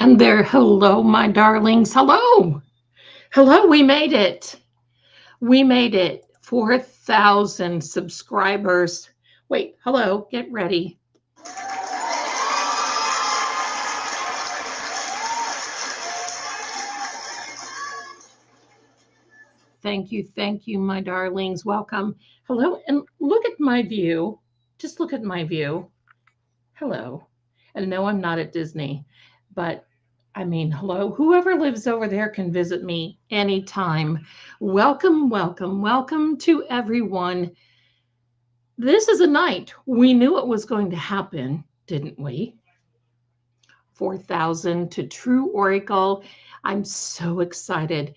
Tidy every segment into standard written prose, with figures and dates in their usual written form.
And there, hello, my darlings. Hello. Hello, we made it. We made it. 4,000 subscribers. Wait, hello, get ready. Thank you, my darlings. Welcome. Hello, and look at my view. Just look at my view. Hello. And no, I'm not at Disney, but I mean, hello, whoever lives over there can visit me anytime. Welcome, welcome, welcome to everyone. This is a night. We knew it was going to happen, didn't we? 4,000 to True Oracle. I'm so excited.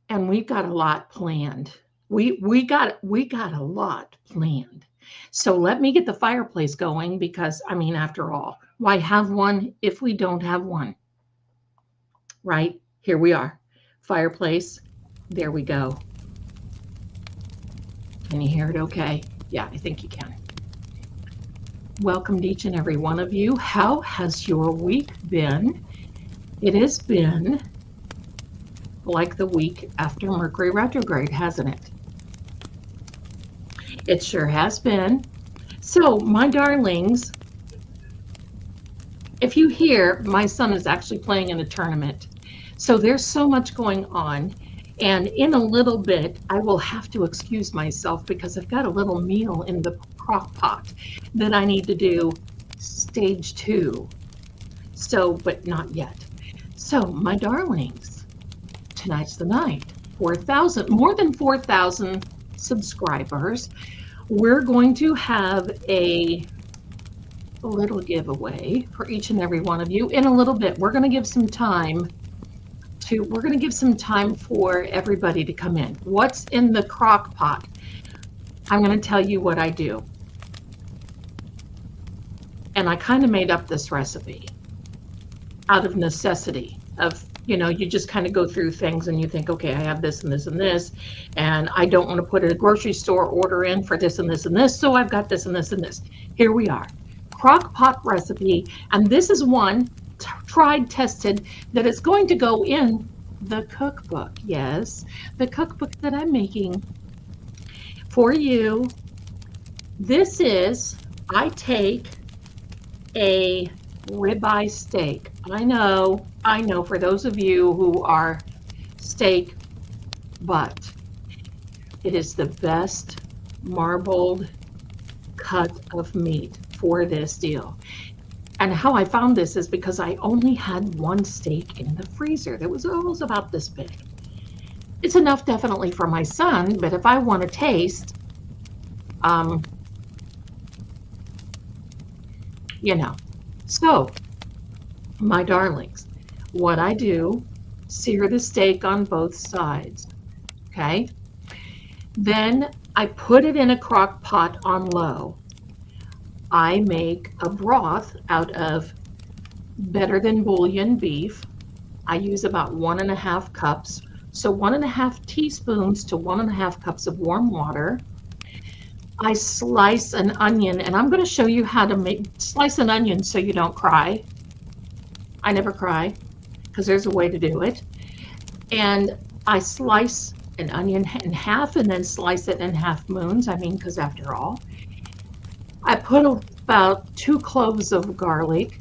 And we've got a lot planned. We got a lot planned. So let me get the fireplace going because, I mean, after all, why have one if we don't have one? Right? Here we are. Fireplace. There we go. Can you hear it okay? Yeah, I think you can. Welcome to each and every one of you. How has your week been? It has been like the week after Mercury retrograde, hasn't it? It sure has been. So, my darlings, if you hear, my son is actually playing in a tournament. So there's so much going on. And in a little bit, I will have to excuse myself because I've got a little meal in the crock pot that I need to do stage 2. So, but not yet. So, my darlings, tonight's the night. 4,000, more than 4,000 subscribers. We're going to have a little giveaway for each and every one of you in a little bit. We're going to give some time for everybody to come in. What's in the crock pot? I'm going to tell you what I do. And I kind of made up this recipe out of necessity of, you just kind of go through things and you think, okay, I have this and this and this, and I don't want to put a grocery store order in for this and this and this, so I've got this and this and this. Here we are. Crock pot recipe, and this is one tried, tested, that is going to go in the cookbook. Yes, the cookbook that I'm making for you. This is, I take a ribeye steak. I know, for those of you who are steak, but it is the best marbled cut of meat for this deal. And how I found this is because I only had one steak in the freezer that was almost about this big. It's enough definitely for my son, but if I want to taste, So, my darlings, what I do, sear the steak on both sides, okay? Then I put it in a crock pot on low. I make a broth out of better than bouillon beef. I use about 1.5 cups. So 1.5 teaspoons to 1.5 cups of warm water. I slice an onion, and I'm going to show you how to slice an onion so you don't cry. I never cry because there's a way to do it. And I slice an onion in half and then slice it in half moons. Because after all, I put about 2 cloves of garlic,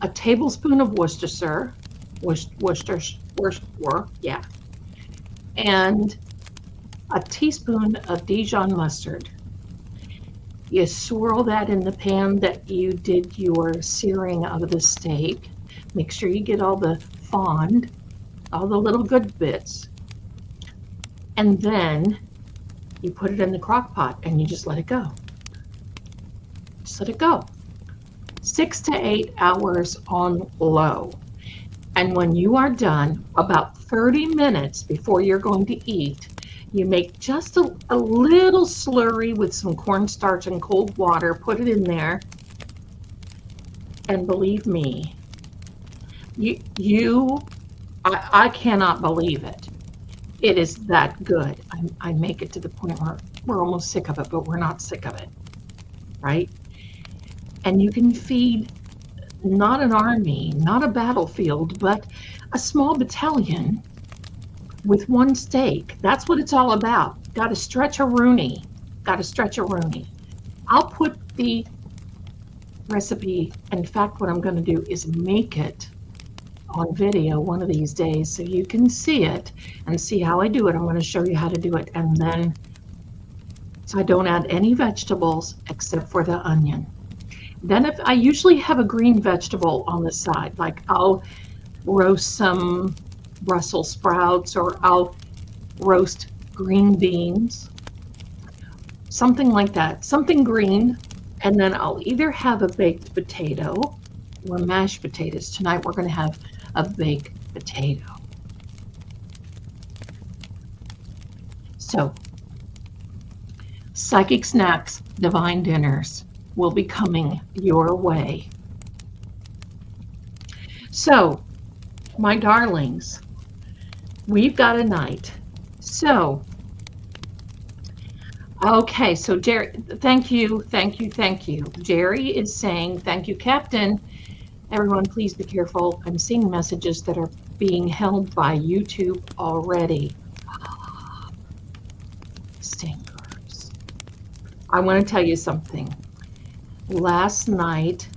a tablespoon of Worcestershire, and a teaspoon of Dijon mustard. You swirl that in the pan that you did your searing of the steak. Make sure you get all the fond, all the little good bits. And then you put it in the crock pot and you just let it go. Just let it go. 6 to 8 hours on low. And when you are done, about 30 minutes before you're going to eat, you make just a little slurry with some cornstarch and cold water, put it in there, and believe me, I cannot believe it. It is that good. I make it to the point where we're almost sick of it, but we're not sick of it, right? And you can feed not an army, not a battlefield, but a small battalion with one stake. That's what it's all about. Got to stretch a Rooney. Got to stretch a Rooney. I'll put the recipe. In fact, what I'm going to do is make it on video one of these days so you can see it and see how I do it. I'm going to show you how to do it. And then, so I don't add any vegetables except for the onion. Then if I usually have a green vegetable on the side, like I'll roast some Brussels sprouts, or I'll roast green beans, something like that, something green. And then I'll either have a baked potato or mashed potatoes. Tonight we're going to have a baked potato. So, psychic snacks, divine dinners will be coming your way. So, my darlings, we've got a night. So, okay, so Jerry, thank you. Jerry is saying, thank you, Captain. Everyone, please be careful. I'm seeing messages that are being held by YouTube already. Stinkers. I want to tell you something. Last night,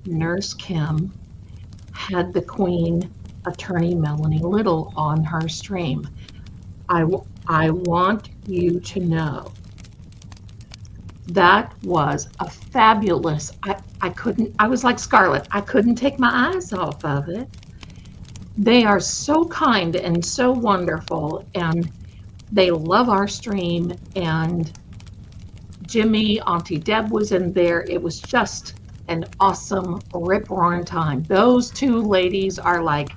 Nurse Kim had the Queen, Attorney Melanie Little, on her stream. I want you to know that was a fabulous, I was like Scarlett, I couldn't take my eyes off of it. They are so kind and so wonderful, and they love our stream, and Jimmy, Auntie Deb was in there. It was just an awesome rip-roaring time. Those two ladies are like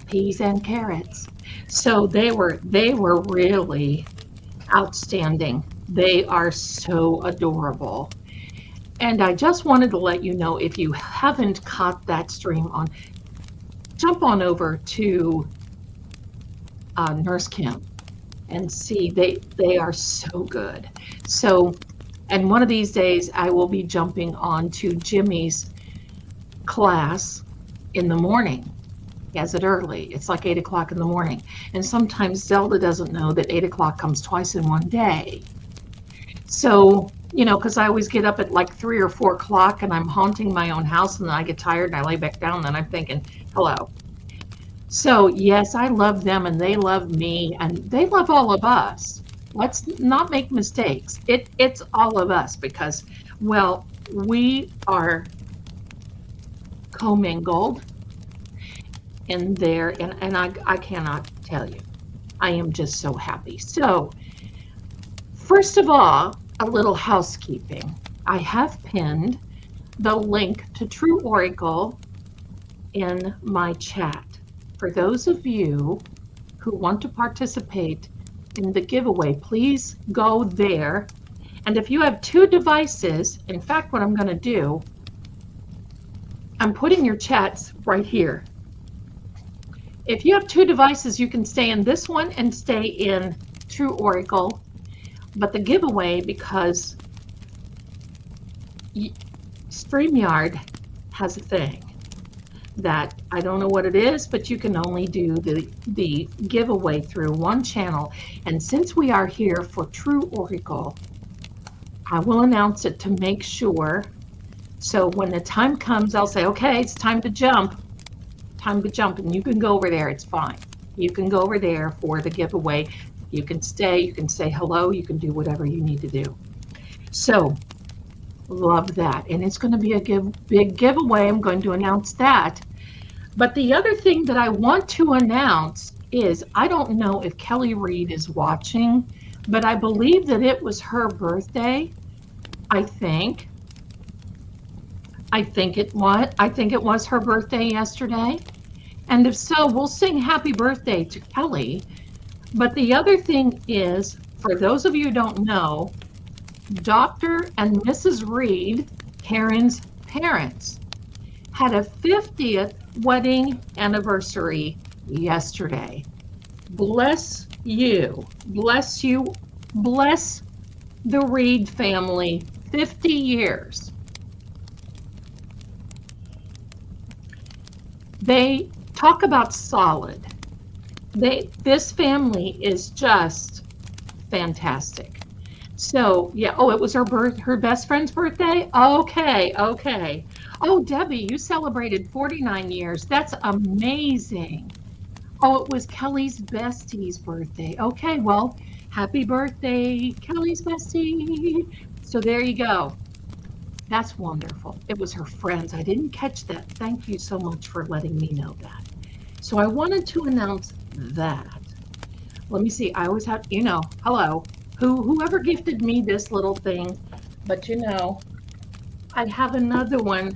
peas and carrots. So they were really outstanding. They are so adorable. And I just wanted to let you know, if you haven't caught that stream on, jump on over to Nurse Kim and see. They are so good. So, and one of these days I will be jumping on to Jimmy's class in the morning. He has it early. It's like 8 o'clock in the morning. And sometimes Zelda doesn't know that 8 o'clock comes twice in one day. So, you know, because I always get up at like 3 or 4 o'clock and I'm haunting my own house, and then I get tired and I lay back down, and then I'm thinking, hello. So yes, I love them and they love me and they love all of us. Let's not make mistakes. It's all of us, because, well, we are commingled in there, and I cannot tell you. I am just so happy. So, first of all, a little housekeeping. I have pinned the link to True Oracle in my chat. For those of you who want to participate in the giveaway, please go there. And if you have 2 devices, in fact, what I'm going to do, I'm putting your chats right here. If you have 2 devices, you can stay in this one and stay in True Oracle. But the giveaway, because StreamYard has a thing that I don't know what it is, but you can only do the giveaway through one channel. And since we are here for True Oracle, I will announce it to make sure. So when the time comes, I'll say, okay, it's time to jump. Time to jump, and you can go over there. It's fine. You can go over there for the giveaway. You can stay, you can say hello, you can do whatever you need to do. So, love that. And it's going to be a big giveaway. I'm going to announce that. But the other thing that I want to announce is, I don't know if Kelly Reed is watching, but I believe that it was her birthday. I think it was her birthday yesterday. And if so, we'll sing happy birthday to Kelly. But the other thing is, for those of you who don't know, Dr. and Mrs. Reed, Karen's parents, had a 50th wedding anniversary yesterday. Bless you. Bless you. Bless the Reed family. 50 years. They talk about solid. This family is just fantastic. So yeah, oh, it was her best friend's birthday? Okay, okay. Oh, Debbie, you celebrated 49 years. That's amazing. Oh, it was Kelly's bestie's birthday. Okay, well, happy birthday, Kelly's bestie. So there you go. That's wonderful. It was her friends. I didn't catch that. Thank you so much for letting me know that. So I wanted to announce that. Let me see. I always have, hello. Whoever gifted me this little thing, but I have another one.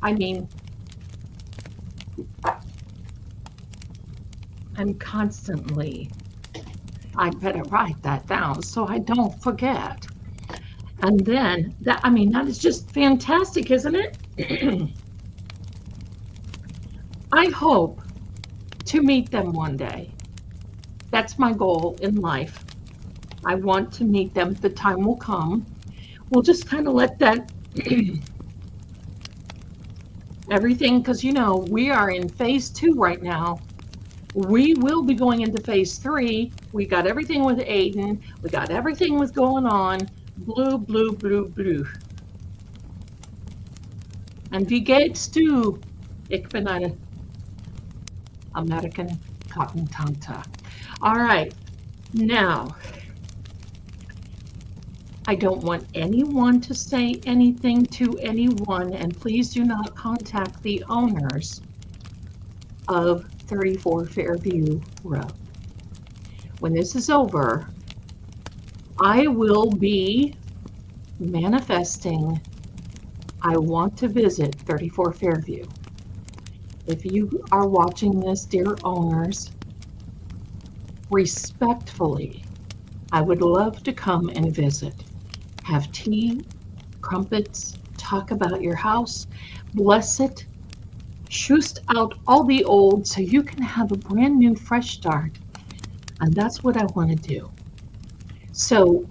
I mean, I'm constantly, I better write that down so I don't forget. And then that is just fantastic, isn't it? I hope to meet them one day. That's my goal in life. I want to meet them. The time will come. We'll just kind of let that everything, because we are in phase 2 right now. We will be going into phase 3. We got everything with Aiden. We got everything with going on. Blue, blue, blue, blue. And wie geht's du? Ich bin eine American cotton tante. All right, now, I don't want anyone to say anything to anyone, and please do not contact the owners of 34 Fairview Road. When this is over, I will be manifesting. I want to visit 34 Fairview. If you are watching this, dear owners, respectfully, I would love to come and visit. Have tea, crumpets, talk about your house, bless it, shoost out all the old so you can have a brand new, fresh start. And that's what I want to do. So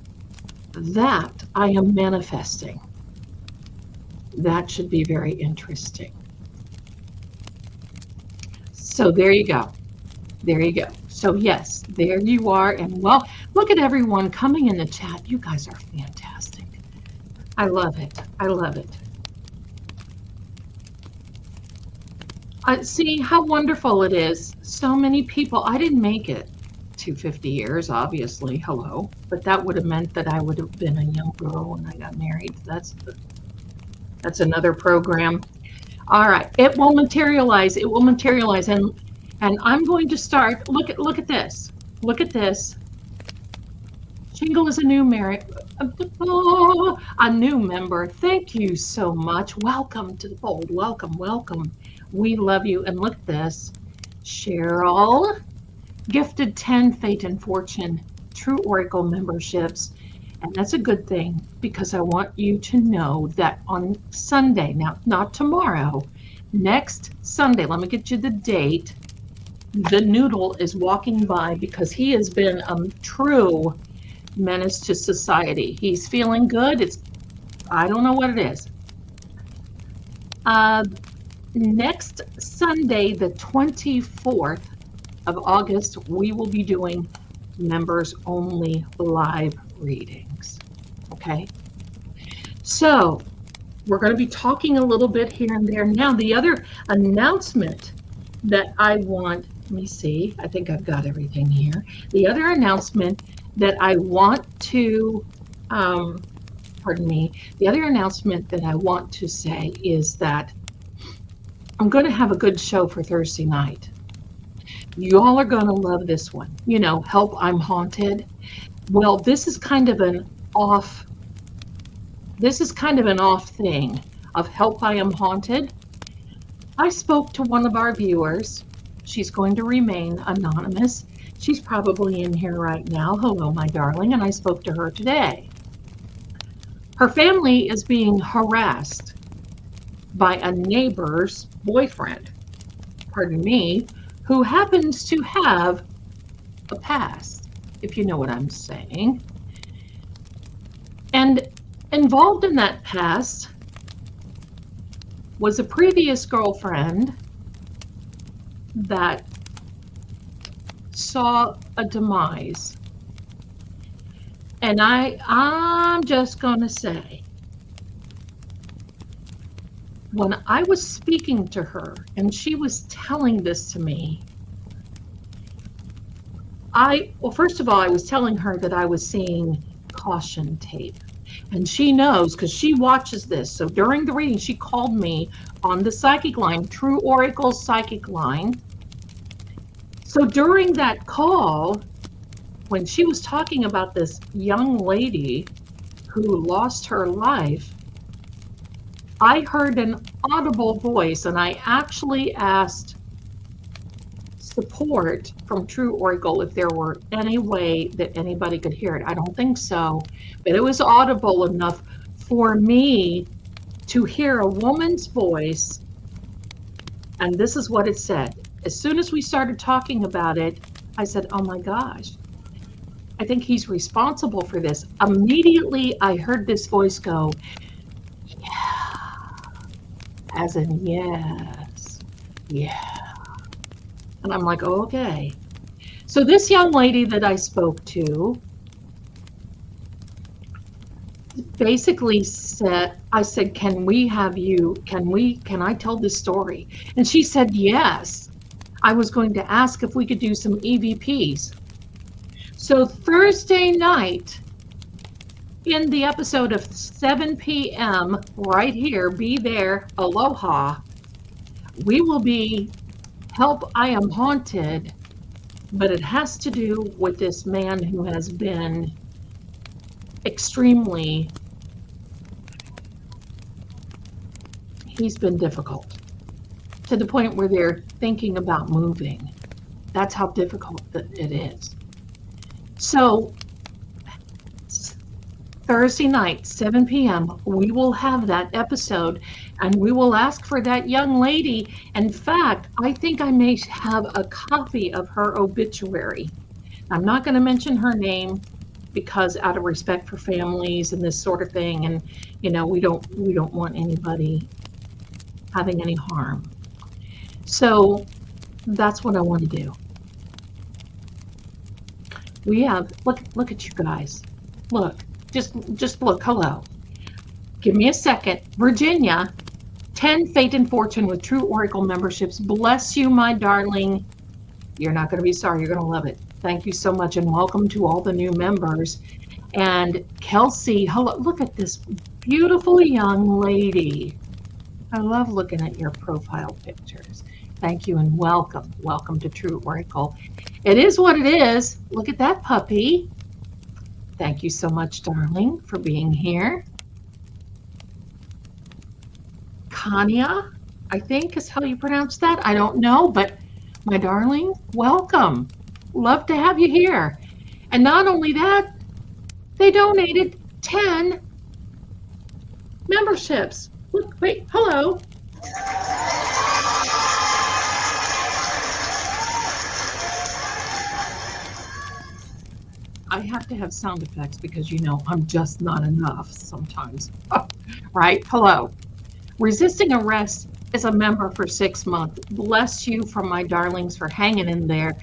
that I am manifesting. That should be very interesting. So there you go. There you go. So yes, there you are. And well, look at everyone coming in the chat. You guys are fantastic. I love it. I love it. See how wonderful it is. So many people. I didn't make it to 50 years, obviously. Hello. But that would have meant that I would have been a young girl when I got married. That's another program. All right. It will materialize. It will materialize. And I'm going to start. Look at this. Look at this. Shingle is a new member. Thank you so much. Welcome to the fold. Welcome, welcome. We love you. And look at this. Cheryl gifted 10 Fate and Fortune True Oracle memberships. And that's a good thing because I want you to know that on Sunday, now not tomorrow, next Sunday, let me get you the date. The Noodle is walking by because he has been a true menace to society. He's feeling good. I don't know what it is. Next Sunday, the 24th of August, we will be doing members only live readings. Okay. So we're going to be talking a little bit here and there. Now, the other announcement that I want, let me see, I think I've got everything here. The other announcement that I want to, the other announcement that I want to say is that I'm going to have a good show for Thursday night. You all are going to love this one. Help, I'm Haunted. Well, this is kind of an off thing of Help, I Am Haunted. I spoke to one of our viewers. She's going to remain anonymous. She's probably in here right now. Hello, my darling. And I spoke to her today. Her family is being harassed by a neighbor's boyfriend, who happens to have a past, if you know what I'm saying. And involved in that past was a previous girlfriend that saw a demise. And I'm just gonna say, when I was speaking to her and she was telling this to me, well, first of all, I was telling her that I was seeing caution tape. And she knows because she watches this. So during the reading, she called me on the psychic line, True Oracle psychic line. So during that call, when she was talking about this young lady who lost her life, I heard an audible voice, and I actually asked support from True Oracle if there were any way that anybody could hear it. I don't think so, but it was audible enough for me to hear a woman's voice, and this is what it said. As soon as we started talking about it, I said, oh my gosh, I think he's responsible for this. Immediately, I heard this voice go, yeah, as in yes, yeah. And I'm like, oh, okay. So this young lady that I spoke to basically said, I said, can I tell this story? And she said, yes. I was going to ask if we could do some EVPs. So Thursday night, in the episode of 7 p.m. right here, be there, aloha, we will be Help, I Am Haunted, but it has to do with this man who has been extremely, he's been difficult to the point where they're thinking about moving. That's how difficult it is. So Thursday night, 7 p.m., we will have that episode, and we will ask for that young lady. In fact, I think I may have a copy of her obituary. I'm not going to mention her name because out of respect for families and this sort of thing, and you know, we don't want anybody having any harm. So that's what I want to do. We have, look at you guys. Look. Just look, hello. Give me a second. Virginia, 10 Fate and Fortune with True Oracle memberships. Bless you, my darling. You're not going to be sorry. You're going to love it. Thank you so much, and welcome to all the new members. And Kelsey, hello. Look at this beautiful young lady. I love looking at your profile pictures. Thank you and welcome. Welcome to True Oracle. It is what it is. Look at that puppy. Thank you so much, darling, for being here. Kanya, I think is how you pronounce that. I don't know, but my darling, welcome. Love to have you here. And not only that, they donated 10 memberships. Look, wait, hello. I have to have sound effects because, you know, I'm just not enough sometimes. Right? Hello. Resisting Arrest is a member for 6 months. Bless you from my darlings for hanging in there,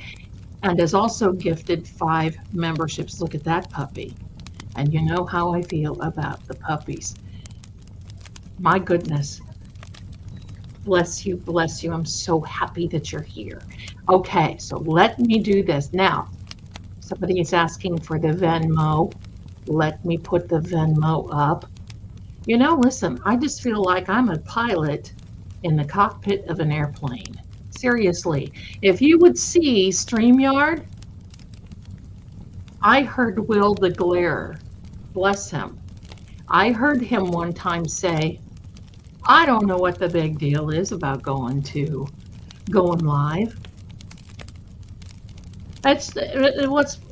and has also gifted 5 memberships. Look at that puppy. And you know how I feel about the puppies. My goodness. Bless you, bless you. I'm so happy that you're here. Okay, so let me do this. Now, somebody is asking for the Venmo. Let me put the Venmo up. You know, listen, I just feel like I'm a pilot in the cockpit of an airplane. Seriously, if you would see StreamYard, I heard Will the Glare, bless him. I heard him one time say, I don't know what the big deal is about going live. That's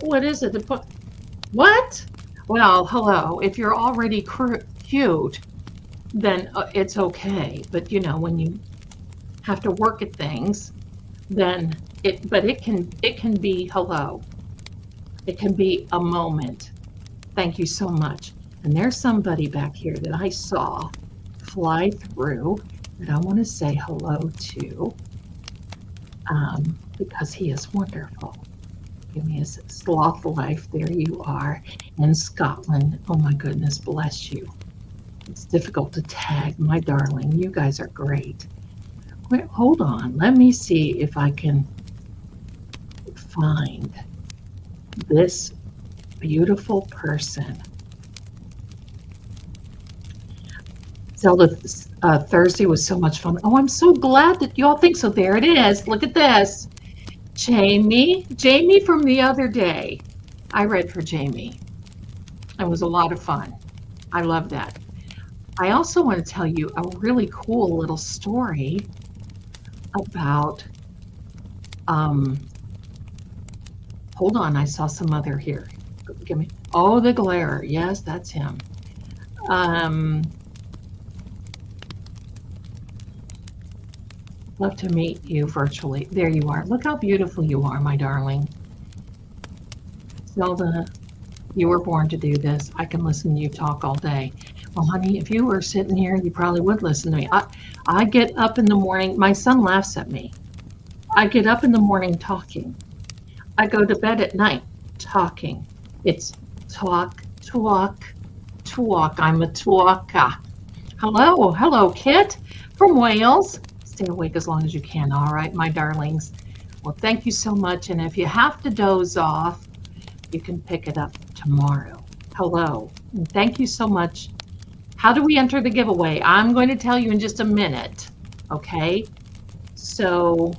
what is it? What? Well, hello. If you're already cute, then it's okay. But you know, when you have to work at things, then it can be hello. It can be a moment. Thank you so much. And there's somebody back here that I saw fly through. that I want to say hello to because he is wonderful. Give me a sloth life. There you are in Scotland. Oh my goodness, bless you. It's difficult to tag, my darling. You guys are great. Wait, hold on. Let me see if I can find this beautiful person. Zelda, Thursday was so much fun. Oh, I'm so glad that y'all think so. There it is. Look at this. Jamie from the other day. I read for Jamie. It was a lot of fun. I love that. I also want to tell you a really cool little story about, hold on, I saw some other here. Give me, oh, the glare. Yes, that's him. Love to meet you virtually. There you are. Look how beautiful you are, my darling. Zelda, you were born to do this. I can listen to you talk all day. Well, honey, if you were sitting here, you probably would listen to me. I get up in the morning. My son laughs at me. I get up in the morning talking. I go to bed at night talking. It's talk, talk, talk. I'm a talker. Hello, Kit from Wales. Stay awake as long as you can, all right, my darlings. Well, thank you so much. And if you have to doze off, you can pick it up tomorrow. Hello, and thank you so much. How do we enter the giveaway? I'm going to tell you in just a minute, okay? So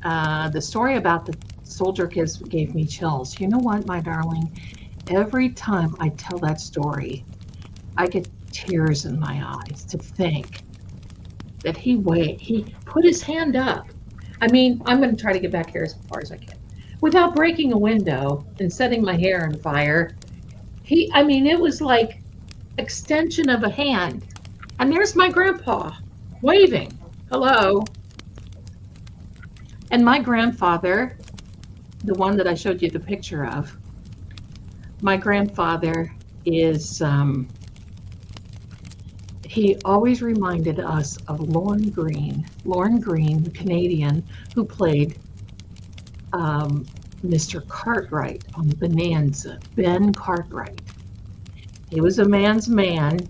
the story about the soldier kids gave me chills. You know what, my darling? Every time I tell that story, I get tears in my eyes to think that he put his hand up. I mean, I'm going to try to get back here as far as I can without breaking a window and setting my hair on fire. It was like extension of a hand. And there's my grandpa waving. Hello. And my grandfather, the one that I showed you the picture of, my grandfather is, he always reminded us of Lorne Greene, the Canadian who played Mr. Cartwright on Bonanza, Ben Cartwright. He was a man's man.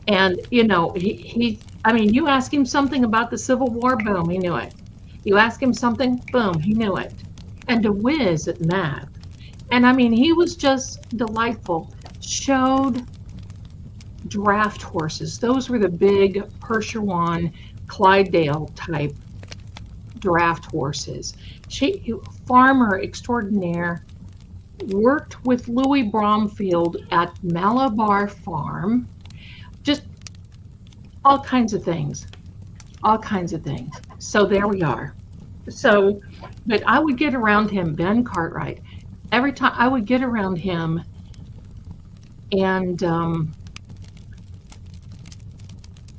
And, you know, you ask him something about the Civil War, boom, he knew it. You ask him something, boom, he knew it. And a whiz at math. And I mean, he was just delightful. Showed draft horses. Those were the big Percheron, Clydesdale type draft horses. Farmer extraordinaire, worked with Louis Bromfield at Malabar Farm. Just all kinds of things. So there we are. So, but I would get around him, Ben Cartwright. Every time I would get around him, and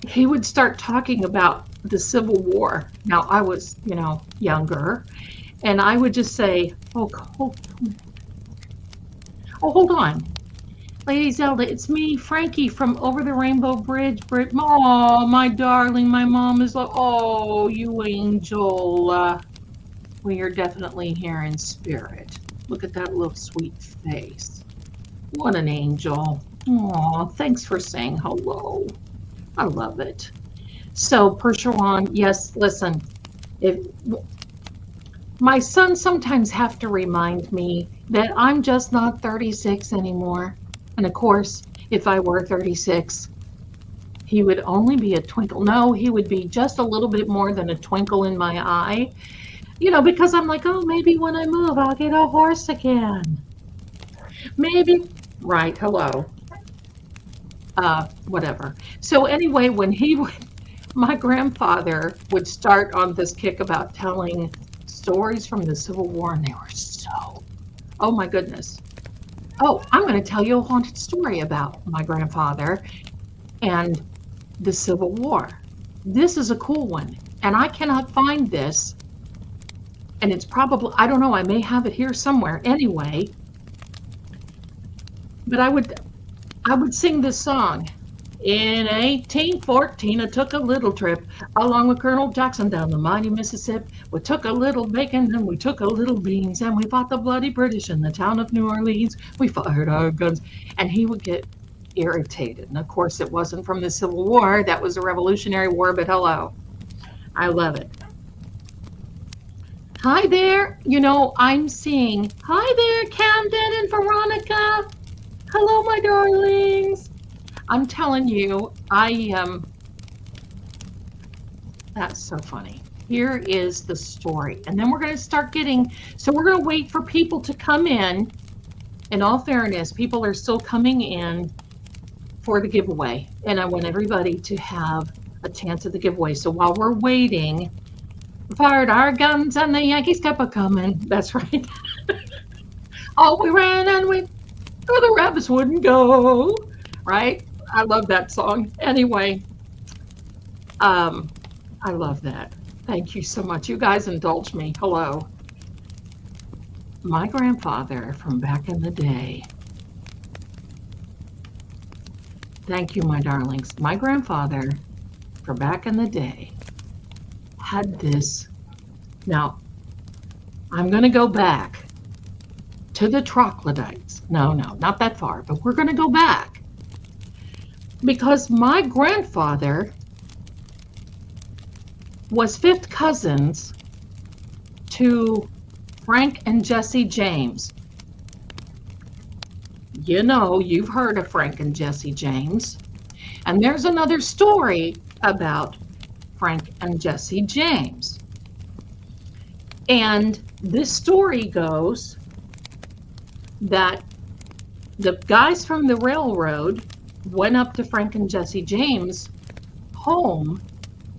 he would start talking about the Civil War. Now, I was, younger, and I would just say, hold on. Lady Zelda, it's me, Frankie, from over the Rainbow Bridge. Oh, my darling, my mom is like, oh, you angel. Well, you're definitely here in spirit. Look at that little sweet face. What an angel. Oh, thanks for saying hello. I love it. So, Percheron, yes, listen. My son sometimes have to remind me that I'm just not 36 anymore. And of course, if I were 36, he would only be a twinkle. No, he would be just a little bit more than a twinkle in my eye. Because I'm like, oh, maybe when I move, I'll get a horse again. Maybe. Right, hello. Whatever. So anyway, my grandfather would start on this kick about telling stories from the Civil War, and they were so, oh my goodness. Oh, I'm going to tell you a haunted story about my grandfather and the Civil War. This is a cool one, and I cannot find this, and it's probably, I don't know, I may have it here somewhere anyway, but I would sing this song. In 1814, I took a little trip along with Colonel Jackson down the mighty Mississippi. We took a little bacon and we took a little beans, and we fought the bloody British in the town of New Orleans. We fired our guns. And he would get irritated. And of course, it wasn't from the Civil War. That was the Revolutionary War, but hello. I love it. Hi there. You know, I'm seeing, hi there, Camden and Veronica. Hello, my darlings. I'm telling you, that's so funny. Here is the story. And then we're going to start so we're going to wait for people to come in. In all fairness, people are still coming in for the giveaway. And I want everybody to have a chance at the giveaway. So while we're waiting, we fired our guns and the Yankees kept a-coming. That's right. Oh, we ran and the rabbits wouldn't go. Right? I love that song. Anyway, I love that. Thank you so much. You guys indulge me. Hello. My grandfather from back in the day. Thank you, my darlings. My grandfather from back in the day had this. Now, I'm going to go back to the troglodytes. No, not that far, but we're going to go back. Because my grandfather was fifth cousins to Frank and Jesse James. You know, you've heard of Frank and Jesse James. And there's another story about Frank and Jesse James. And this story goes that the guys from the railroad went up to Frank and Jesse James' home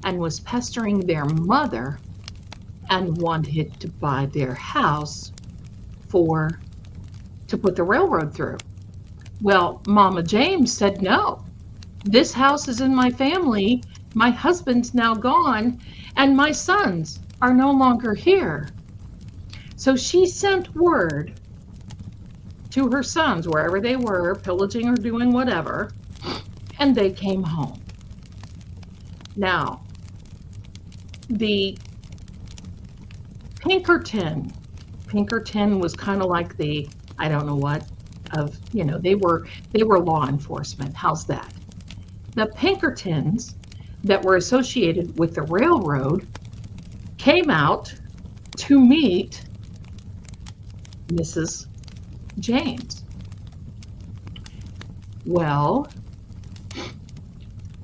and was pestering their mother and wanted to buy their house to put the railroad through. Well, Mama James said, no, this house is in my family. My husband's now gone and my sons are no longer here. So she sent word to her sons, wherever they were, pillaging or doing whatever, and they came home. Now, the Pinkerton was kind of like the, I don't know what, of, you know, they were law enforcement. How's that? The Pinkertons that were associated with the railroad came out to meet Mrs. James. Well,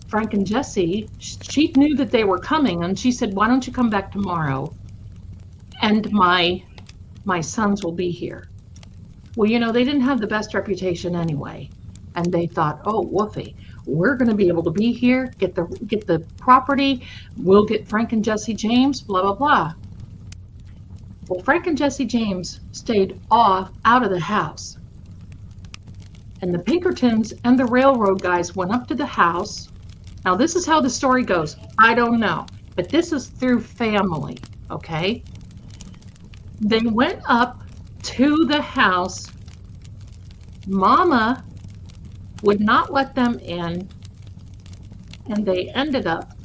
Frank and Jesse, she knew that they were coming, and she said, why don't you come back tomorrow and my sons will be here. Well, you know, they didn't have the best reputation anyway, and they thought, oh, woofy, we're going to be able to be here, get the property, we'll get Frank and Jesse James, blah, blah, blah. Well, Frank and Jesse James stayed out of the house. And the Pinkertons and the railroad guys went up to the house. Now, this is how the story goes. I don't know, but this is through family, okay? They went up to the house. Mama would not let them in, and they ended up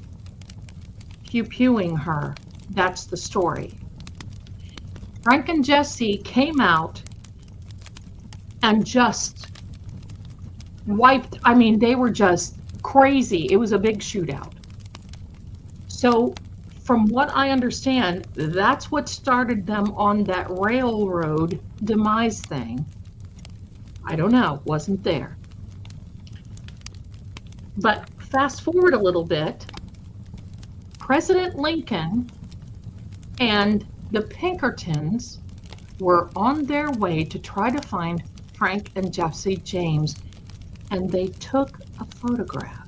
pew-pewing her. That's the story. Frank and Jesse came out and just wiped, I mean, they were just crazy. It was a big shootout. So from what I understand, that's what started them on that railroad demise thing. I don't know, wasn't there. But fast forward a little bit, President Lincoln and the Pinkertons were on their way to try to find Frank and Jesse James, and they took a photograph.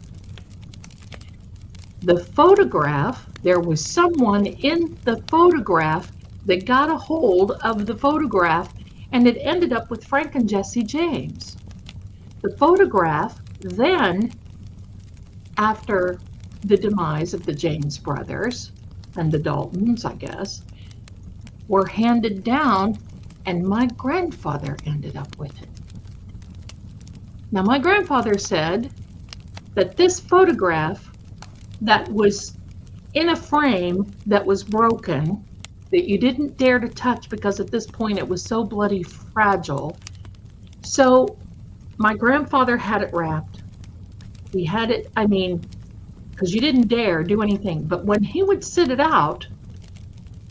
The photograph, there was someone in the photograph that got a hold of the photograph, and it ended up with Frank and Jesse James. The photograph then, after the demise of the James brothers and the Daltons, I guess, were handed down, and my grandfather ended up with it. Now, my grandfather said that this photograph that was in a frame that was broken, that you didn't dare to touch because at this point it was so bloody fragile. So my grandfather had it wrapped. He had it, I mean, because you didn't dare do anything. But when he would sit it out,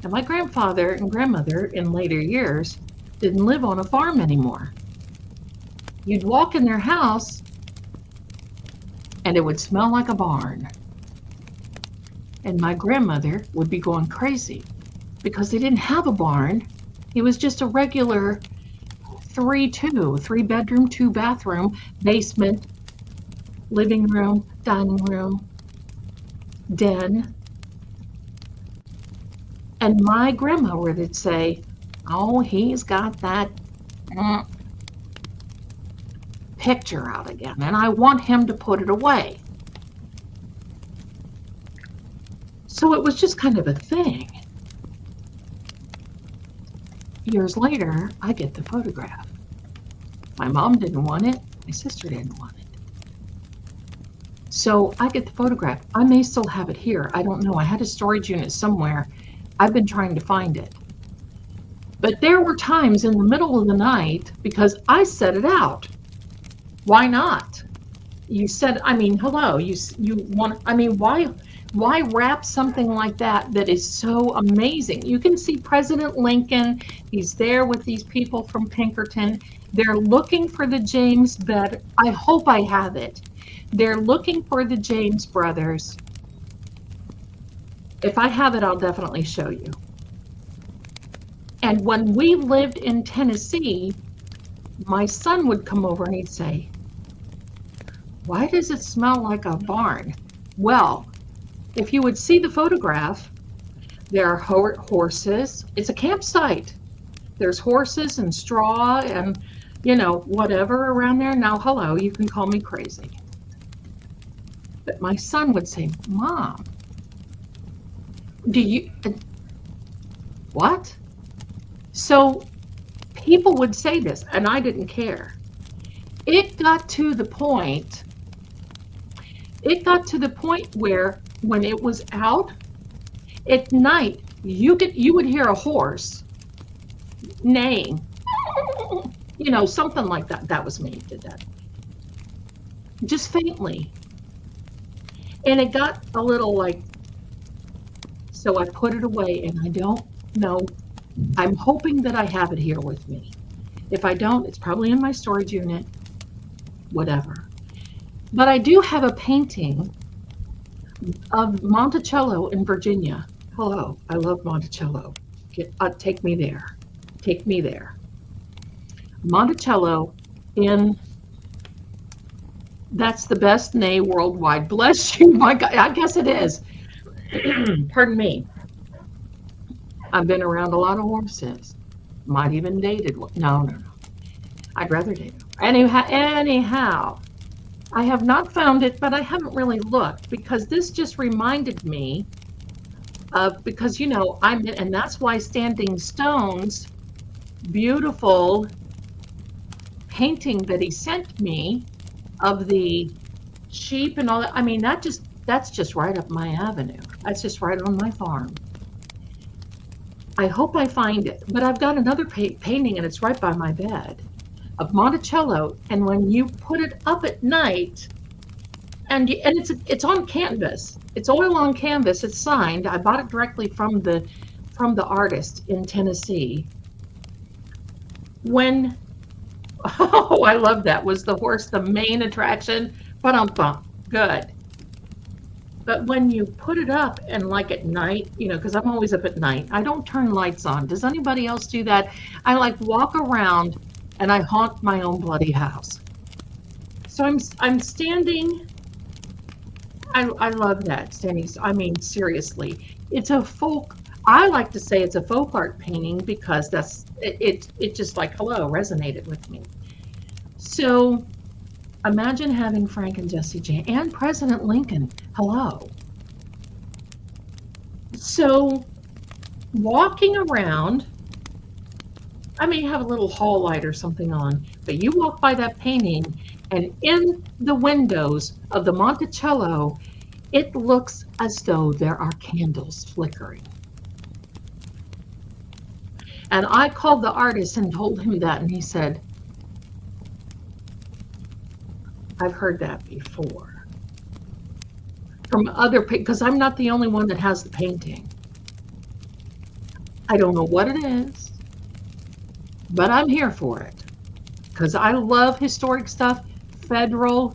and my grandfather and grandmother in later years didn't live on a farm anymore. You'd walk in their house and it would smell like a barn. And my grandmother would be going crazy because they didn't have a barn. It was just a regular 3-bedroom, 2-bathroom, basement, living room, dining room, den. And my grandma would say, oh, he's got that picture out again, and I want him to put it away. So it was just kind of a thing. Years later, I get the photograph. My mom didn't want it. My sister didn't want it. So I get the photograph. I may still have it here. I don't know. I had a storage unit somewhere. I've been trying to find it. But there were times in the middle of the night, because I set it out. Why not? You said, I mean, hello, you want, I mean, why wrap something like that that is so amazing? You can see President Lincoln. He's there with these people from Pinkerton. They're looking for the James bed. I hope I have it. They're looking for the James brothers. If I have it, I'll definitely show you. And when we lived in Tennessee, my son would come over and he'd say, why does it smell like a barn? Well, if you would see the photograph, there are horses. It's a campsite. There's horses and straw and, you know, whatever around there. Now, hello, you can call me crazy. But my son would say, Mom, do you, what? So people would say this, and I didn't care. It got to the point where when it was out, at night, you would hear a horse neighing, you know, something like that. That was me who did that. Just faintly. And it got a little like, so I put it away, and I don't know. I'm hoping that I have it here with me. If I don't, it's probably in my storage unit, whatever. But I do have a painting of Monticello in Virginia. Hello, I love Monticello. Take me there. Take me there. Monticello in, that's the best nay worldwide. Bless you, my God. I guess it is. Pardon me. I've been around a lot of horses. Might even dated one. No. I'd rather date them. Anyhow, I have not found it, but I haven't really looked because this just reminded me of, because, you know, and that's why Standing Stone's beautiful painting that he sent me of the sheep and all that. I mean, that's just right up my avenue. That's just right on my farm. I hope I find it, but I've got another painting, and it's right by my bed, of Monticello. And when you put it up at night, and it's on canvas, it's oil on canvas, it's signed. I bought it directly from the artist in Tennessee. When, oh, I love that. Was the horse the main attraction? Ba-dum-bum. Good. But when you put it up and like at night, you know, because I'm always up at night, I don't turn lights on. Does anybody else do that? I like walk around and I haunt my own bloody house. So I'm standing. I love that standing. I mean, seriously, it's a folk. I like to say it's a folk art painting because that's it just like, hello, resonated with me. So imagine having Frank and Jesse James and President Lincoln. Hello. So walking around, I may have a little hall light or something on, but you walk by that painting And in the windows of the Monticello, it looks as though there are candles flickering. And I called the artist and told him that, and he said, I've heard that before. From other, because I'm not the only one that has the painting. I don't know what it is, but I'm here for it. Because I love historic stuff. Federal,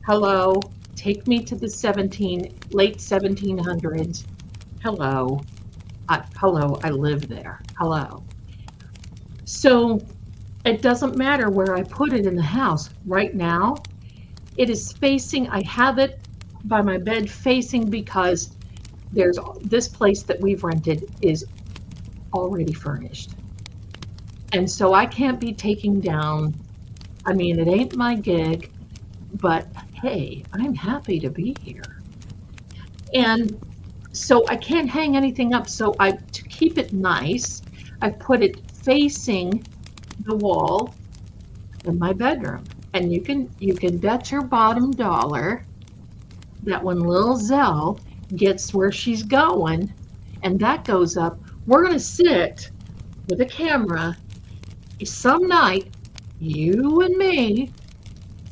hello. Take me to the late 1700s. Hello. Hello, I live there. Hello. So it doesn't matter where I put it in the house. Right now, it is facing, I have it by my bed facing because there's this place that we've rented is already furnished. And so I can't be taking down, I mean, it ain't my gig, but hey, I'm happy to be here. And so I can't hang anything up. So to keep it nice, I put it facing the wall in my bedroom. And you can bet your bottom dollar that when Lil Zell gets where she's going and that goes up, we're going to sit with a camera some night, you and me,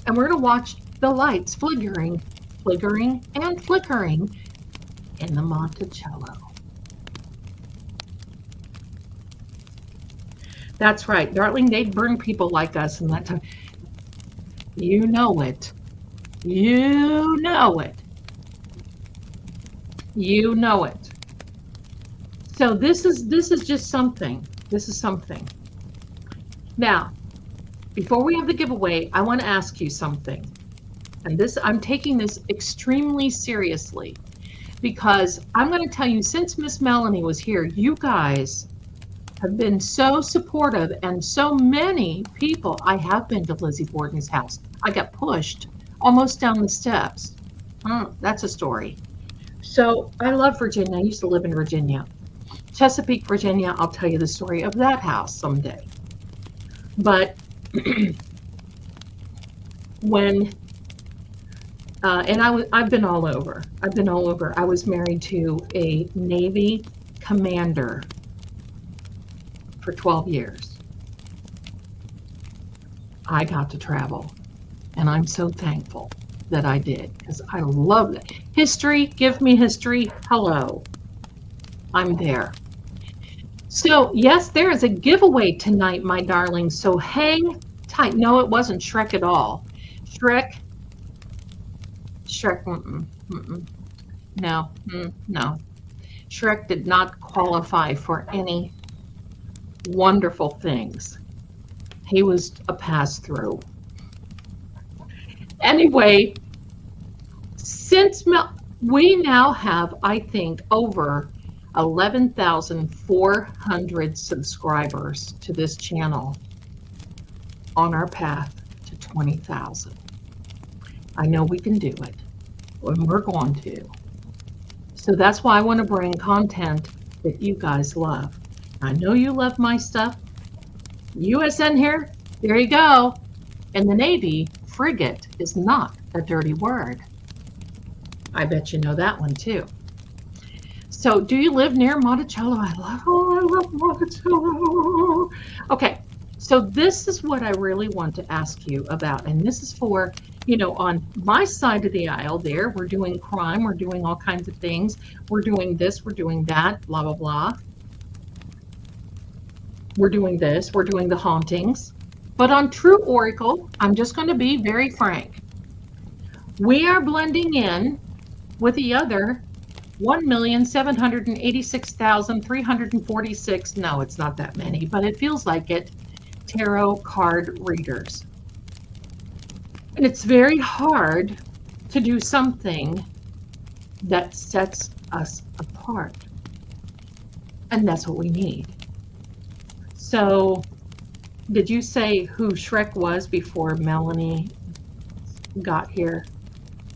and we're going to watch the lights flickering and flickering in the Monticello. That's right, darling, they'd burn people like us in that time. You know it. You know it. You know it. So this is just something. This is something. Now, before we have the giveaway, I want to ask you something. And this, I'm taking this extremely seriously because I'm going to tell you, since Miss Melanie was here, you guys have been so supportive, and so many people. I have been to Lizzie Borden's house. I got pushed almost down the steps. That's a story. So I love Virginia. I used to live in Virginia. Chesapeake, Virginia, I'll tell you the story of that house someday. But when, and I've been all over. I've been all over. I was married to a Navy commander for 12 years. I got to travel, and I'm so thankful that I did, because I love it. History, give me history. Hello, I'm there. So yes, there is a giveaway tonight, my darling. So hang tight. No, it wasn't Shrek at all. Shrek. No, no. Shrek did not qualify for any wonderful things. He was a pass-through. Anyway, since we now have, I think, over 11,400 subscribers to this channel on our path to 20,000. I know we can do it, and we're going to. So that's why I want to bring content that you guys love. I know you love my stuff. USN here, there you go. In the Navy, frigate is not a dirty word. I bet you know that one too. So do you live near Monticello? I love Monticello. Okay, so this is what I really want to ask you about. And this is for, you know, on my side of the aisle there, we're doing crime, we're doing all kinds of things. We're doing this, we're doing that, blah, blah, blah. We're doing this, we're doing the hauntings. But on True Oracle, I'm just going to be very frank. We are blending in with the other 1,786,346, no, it's not that many, but it feels like it, tarot card readers. And it's very hard to do something that sets us apart. And that's what we need. So, did you say who Shrek was before Melanie got here?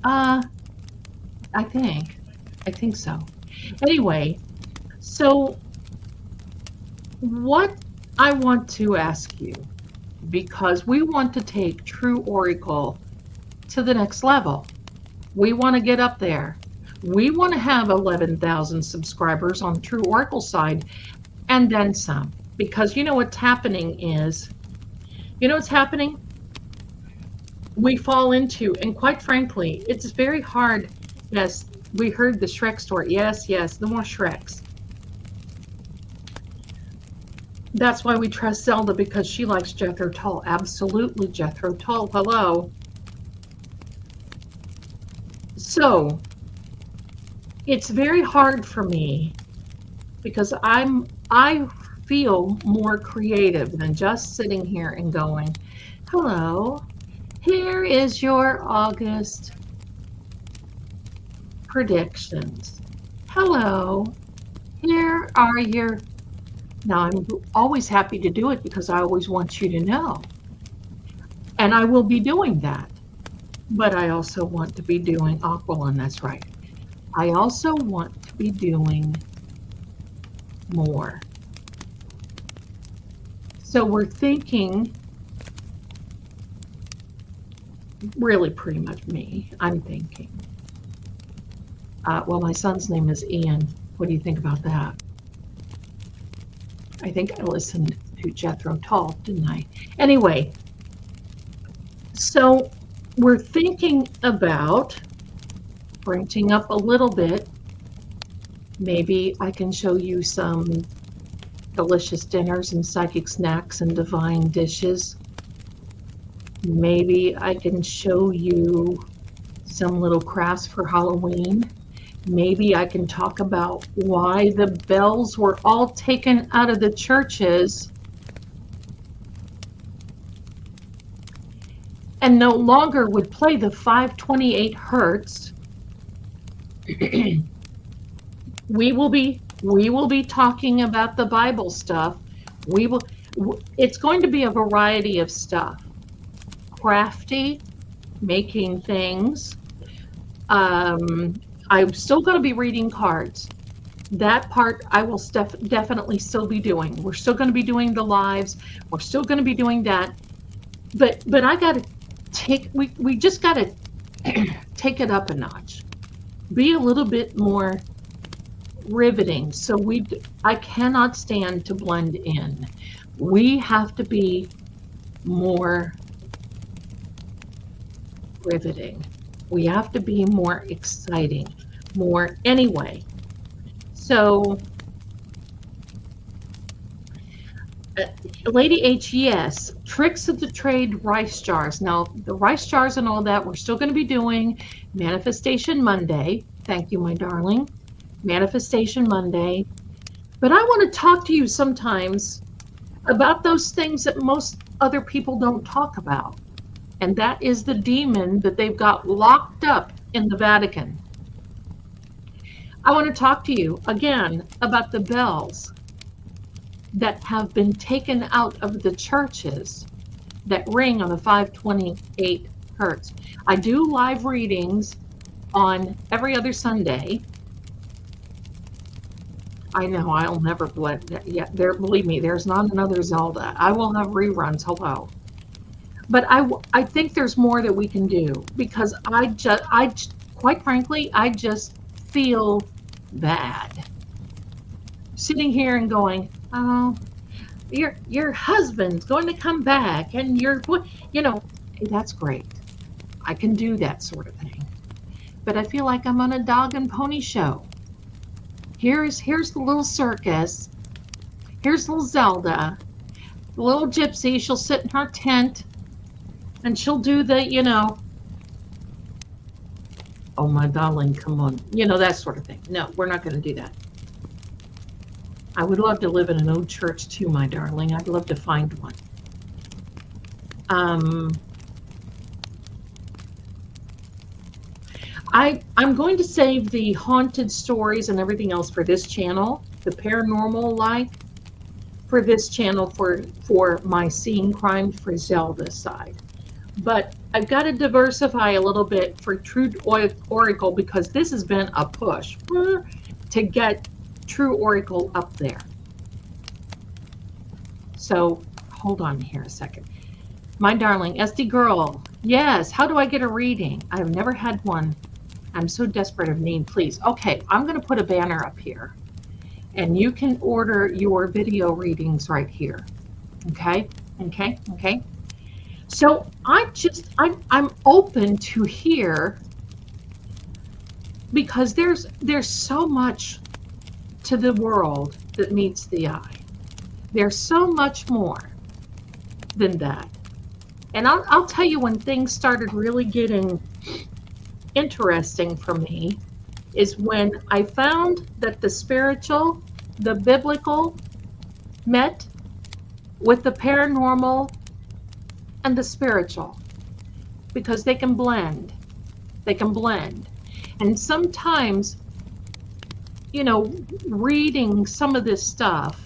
I think so. Anyway, so what I want to ask you, because we want to take True Oracle to the next level. We want to get up there. We want to have 11,000 subscribers on True Oracle side and then some. Because you know what's happening is, we fall into, and quite frankly, it's very hard. Yes, we heard the Shrek story. Yes, the more Shreks. That's why we trust Zelda, because she likes Jethro Tull. Absolutely, Jethro Tull. Hello. So, it's very hard for me because I feel more creative than just sitting here and going, hello, here is your August predictions. Hello, here are your... Now, I'm always happy to do it because I always want you to know. And I will be doing that. But I also want to be doing Aqualung, that's right. I also want to be doing more. So we're thinking, really pretty much me, I'm thinking. Well, my son's name is Ian. What do you think about that? I think I listened to Jethro Tull, didn't I? Anyway, so we're thinking about branching up a little bit. Maybe I can show you some delicious dinners and psychic snacks and divine dishes. Maybe I can show you some little crafts for Halloween. Maybe I can talk about why the bells were all taken out of the churches and no longer would play the 528 hertz. We will be talking about the Bible stuff. It's going to be a variety of stuff. Crafty, making things. I'm still going to be reading cards. That part I will definitely still be doing. We're still going to be doing the lives. We're still going to be doing that. But I got to take, we just got to take it up a notch. Be a little bit more riveting. So I cannot stand to blend in. We have to be more riveting. We have to be more exciting, more anyway. So, Lady H, yes, tricks of the trade rice jars. Now, the rice jars and all that, we're still going to be doing Manifestation Monday. Thank you, my darling. Manifestation Monday. But I want to talk to you sometimes about those things that most other people don't talk about. And that is the demon that they've got locked up in the Vatican. I want to talk to you again about the bells that have been taken out of the churches that ring on the 528 hertz. I do live readings on every other Sunday. I know I'll never blend that yet. Believe me, there's not another Zelda. I will have reruns. Hello. But I think there's more that we can do because quite frankly, I just feel bad sitting here and going, oh, your husband's going to come back and that's great. I can do that sort of thing. But I feel like I'm on a dog and pony show. Here's the little circus. Here's little Zelda, the little gypsy. She'll sit in her tent. And she'll do the, oh, my darling, come on. That sort of thing. No, we're not going to do that. I would love to live in an old church, too, my darling. I'd love to find one. I'm going to save the haunted stories and everything else for this channel, the paranormal for this channel for my Seeing Crime for Zelda side. But I've got to diversify a little bit for True Oracle because this has been a push to get True Oracle up there. So hold on here a second. My darling, SD girl. Yes. How do I get a reading? I've never had one. I'm so desperate of need, please. Okay, I'm going to put a banner up here. And you can order your video readings right here. Okay? Okay? Okay? So I'm open to hear, because there's so much to the world that meets the eye. There's so much more than that. And I'll tell you, when things started really getting interesting for me is when I found that the spiritual, the biblical met with the paranormal and the spiritual, because they can blend. They can blend. And sometimes, you know, reading some of this stuff,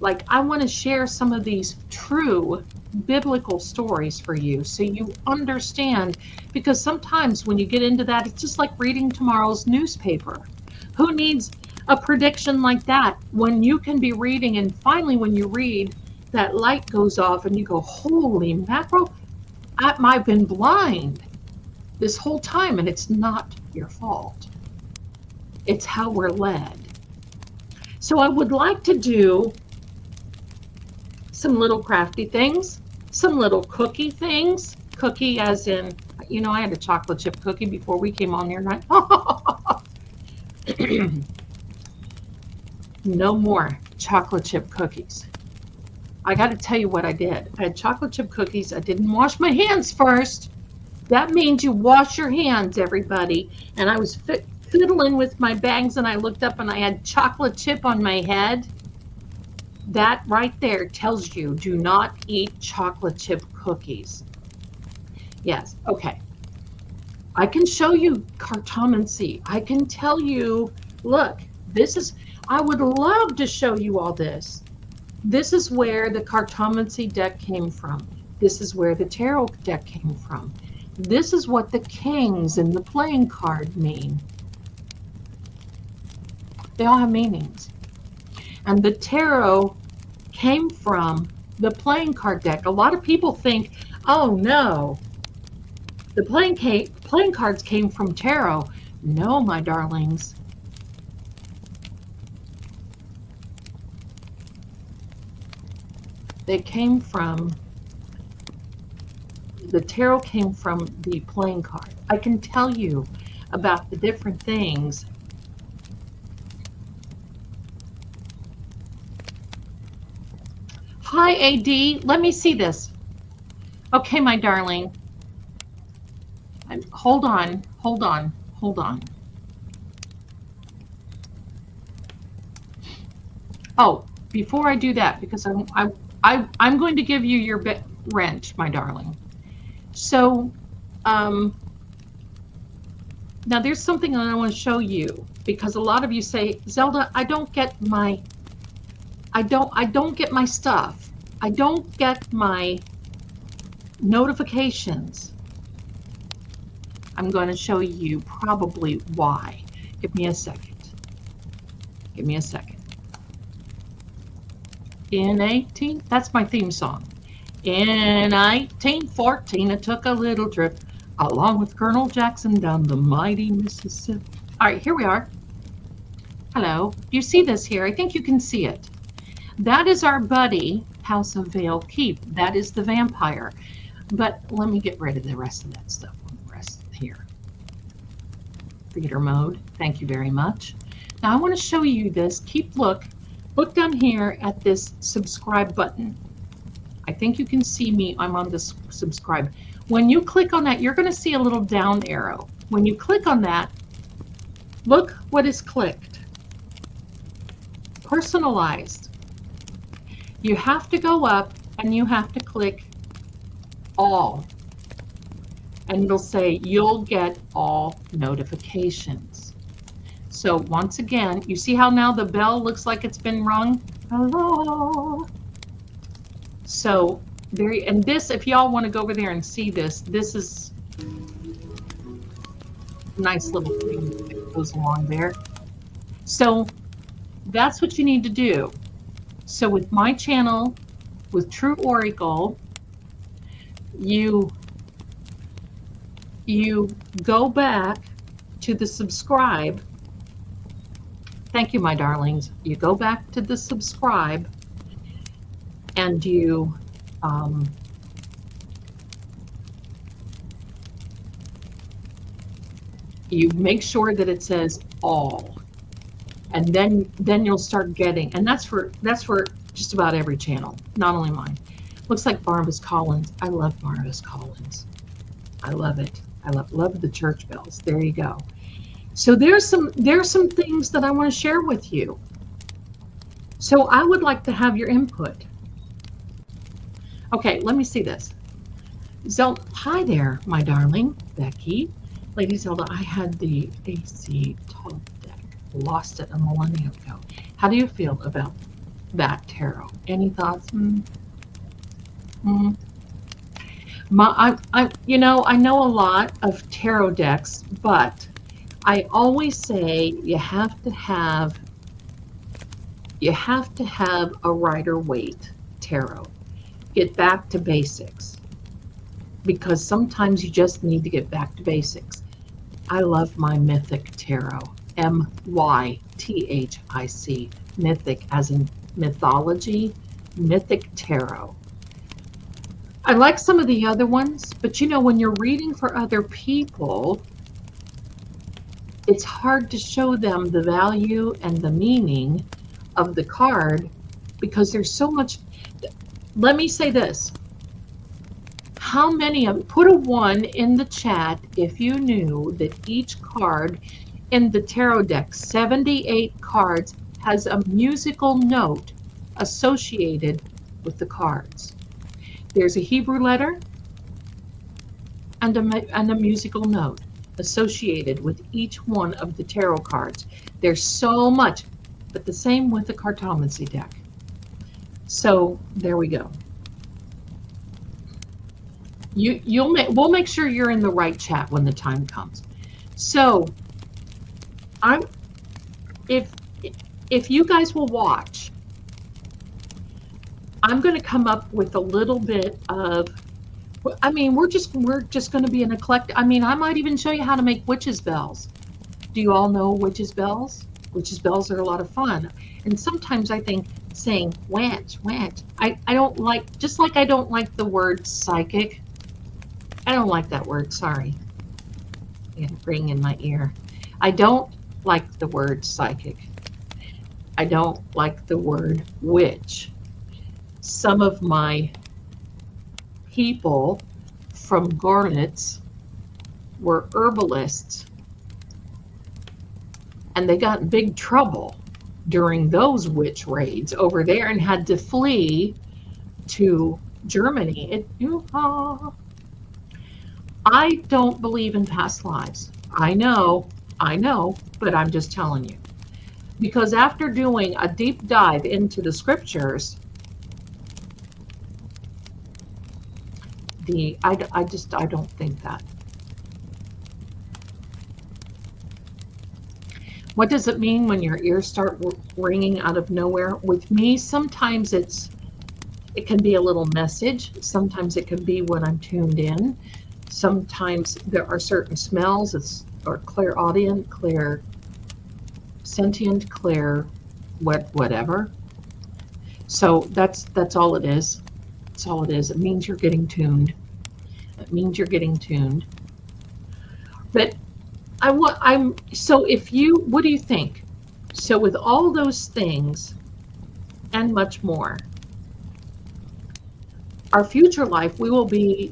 like I want to share some of these true biblical stories for you so you understand, because sometimes when you get into that, it's just like reading tomorrow's newspaper. Who needs a prediction like that when you can be reading, and finally when you read, that light goes off and you go, holy mackerel, I've been blind this whole time, and it's not your fault. It's how we're led. So I would like to do some little crafty things, some little cookie things. Cookie as in, you know, I had a chocolate chip cookie before we came on here tonight. No more chocolate chip cookies. I got to tell you what I did. I had chocolate chip cookies. I didn't wash my hands first. That means you wash your hands, everybody. And I was fiddling with my bags, and I looked up and I had chocolate chip on my head. That right there tells you, do not eat chocolate chip cookies. Yes, okay. I can show you cartomancy. I can tell you, look, this is, I would love to show you all this. This is where the cartomancy deck came from. This is where the tarot deck came from. This is what the kings and the playing card mean. They all have meanings. And the tarot came from the playing card deck. A lot of people think, oh no, the playing cards came from tarot. No, my darlings. They came from, the tarot came from the playing card. I can tell you about the different things. Hi, AD. Let me see this. Okay, my darling. Hold on. Oh, before I do that, because I'm going to give you your wrench, my darling. So, now there's something that I want to show you, because a lot of you say, Zelda, I don't get my stuff. I don't get my notifications. I'm going to show you probably why. Give me a second. Give me a second. In 18, that's my theme song. In 1914, I took a little trip along with Colonel Jackson down the mighty Mississippi. All right, here we are. Hello. Do you see this here? I think you can see it. That is our buddy, House of Vale Keep. That is the vampire. But let me get rid of the rest of that stuff. Rest here. Theater mode. Thank you very much. Now I want to show you this. Look down here at this subscribe button. I think you can see me. I'm on this subscribe. When you click on that, you're going to see a little down arrow. When you click on that, look what is clicked. Personalized. You have to go up and you have to click all. And it'll say you'll get all notifications. So once again, you see how now the bell looks like it's been rung? Hello. So and this, if y'all want to go over there and see this, this is a nice little thing that goes along there. So that's what you need to do. So with my channel, with True Oracle, you go back to the subscribe. Thank you, my darlings. You go back to the subscribe and you make sure that it says all, and then you'll start getting, and that's for just about every channel, not only mine. Looks like Barnabas Collins. I love Barnabas Collins. I love it. I love the church bells. There you go. So there's some things that I want to share with you. So I would like to have your input. Okay, let me see this. Zelda, hi there, my darling Becky. Lady Zelda, I had the AC top deck. Lost it a millennia ago. How do you feel about that tarot? Any thoughts? I know a lot of tarot decks, but I always say you have to have a Rider-Waite tarot. Get back to basics, because sometimes you just need to get back to basics. I love my Mythic tarot, M-Y-T-H-I-C, Mythic as in mythology, Mythic tarot. I like some of the other ones, but you know, when you're reading for other people, it's hard to show them the value and the meaning of the card because there's so much. Let me say this. How many of, put a 1 in the chat if you knew that each card in the tarot deck, 78 cards, has a musical note associated with the cards. There's a Hebrew letter and a musical note associated with each one of the tarot cards. There's so much, but the same with the Cartomancy deck. So there we go. We'll make sure you're in the right chat when the time comes. So if you guys will watch, I'm going to come up with a little bit of, I mean, we're just going to be an eclectic. I mean, I might even show you how to make witches' bells. Do you all know witches' bells? Witches' bells are a lot of fun. And sometimes I think saying witch, I don't like, just like I don't like the word psychic. I don't like that word, sorry. I got a ring in my ear. I don't like the word psychic. I don't like the word witch. Some of my people from Gorlitz were herbalists, and they got in big trouble during those witch raids over there and had to flee to Germany. I don't believe in past lives. I know, but I'm just telling you. Because after doing a deep dive into the scriptures, I don't think that. What does it mean when your ears start ringing out of nowhere? With me, sometimes it can be a little message. Sometimes it can be when I'm tuned in. Sometimes there are certain smells, or clairaudient, clear sentient, clear whatever. So that's all it is. That's all it is. It means you're getting tuned. It means you're getting tuned. But so if you, what do you think? So with all those things and much more, our future life, we will be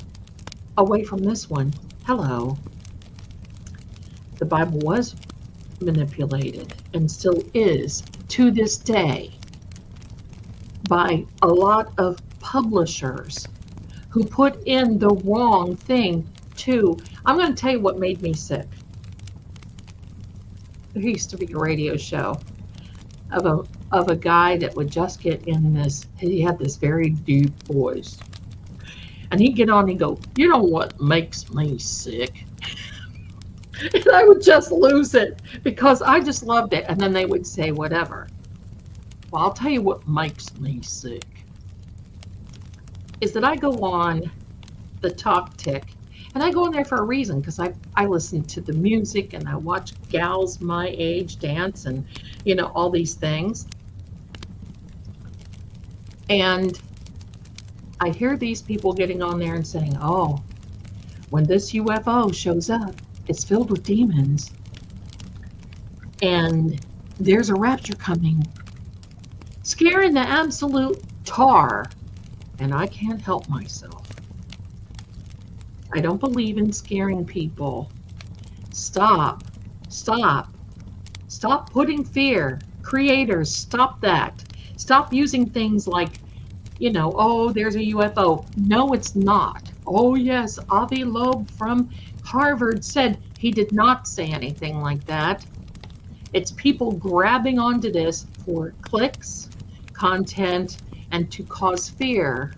away from this one. Hello. The Bible was manipulated and still is to this day by a lot of publishers who put in the wrong thing too. I'm going to tell you what made me sick. There used to be a radio show of a guy that would just get in this, he had this very deep voice. And he'd get on and go, you know what makes me sick? And I would just lose it because I just loved it. And then they would say whatever. Well, I'll tell you what makes me sick is that I go on the talk tick. And I go in there for a reason, because I listen to the music and I watch gals my age dance and, you know, all these things. And I hear these people getting on there and saying, oh, when this UFO shows up, it's filled with demons. And there's a rapture coming, scaring the absolute tar. And I can't help myself. I don't believe in scaring people. Stop. Stop. Stop putting fear. Creators, stop that. Stop using things like, you know, oh, there's a UFO. No, it's not. Oh, yes, Avi Loeb from Harvard said. He did not say anything like that. It's people grabbing onto this for clicks, content, and to cause fear.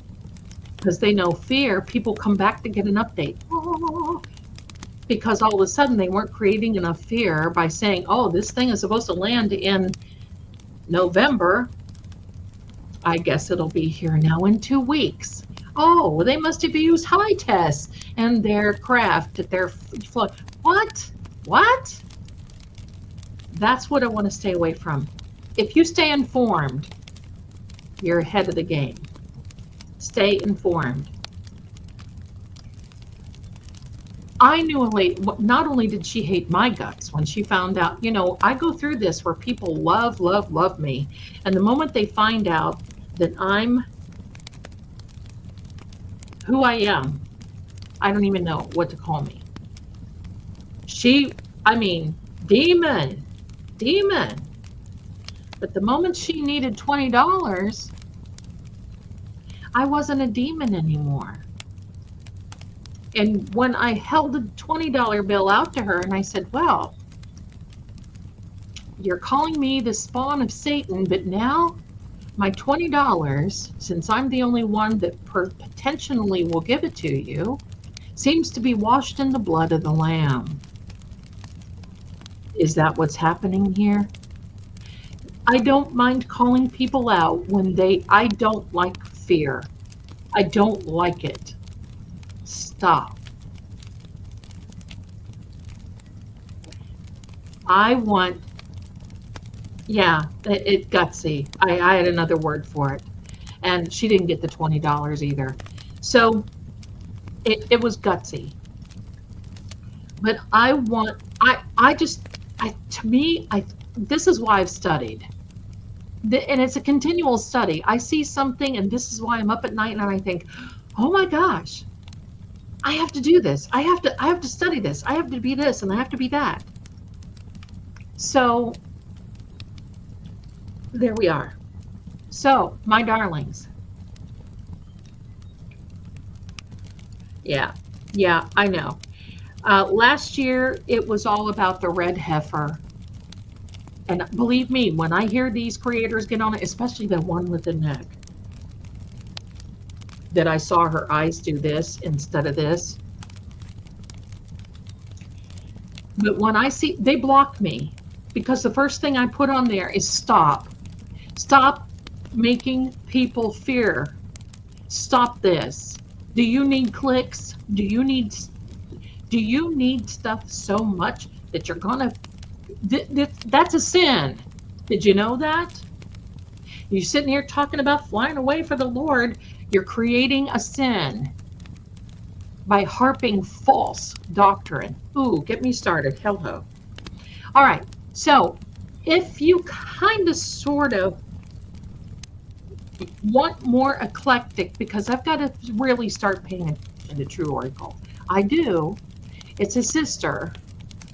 Because they know fear, people come back to get an update. Oh, because all of a sudden they weren't creating enough fear by saying, oh, this thing is supposed to land in November. I guess it'll be here now in 2 weeks. Oh, they must have used high tests and their craft at their flow. What? What? That's what I want to stay away from. If you stay informed, you're ahead of the game. Stay informed. I knew a lady, not only did she hate my guts when she found out, you know, I go through this where people love, love, love me. And the moment they find out that I'm who I am, I don't even know what to call me. Demon. But the moment she needed $20, I wasn't a demon anymore. And when I held a $20 bill out to her and I said, well, you're calling me the spawn of Satan, but now my $20, since I'm the only one that potentially will give it to you, seems to be washed in the blood of the Lamb. Is that what's happening here? I don't mind calling people out when I don't like fear. I don't like it. Stop. I want, it gutsy. I had another word for it. And she didn't get the $20 either. So it was gutsy. But this is why I've studied. And it's a continual study. I see something, and this is why I'm up at night, and I think, oh my gosh, I have to do this. I have to study this. I have to be this, and I have to be that. So there we are. So, my darlings. Yeah, I know. Last year, it was all about the red heifer. And believe me, when I hear these creators get on it, especially the one with the neck, that I saw her eyes do this instead of this. But when I see, they block me because the first thing I put on there is stop. Stop making people fear. Stop this. Do you need clicks? Do you need stuff so much that you're gonna, that's a sin. Did you know that? You're sitting here talking about flying away for the Lord. You're creating a sin by harping false doctrine. Ooh, get me started. Hello. All right. So if you kind of sort of want more eclectic, because I've got to really start paying attention to True Oracle. I do. It's a sister,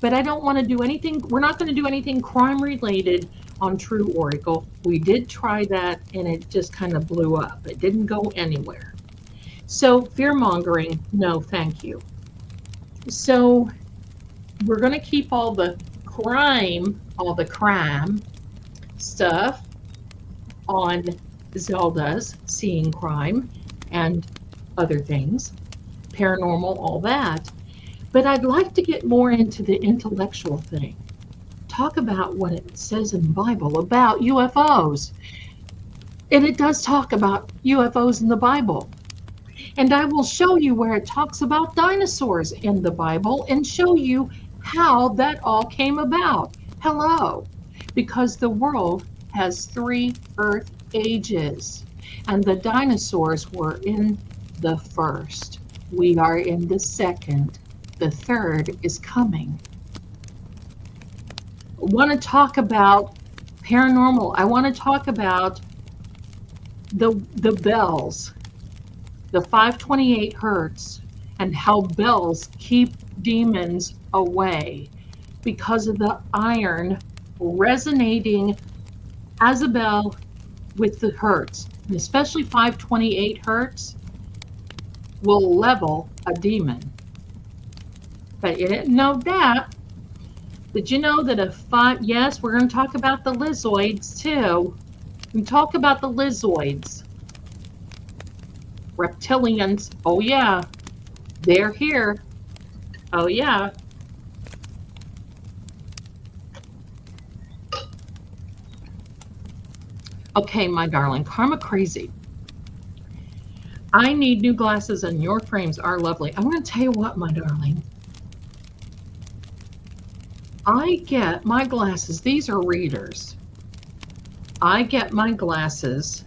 but I don't want to do anything. We're not going to do anything crime related on True Oracle. We did try that and it just kind of blew up. It didn't go anywhere. So fear mongering, no, thank you. So we're going to keep all the crime stuff on Zelda's Seeing Crime and other things, paranormal, all that. But I'd like to get more into the intellectual thing. Talk about what it says in the Bible about UFOs. And it does talk about UFOs in the Bible. And I will show you where it talks about dinosaurs in the Bible and show you how that all came about. Hello. Because the world has 3 Earth ages, and the dinosaurs were in the first. We are in the second. The third is coming. I want to talk about paranormal. I want to talk about the bells, the 528 hertz, and how bells keep demons away because of the iron resonating as a bell with the hertz, and especially 528 hertz will level a demon. But you didn't know that. Did you know that yes, we're going to talk about the lizzoids too. We talk about the lizzoids. Reptilians, oh yeah, they're here. Oh yeah. Okay, my darling, Karma Crazy. I need new glasses and your frames are lovely. I'm going to tell you what, my darling. I get my glasses. These are readers. I get my glasses.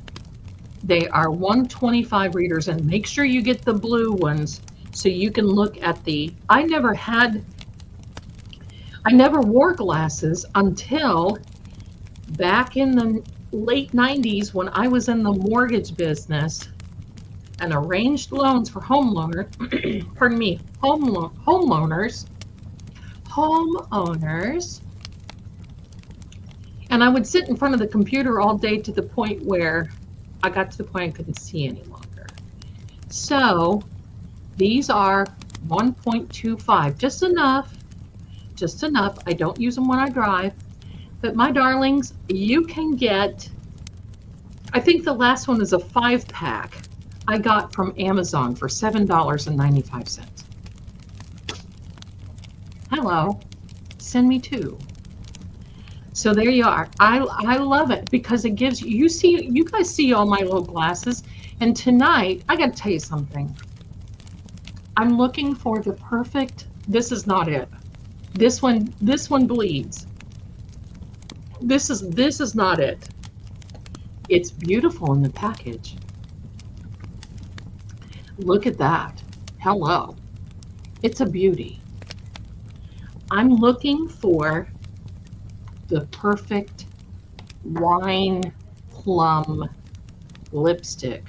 They are 125 readers, and make sure you get the blue ones so you can look at the... I never wore glasses until back in the late 90s when I was in the mortgage business and arranged loans for homeowners. And I would sit in front of the computer all day to the point where I got to the point I couldn't see any longer. So these are 1.25, just enough. I don't use them when I drive. But my darlings, you can get, I think the last one is a 5-pack I got from Amazon for $7.95. Hello, send me 2. So there you are. I love it because it gives you guys see all my little glasses. And tonight, I got to tell you something. I'm looking for the perfect, this is not it. This one bleeds. This is not it. It's beautiful in the package. Look at that. Hello. It's a beauty. I'm looking for the perfect wine plum lipstick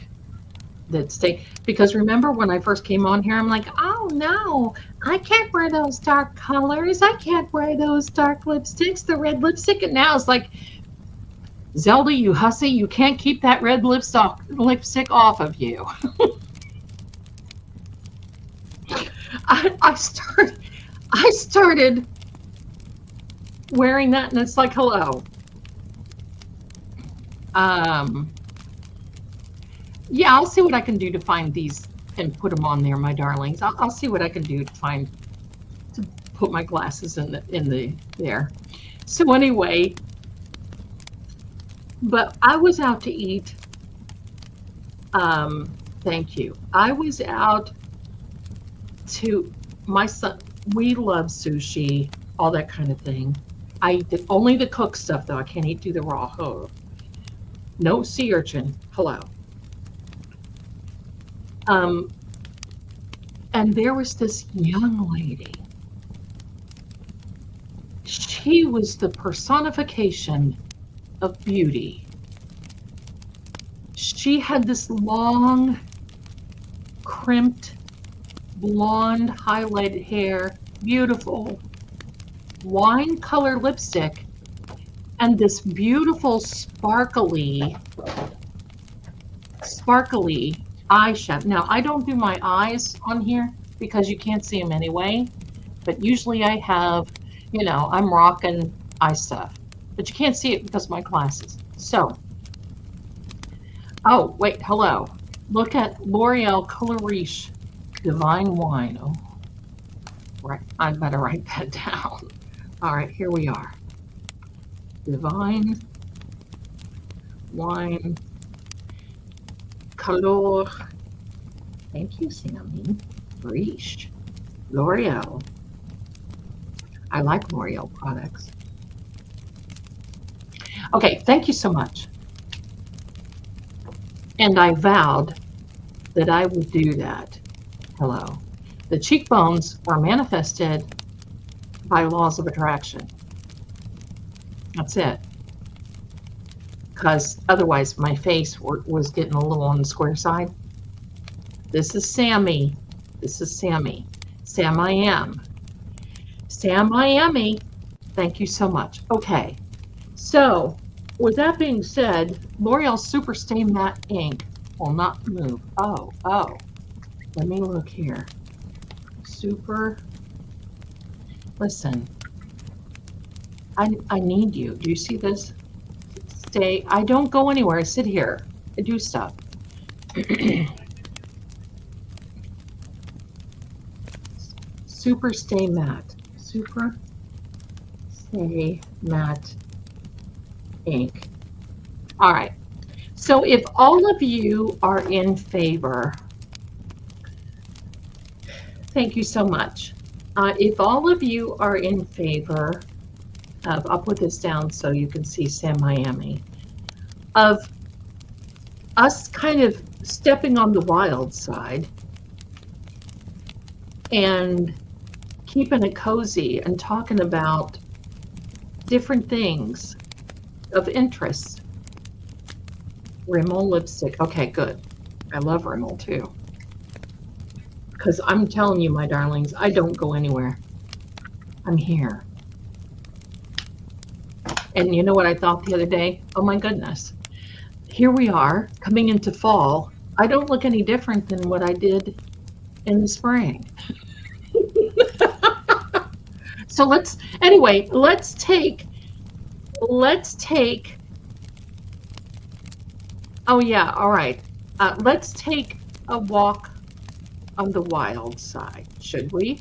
that stay, because remember when I first came on here, I'm like, oh no, I can't wear those dark colors. I can't wear those dark lipsticks, the red lipstick. And now it's like, Zelda, you hussy, you can't keep that red lipstick off of you. I started wearing that, and it's like, hello. Yeah, I'll see what I can do to find these and put them on there, my darlings. I'll see what I can do to put my glasses in there. So anyway, but I was out to eat. Thank you. I was out to, my son, we love sushi, all that kind of thing. I eat only the cooked stuff, though. I can't do the raw. Oh. No sea urchin. Hello. And there was this young lady. She was the personification of beauty. She had this long, crimped, blonde, highlighted hair, beautiful wine color lipstick, and this beautiful sparkly eyeshadow. Now, I don't do my eyes on here because you can't see them anyway, but usually I have, you know, I'm rocking eye stuff, but you can't see it because of my glasses. So, oh, wait, hello. Look at L'Oreal Color Riche Divine Wine. Oh, right, I better write that down. All right, here we are. Divine Wine Color Thank you, Sammy. Reach. L'Oreal. I like L'Oreal products. Okay, thank you so much. And I vowed that I would do that. Hello. The cheekbones are manifested by laws of attraction. That's it. Because otherwise my face was getting a little on the square side. This is Sammy. This is Sammy. Sam I am. Sam Miami. Thank you so much. Okay. So, with that being said, L'Oreal Super Stay Matte Ink will not move. Oh. Let me look here. Super. Listen. I need you. Do you see this? Stay. I don't go anywhere. I sit here. I do stuff. Super Stay Matte. Super Stay Matte Ink. All right. So if all of you are in favor, thank you so much. If all of you are in favor of, I'll put this down so you can see Sam Miami, of us kind of stepping on the wild side and keeping it cozy and talking about different things of interest. Rimmel lipstick. Okay, good. I love Rimmel too. Because I'm telling you, my darlings, I don't go anywhere. I'm here. And you know what I thought the other day? Oh my goodness. Here we are coming into fall. I don't look any different than what I did in the spring. So let's take, oh yeah, all right. Let's take a walk on the wild side, should we?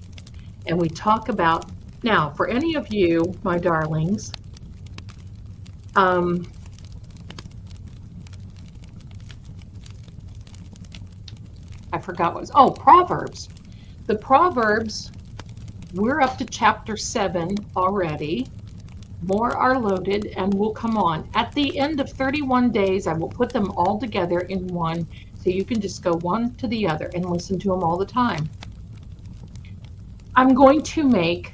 And we talk about, now for any of you, my darlings, I forgot what it was. Oh, Proverbs. The Proverbs, we're up to chapter 7 already. More are loaded and will come on. At the end of 31 days, I will put them all together in one, so you can just go one to the other and listen to them all the time. I'm going to make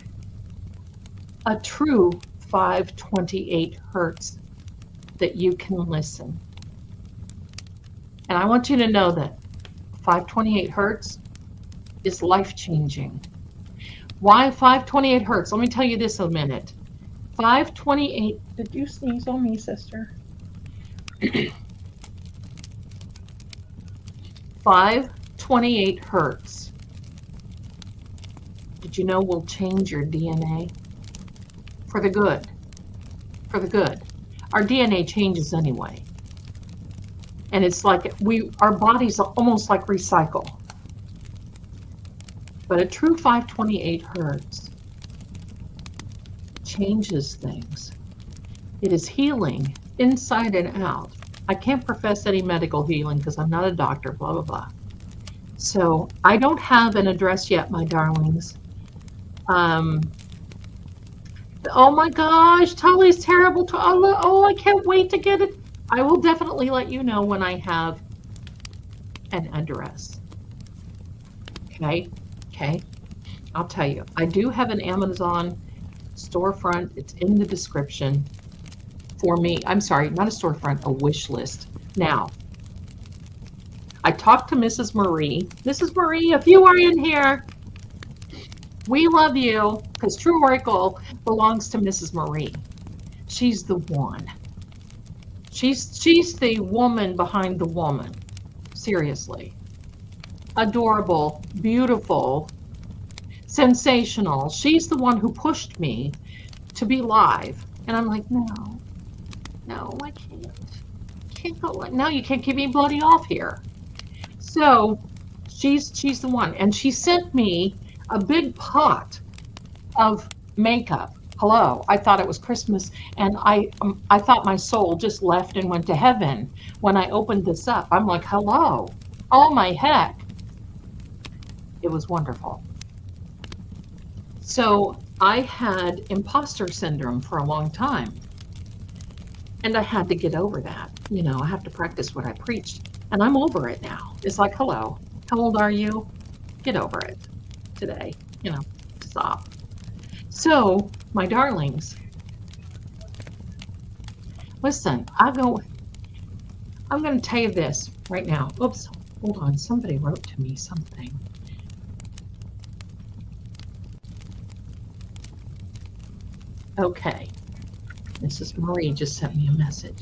a true 528 hertz that you can listen. And I want you to know that 528 hertz is life-changing. Why 528 hertz? Let me tell you this in a minute. 528, did you sneeze on me, sister? 528 hertz. Did you know will change your DNA? For the good. For the good. Our DNA changes anyway. And it's like our bodies are almost like recycle. But a true 528 hertz changes things. It is healing inside and out. I can't profess any medical healing because I'm not a doctor, blah, blah, blah. So I don't have an address yet, my darlings. Oh my gosh, Tully's terrible. Oh, I can't wait to get it. I will definitely let you know when I have an address. Okay. I'll tell you. I do have an Amazon storefront. It's in the description for me. I'm sorry, not a storefront, a wish list. Now, I talked to Mrs. Marie. Mrs. Marie, if you are in here, we love you, because True Oracle belongs to Mrs. Marie. She's the one. She's the woman behind the woman. Seriously. Adorable, beautiful, sensational. She's the one who pushed me to be live. And I'm like, no, I can't go. No, you can't keep me bloody off here. So she's the one. And she sent me a big pot of makeup. Hello, I thought it was Christmas, and I thought my soul just left and went to heaven when I opened this up. I'm like, hello, oh my heck. It was wonderful. So I had imposter syndrome for a long time. And I had to get over that. You know, I have to practice what I preached. And I'm over it now. It's like, hello, how old are you? Get over it today. You know, stop. So, my darlings, listen, I'm going to tell you this right now. Oops, hold on. Somebody wrote to me something. Okay. Mrs. Marie just sent me a message.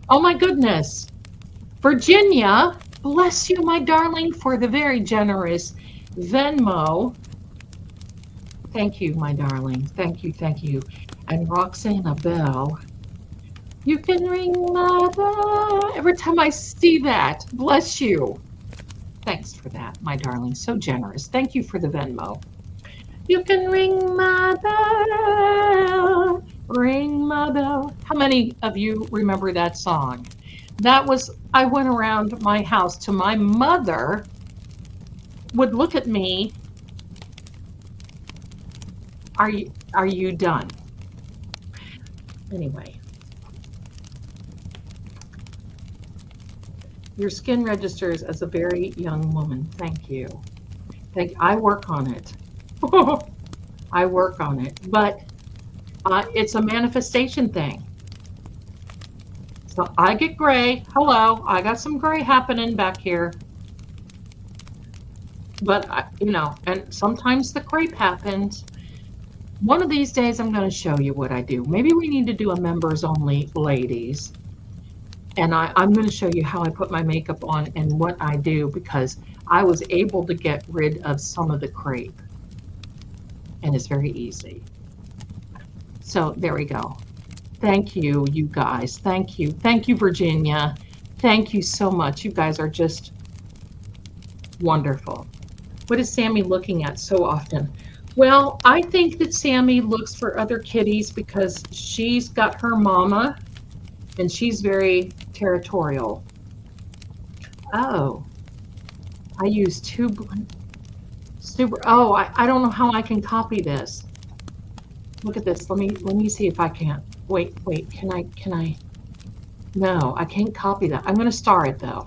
Oh my goodness. Virginia, bless you, my darling, for the very generous Venmo. Thank you, my darling. Thank you, thank you. And Roxana Bell, you can ring my bell. Every time I see that, bless you. Thanks for that, my darling. So generous. Thank you for the Venmo. You can ring my bell, ring my bell. How many of you remember that song? That was, I went around my house to my mother would look at me. Are you done? Anyway. Your skin registers as a very young woman. Thank you. I work on it. I work on it, but it's a manifestation thing. So I get gray. Hello, I got some gray happening back here. But, you know, and sometimes the crepe happens. One of these days I'm going to show you what I do. Maybe we need to do a members only, ladies. And I'm going to show you how I put my makeup on and what I do, because I was able to get rid of some of the crepe. And it's very easy. So there we go. Thank you, you guys. Thank you. Thank you, Virginia. Thank you so much. You guys are just wonderful. What is Sammy looking at so often? Well, I think that Sammy looks for other kitties because she's got her mama and she's very territorial. Oh, I use two super. Oh, I don't know how I can copy this. Look at this. Let me see if I can. Wait. Can I? No, I can't copy that. I'm going to star it though.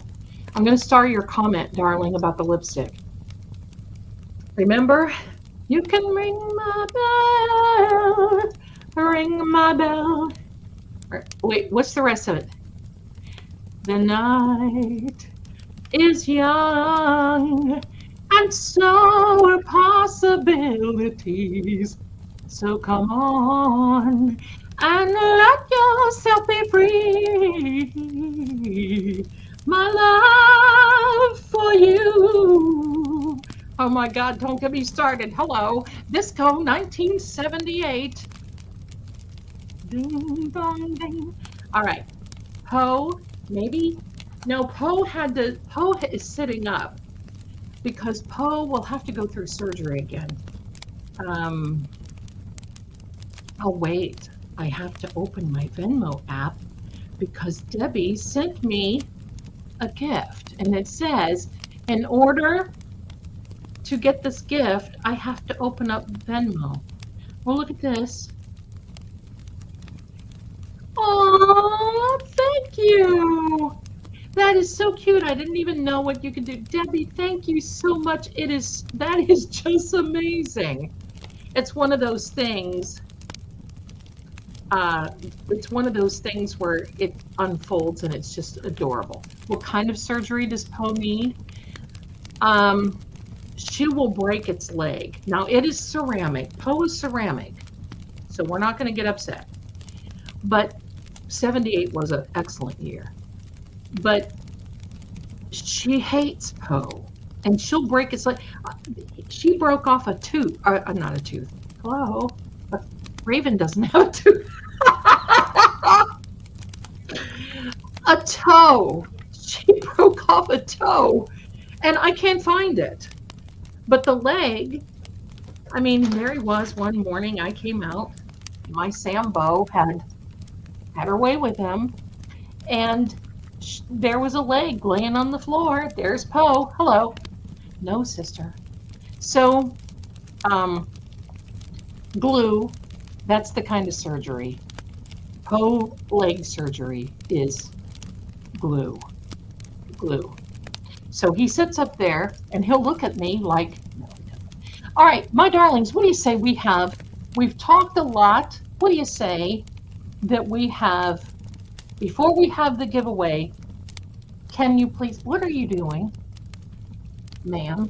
I'm going to star your comment, darling, about the lipstick. Remember, you can ring my bell, ring my bell. Wait, what's the rest of it? The night is young, and so are possibilities. So come on and let yourself be free. My love for you. Oh my God, don't get me started. Hello, Disco 1978. Ding dong ding. All right, Poe, maybe? No, Poe is sitting up because Poe will have to go through surgery again. Oh wait, I have to open my Venmo app because Debbie sent me a gift and it says, in order to get this gift, I have to open up Venmo. Well, look at this. Oh, thank you. That is so cute. I didn't even know what you could do. Debbie, thank you so much. That is just amazing. It's one of those things. It's one of those things where it unfolds and it's just adorable. What kind of surgery does Poe need? She will break its leg. Now it is ceramic. Poe is ceramic, so we're not going to get upset. But 78 was an excellent year. But she hates Poe, and she'll break its leg. She broke off a tooth. Not a tooth. Hello, a raven doesn't have a tooth. A toe. She broke off a toe, and I can't find it. But the leg, I mean, there he was one morning. I came out. My Sambo had her way with him, and there was a leg laying on the floor. There's Poe. Hello. No, sister. So, glue, that's the kind of surgery. Toe leg surgery is glue. Glue. So he sits up there and he'll look at me like, no, he doesn't. All right, my darlings, what do you say we've talked a lot. What do you say that we have, before we have the giveaway, can you please, what are you doing, ma'am?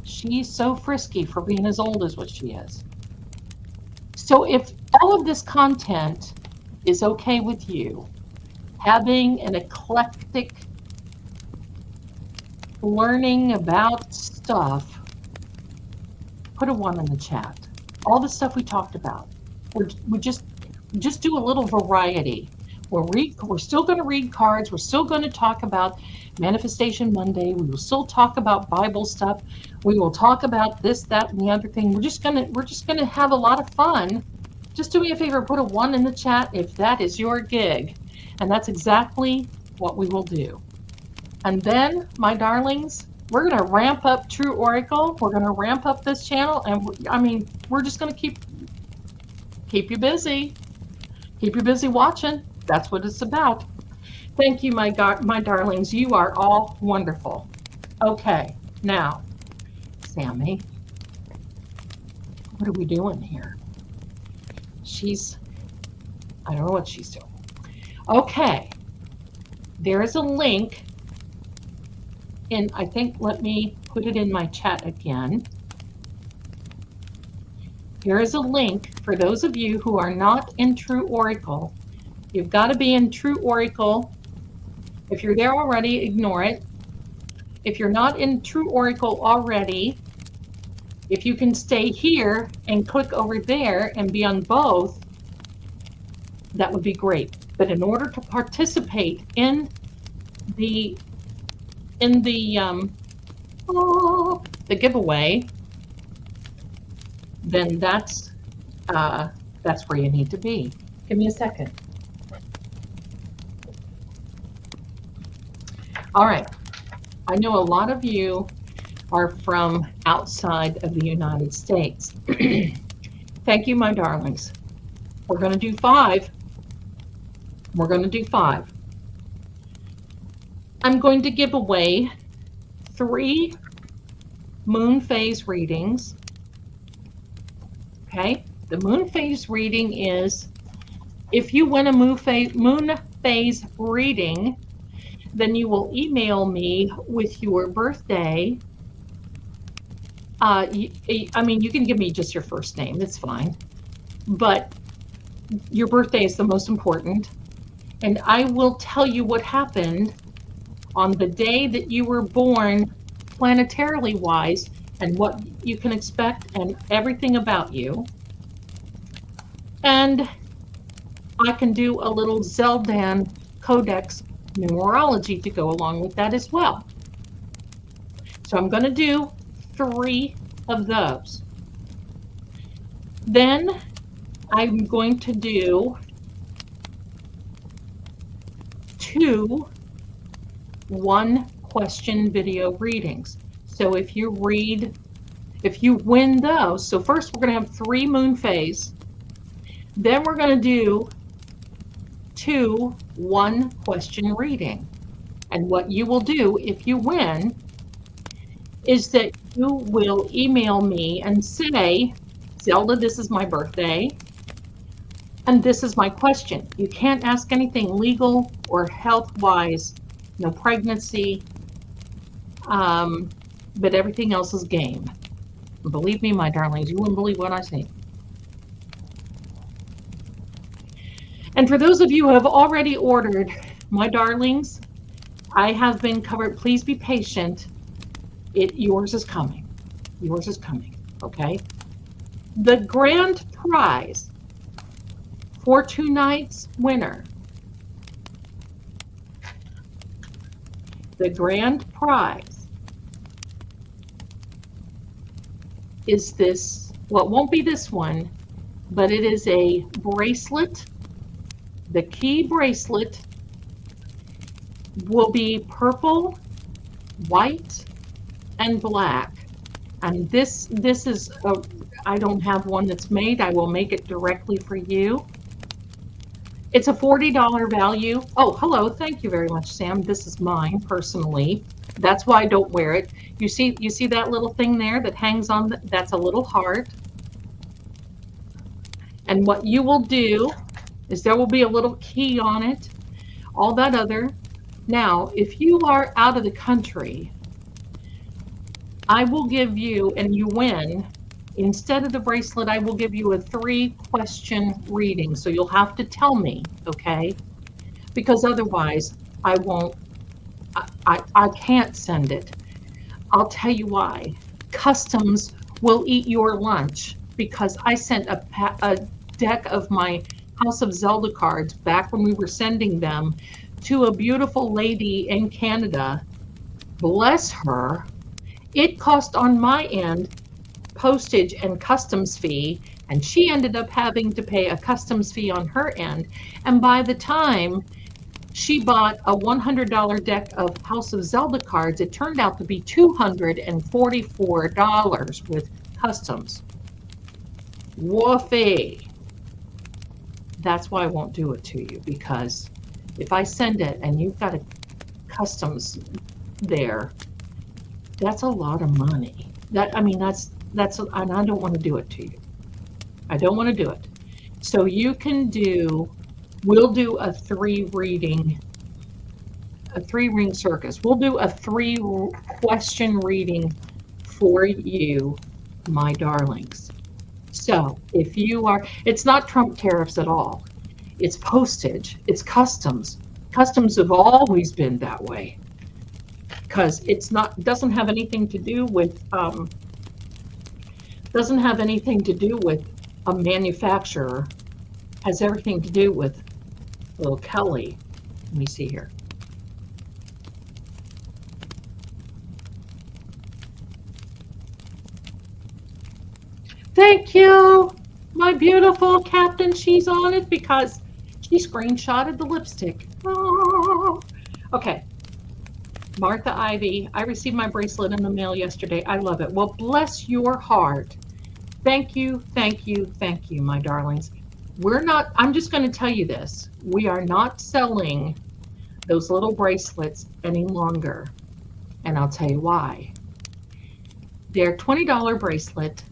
She's so frisky for being as old as what she is. So if all of this content is okay with you, having an eclectic learning about stuff, put a 1 in the chat. All the stuff we talked about, we just do a little variety. We're still going to read cards. We're still going to talk about Manifestation Monday. We will still talk about Bible stuff. We will talk about this, that, and the other thing. We're just gonna have a lot of fun. Just do me a favor, put a 1 in the chat if that is your gig, and that's exactly what we will do. And then, my darlings, we're gonna ramp up True Oracle. We're gonna ramp up this channel, and we're just gonna keep you busy. Keep you busy watching. That's what it's about. Thank you, my darlings. You are all wonderful. Okay, now, Sammy, what are we doing here? I don't know what she's doing. Okay, there is a link, and I think, let me put it in my chat again. Here is a link for those of you who are not in True Oracle. You've got to be in True Oracle. If you're there already, ignore it. If you're not in True Oracle already, if you can stay here and click over there and be on both, that would be great. But in order to participate in the giveaway, then that's where you need to be. Give me a second. All right. I know a lot of you are from outside of the United States. Thank you, my darlings. We're going to do 5. We're going to do 5. I'm going to give away 3 moon phase readings. Okay? The moon phase reading is, if you win a moon phase reading, then you will email me with your birthday. You can give me just your first name, it's fine. But your birthday is the most important. And I will tell you what happened on the day that you were born, planetarily wise, and what you can expect, and everything about you. And I can do a little Zeldan Codex numerology to go along with that as well. So I'm going to do 3 of those. Then I'm going to do 2 1-question video readings. So if you win those, so first we're going to have 3 moon phase, then we're going to do 2 1-question reading. And what you will do if you win is that you will email me and say, Zelda, this is my birthday, and this is my question. You can't ask anything legal or health-wise, no pregnancy, but everything else is game. Believe me, my darlings, you wouldn't believe what I say. And for those of you who have already ordered, my darlings, I have been covered. Please be patient. Yours is coming. Yours is coming, okay? The grand prize for tonight's winner, the grand prize is this, well, it won't be this one, but it is a bracelet, the key bracelet will be purple, white, and black. And this is I don't have one that's made. I will make it directly for you. It's a $40 value. Oh, hello. Thank you very much, Sam. This is mine personally. That's why I don't wear it. You see that little thing there that hangs on? That's a little heart. And what you will do is there will be a little key on it. All that other. Now, if you are out of the country, I will give you, and you win, instead of the bracelet, I will give you a 3-question reading. So you'll have to tell me, okay? Because otherwise, I won't, I can't send it. I'll tell you why. Customs will eat your lunch because I sent a deck of my House of Zelda cards back when we were sending them to a beautiful lady in Canada. Bless her. It cost on my end postage and customs fee, and she ended up having to pay a customs fee on her end. And by the time she bought a $100 deck of House of Zelda cards, it turned out to be $244 with customs. Woofy. That's why I won't do it to you, because if I send it and you've got a customs there, that's a lot of money. That's and I don't want to do it to you. I don't want to do it. So you can we'll do a 3-ring circus. We'll do a 3-question reading for you, my darlings. So if you are, it's not Trump tariffs at all. It's postage, it's customs. Customs have always been that way. Because doesn't have anything to do with a manufacturer. Has everything to do with little Kelly. Let me see here. Thank you, my beautiful Captain. She's on it because she screenshotted the lipstick. Oh. Okay. Martha Ivy, I received my bracelet in the mail yesterday. I love it. Well, bless your heart. Thank you, thank you, thank you, my darlings. I'm just going to tell you this. We are not selling those little bracelets any longer. And I'll tell you why. They're $20 bracelet,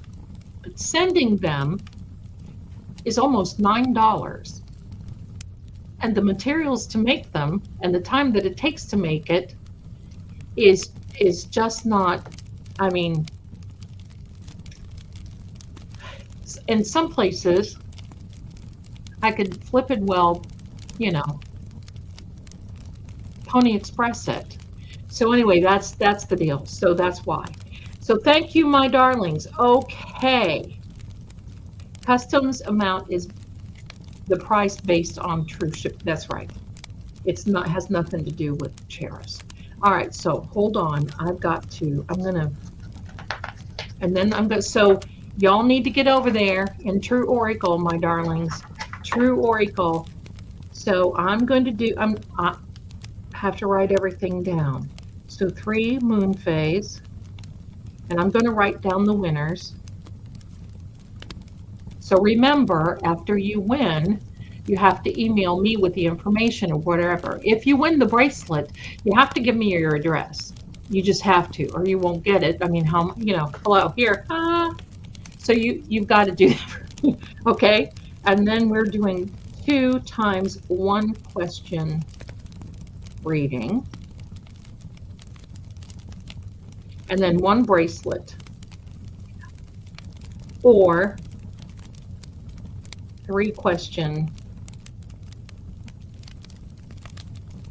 but sending them is almost $9. And the materials to make them and the time that it takes to make it is just not, I mean, in some places I could flip it, well, Pony Express it. So anyway, that's the deal. So that's why. So thank you, my darlings. Okay. Customs amount is the price based on true ship. That's right. Has nothing to do with tariffs. All right, so hold on. So y'all need to get over there in True Oracle, my darlings. True Oracle. So I have to write everything down. So 3 moon phase, and I'm going to write down the winners. So remember, after you win, you have to email me with the information or whatever. If you win the bracelet, you have to give me your address. You just have to, or you won't get it. I mean, hello, here. So you've got to do that. Okay? And then we're doing 2 times 1 question reading. And then 1 bracelet. Or 3-question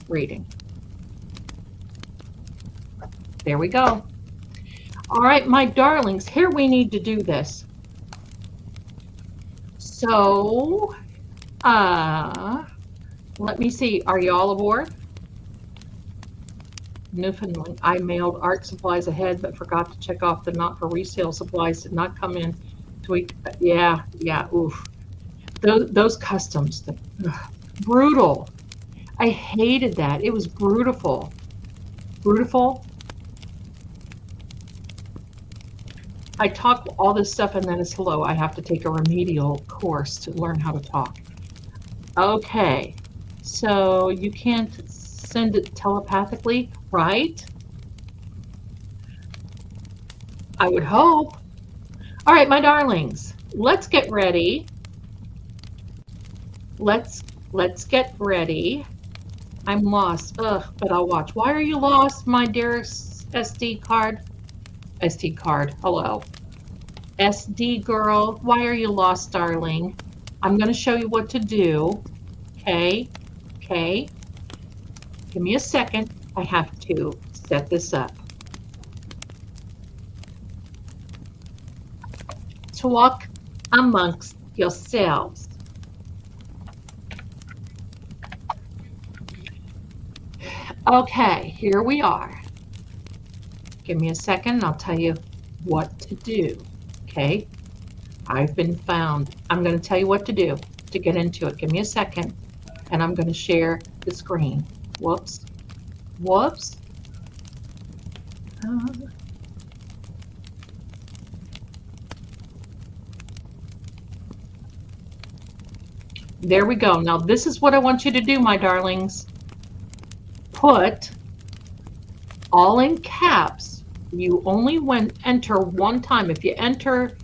reading. There we go. All right, my darlings, here we need to do this. So, let me see. Are you all aboard? Newfoundland. I mailed art supplies ahead, but forgot to check off the not for resale supplies did not come in. Yeah, oof. Those customs, brutal. I hated that. It was brutal. Brutal. I talk all this stuff and then it's hello. I have to take a remedial course to learn how to talk. Okay, so you can't send it telepathically, right? I would hope. All right, my darlings, let's get ready. Let's get ready. I'm lost. Ugh, but I'll watch. Why are you lost, my dearest SD card? SD card, hello. SD girl, why are you lost, darling? I'm going to show you what to do. Okay, okay. Give me a second. I have to set this up. Talk amongst yourselves. Okay, here we are. Give me a second and I'll tell you what to do. Okay, I've been found. I'm going to tell you what to do to get into it. Give me a second and I'm going to share the screen. Whoops. Whoops. There we go. Now this is what I want you to do, my darlings. Put all in caps. You only enter one time. If you enter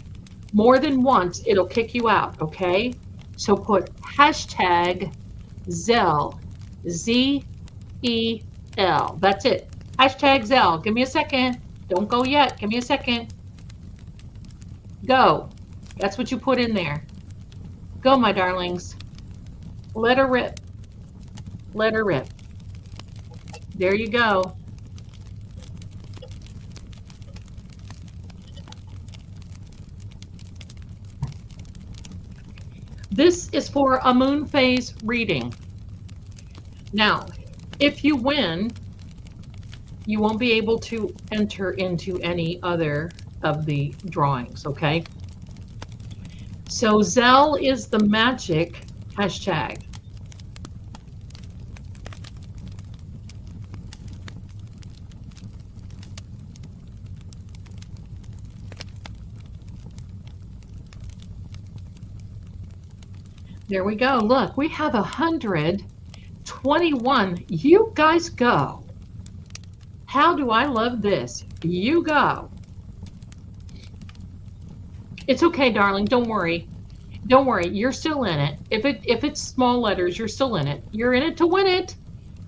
more than once, it'll kick you out, okay? So put hashtag Zell, Z-E-L. That's it. Hashtag Zell. Give me a second. Don't go yet. Give me a second. Go. That's what you put in there. Go, my darlings. Let her rip. Let her rip. There you go. This is for a moon phase reading. Now, if you win, you won't be able to enter into any other of the drawings, okay? So Zell is the magic hashtag. There we go. Look, we have 121. You guys go. How do I love this? You go. It's okay, darling. Don't worry. Don't worry. You're still in it. If it's small letters, you're still in it. You're in it to win it.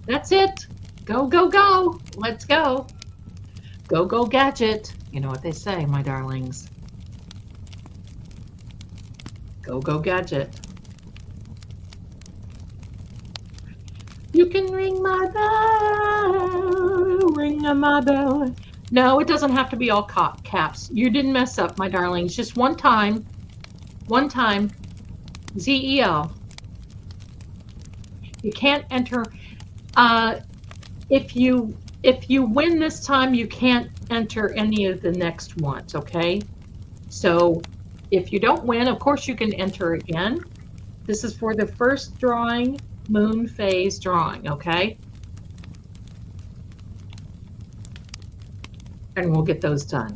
That's it. Go, go, go. Let's go. Go, go, gadget. You know what they say, my darlings. Go, go, gadget. You can ring my bell, ring my bell. No, it doesn't have to be all caps. You didn't mess up, my darlings. Just one time, Z-E-L. You can't enter. If you win this time, you can't enter any of the next ones, okay? So if you don't win, of course you can enter again. This is for the first drawing. Moon phase drawing, okay? And we'll get those done.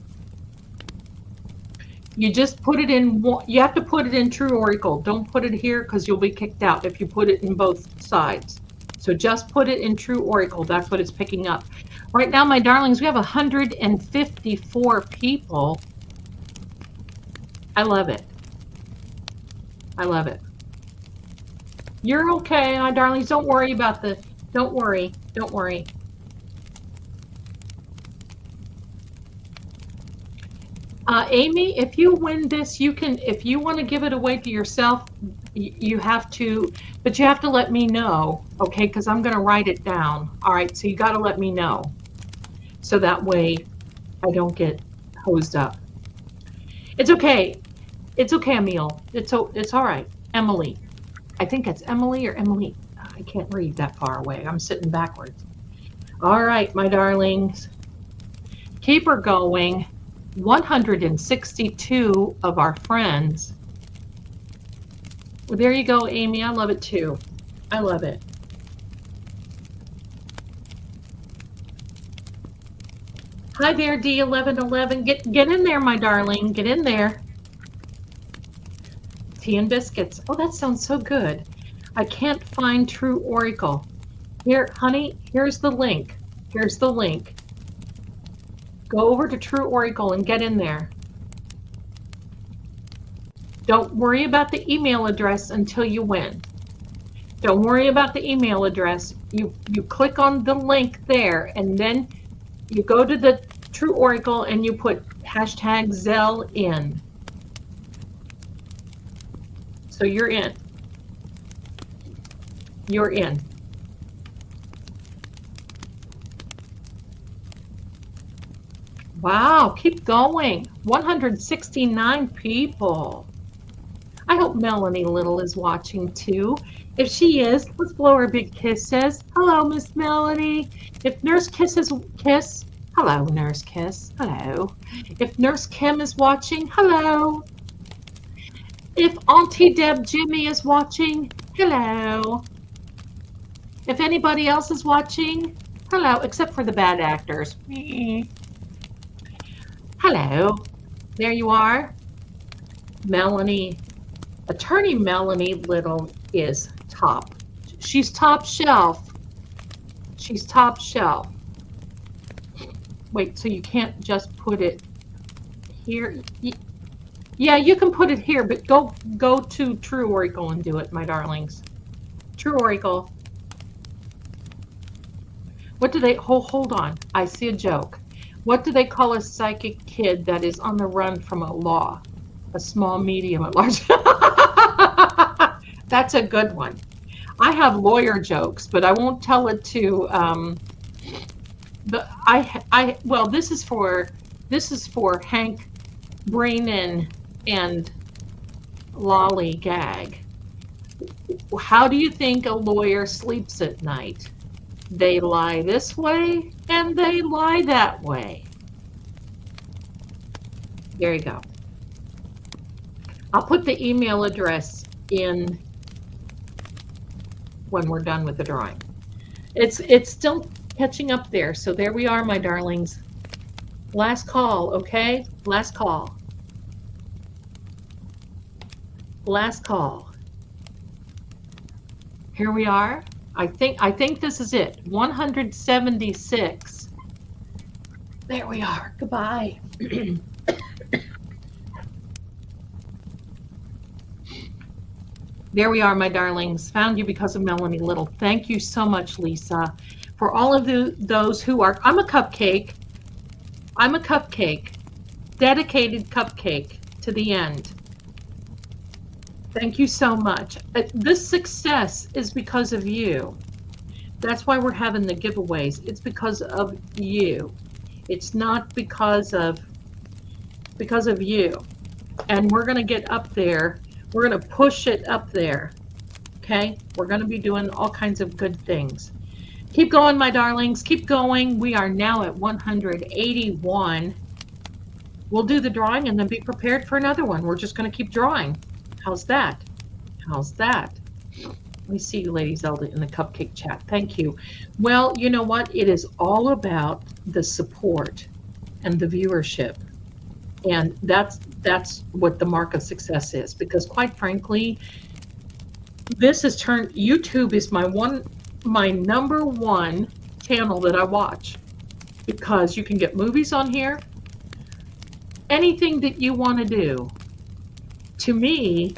You just put it in, you have to put it in True Oracle. Don't put it here because you'll be kicked out if you put it in both sides. So just put it in True Oracle. That's what it's picking up. Right now, my darlings, we have 154 people. I love it. I love it. You're okay, my darlings. Don't worry about the, don't worry. Don't worry. Amy, if you win this, you can, if you want to give it away to yourself, you have to, but you have to let me know, okay? Because I'm going to write it down. All right, so you got to let me know. So that way I don't get hosed up. It's okay. It's okay, Emil. It's all right. Emily. I think it's Emily or Emily. I can't read that far away. I'm sitting backwards. All right, my darlings. Keep her going. 162 of our friends. Well, there you go, Amy. I love it too. I love it. Hi there, D1111. Get in there, my darling. Get in there. Tea and biscuits. Oh, that sounds so good. I can't find True Oracle. Here, honey, here's the link. Here's the link. Go over to True Oracle and get in there. Don't worry about the email address until you win. Don't worry about the email address. You click on the link there, and then you go to the True Oracle and you put hashtag Zell in. So you're in. You're in. Wow, keep going. 169 people. I hope Melanie Little is watching too. If she is, let's blow her a big kiss. Says, hello, Miss Melanie. If Nurse Kiss is kiss, hello, Nurse Kiss. Hello. If Nurse Kim is watching, hello. If Auntie Deb Jimmy is watching, hello. If anybody else is watching, hello, except for the bad actors. Hello. There you are. Melanie. Attorney Melanie Little is top. She's top shelf. She's top shelf. Wait, so you can't just put it here? Yeah, you can put it here, but go to True Oracle and do it, my darlings. True Oracle. What do they, hold on, I see a joke. What do they call a psychic kid that is on the run from a law? A small, medium, at large. That's a good one. I have lawyer jokes, but I won't tell it to well, this is for Hank Brainan and Lolly Gag. How do you think a lawyer sleeps at night? They lie this way and they lie that way. There you go. I'll put the email address in when we're done with the drawing. It's still catching up there, so there we are, my darlings. Last call, okay? Last call. Last call. Here we are. I think this is it. 176. There we are. Goodbye. There we are, my darlings. Found you because of Melanie Little. Thank you so much, Lisa. For all of those who are, I'm a cupcake. I'm a cupcake. Dedicated cupcake to the end. Thank you so much. This success is because of you. That's why we're having the giveaways. It's because of you. It's not because of you. And we're going to get up there. We're going to push it up there. Okay? We're going to be doing all kinds of good things. Keep going, my darlings. Keep going. We are now at 181. We'll do the drawing and then be prepared for another one. We're just going to keep drawing. How's that? How's that? Let me see you, Lady Zelda, in the cupcake chat. Thank you. Well, you know what? It is all about the support and the viewership. And that's what the mark of success is. Because quite frankly, this has turned, YouTube is my number one channel that I watch. Because you can get movies on here. Anything that you want to do. To me,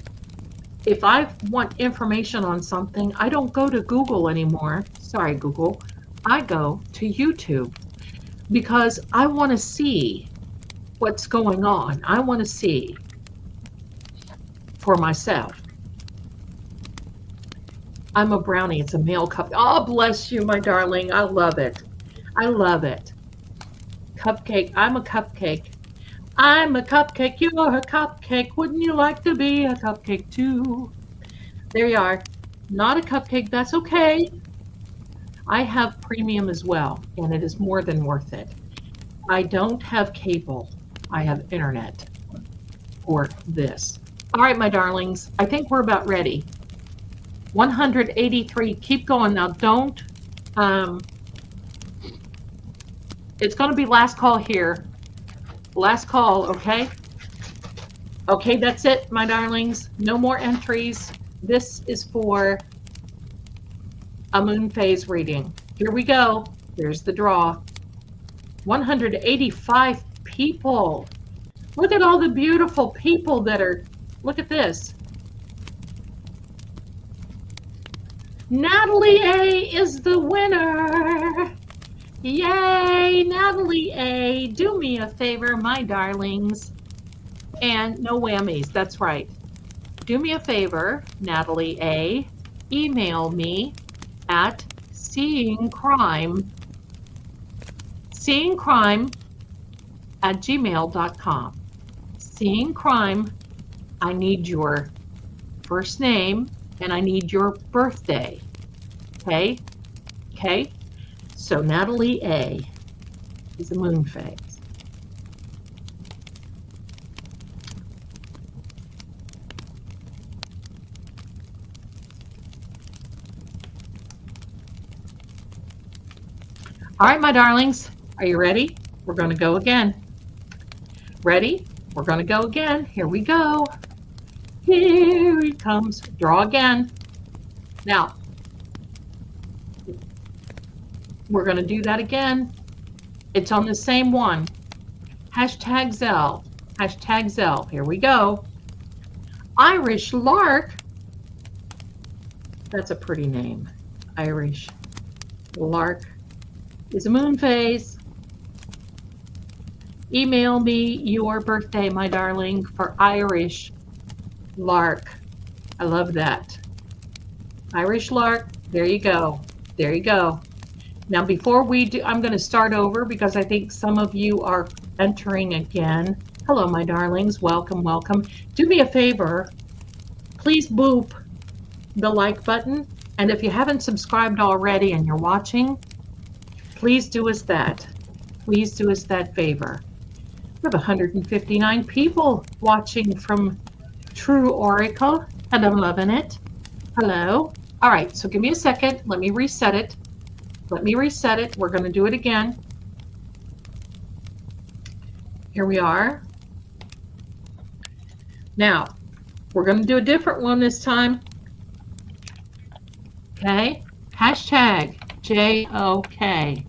if I want information on something, I don't go to Google anymore. Sorry, Google. I go to YouTube because I want to see what's going on. I want to see for myself. I'm a brownie. It's a male cup. Oh, bless you, my darling. I love it. I love it. Cupcake. I'm a cupcake. I'm a cupcake, you're a cupcake. Wouldn't you like to be a cupcake too? There you are. Not a cupcake, that's okay. I have premium as well, and it is more than worth it. I don't have cable. I have internet for this. All right, my darlings, I think we're about ready. 183, keep going. Now don't, It's going to be last call here. Last call, okay? Okay, that's it, my darlings. No more entries. This is for a moon phase reading. Here we go. Here's the draw. 185 people. Look at all the beautiful people that are, look at this. Natalie A is the winner. Yay, Natalie A. Do me a favor, my darlings. And no whammies, that's right. Do me a favor, Natalie A. Email me at seeingcrime@gmail.com. Seeing Crime, I need your first name and I need your birthday. Okay? Okay? So Natalie A is a moon phase. All right, my darlings, are you ready? We're going to go again. Ready? We're going to go again. Here we go. Here he comes. Draw again. Now, we're going to do that again. It's on the same one. Hashtag Zell. Hashtag Zell. Here we go. Irish Lark. That's a pretty name. Irish Lark is a moon phase. Email me your birthday, my darling, for Irish Lark. I love that. Irish Lark, there you go. There you go. Now, before we do, I'm going to start over because I think some of you are entering again. Hello, my darlings. Welcome, welcome. Do me a favor. Please boop the like button. And if you haven't subscribed already and you're watching, please do us that. Please do us that favor. We have 159 people watching from True Oracle, and I'm loving it. Hello. All right, so give me a second. Let me reset it. Let me reset it. We're going to do it again. Here we are. Now, we're going to do a different one this time. Okay. Hashtag JOK.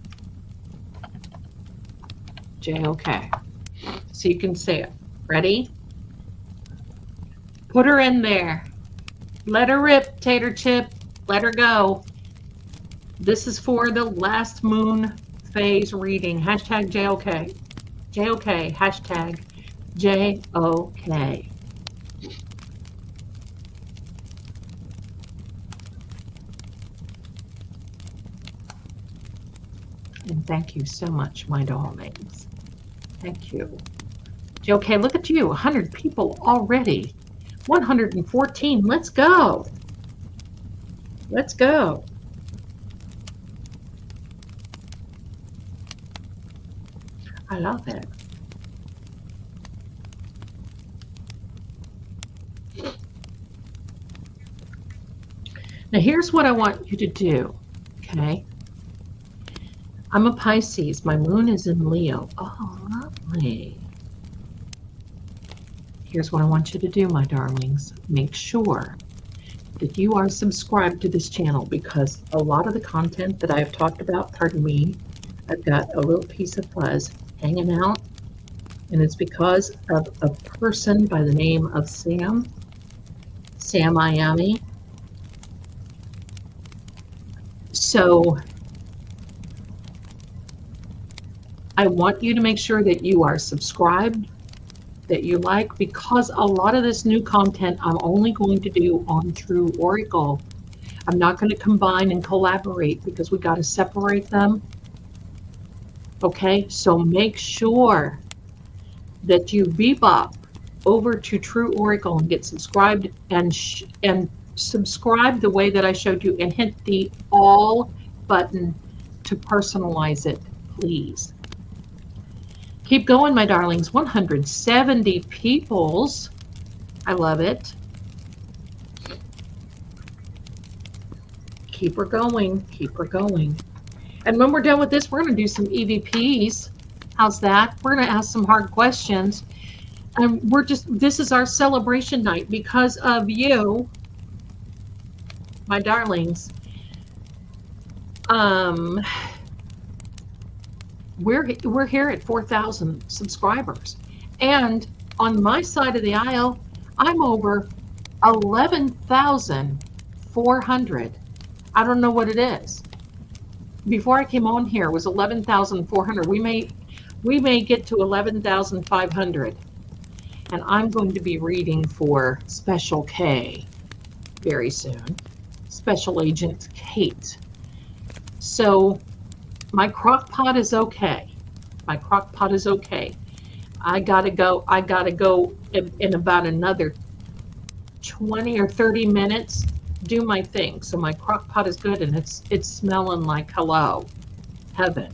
JOK. So you can say it. Ready? Put her in there. Let her rip, Tater Chip. Let her go. This is for the last moon phase reading. Hashtag JOK. JOK. Hashtag JOK. And thank you so much, my darlings. Thank you. JOK, look at you. 100 people already. 114. Let's go. Let's go. I love it. Now here's what I want you to do, okay? I'm a Pisces. My moon is in Leo. Oh, lovely. Here's what I want you to do, my darlings. Make sure that you are subscribed to this channel because a lot of the content that I've talked about, pardon me, I've got a little piece of fuzz hanging out, and it's because of a person by the name of Sam Miami. So I want you to make sure that you are subscribed, that you like, because a lot of this new content I'm only going to do on True Oracle. I'm not going to combine and collaborate because we got to separate them. Okay, so make sure that you bebop over to True Oracle and get subscribed and subscribe the way that I showed you and hit the all button to personalize it, please. Keep going, my darlings. 170 peoples. I love it. Keep her going. Keep her going. And when we're done with this, we're going to do some EVPs. How's that? We're going to ask some hard questions. And this is our celebration night because of you, my darlings. We're here at 4,000 subscribers. And on my side of the aisle, I'm over 11,400. I don't know what it is. Before I came on here, it was 11,400. We may get to 11,500. And I'm going to be reading for Special K very soon. Special Agent Kate. So my crock pot is okay. My crock pot is okay. I gotta go in about another 20 or 30 minutes, do my thing. So my crock pot is good, and it's smelling like hello, heaven.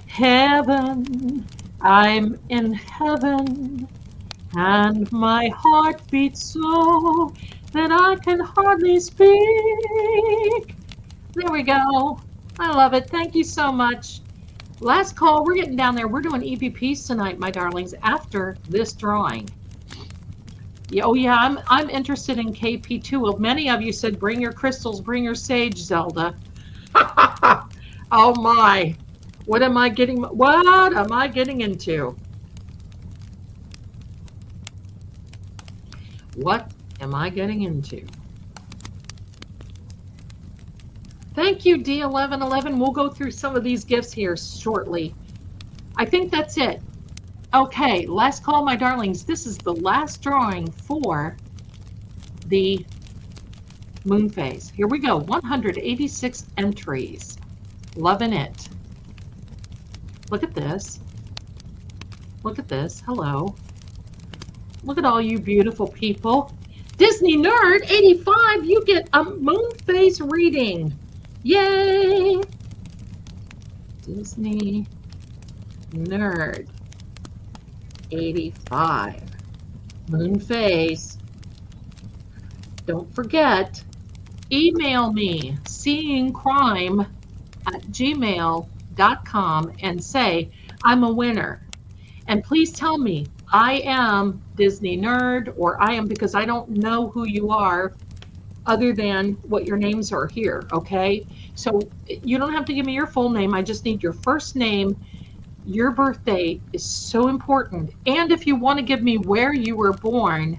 Heaven, I'm in heaven, and my heart beats so that I can hardly speak. There we go. I love it. Thank you so much. Last call. We're getting down there. We're doing EVPs tonight, my darlings, after this drawing. Yeah, oh yeah, I'm interested in KP2. Well, many of you said bring your crystals, bring your sage, Zelda. Oh my. What am I getting into? What am I getting into? Thank you, D1111. We'll go through some of these gifts here shortly. I think that's it. Okay, last call, my darlings. This is the last drawing for the moon phase. Here we go. 186 entries. Loving it. Look at this. Look at this. Hello. Look at all you beautiful people. Disney Nerd 85, you get a moon phase reading. Yay! Disney Nerd 85. Moon phase. Don't forget, email me seeingcrime@gmail.com and say I'm a winner. And please tell me I am Disney Nerd, or I am, because I don't know who you are other than what your names are here, okay? So you don't have to give me your full name. I just need your first name. Your birthday is so important. And if you want to give me where you were born,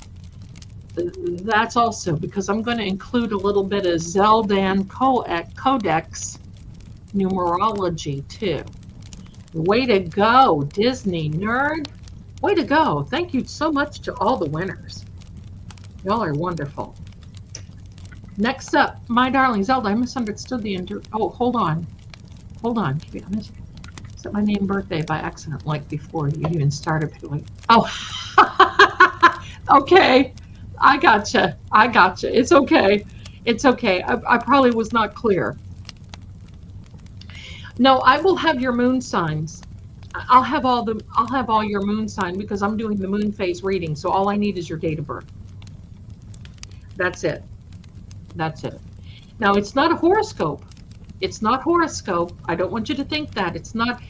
that's also, because I'm going to include a little bit of Zeldan Codex numerology too. Way to go, Disney Nerd. Way to go. Thank you so much to all the winners. Y'all are wonderful. Next up, my darling Zelda, I misunderstood the oh, hold on. Hold on. I set my name birthday by accident, like before you even started. Like, oh, okay. I gotcha. I gotcha. It's okay. It's okay. I probably was not clear. No, I will have your moon signs. I'll have all your moon sign, because I'm doing the moon phase reading. So all I need is your date of birth. That's it. That's it. Now, it's not a horoscope. It's not horoscope. I don't want you to think that. It's not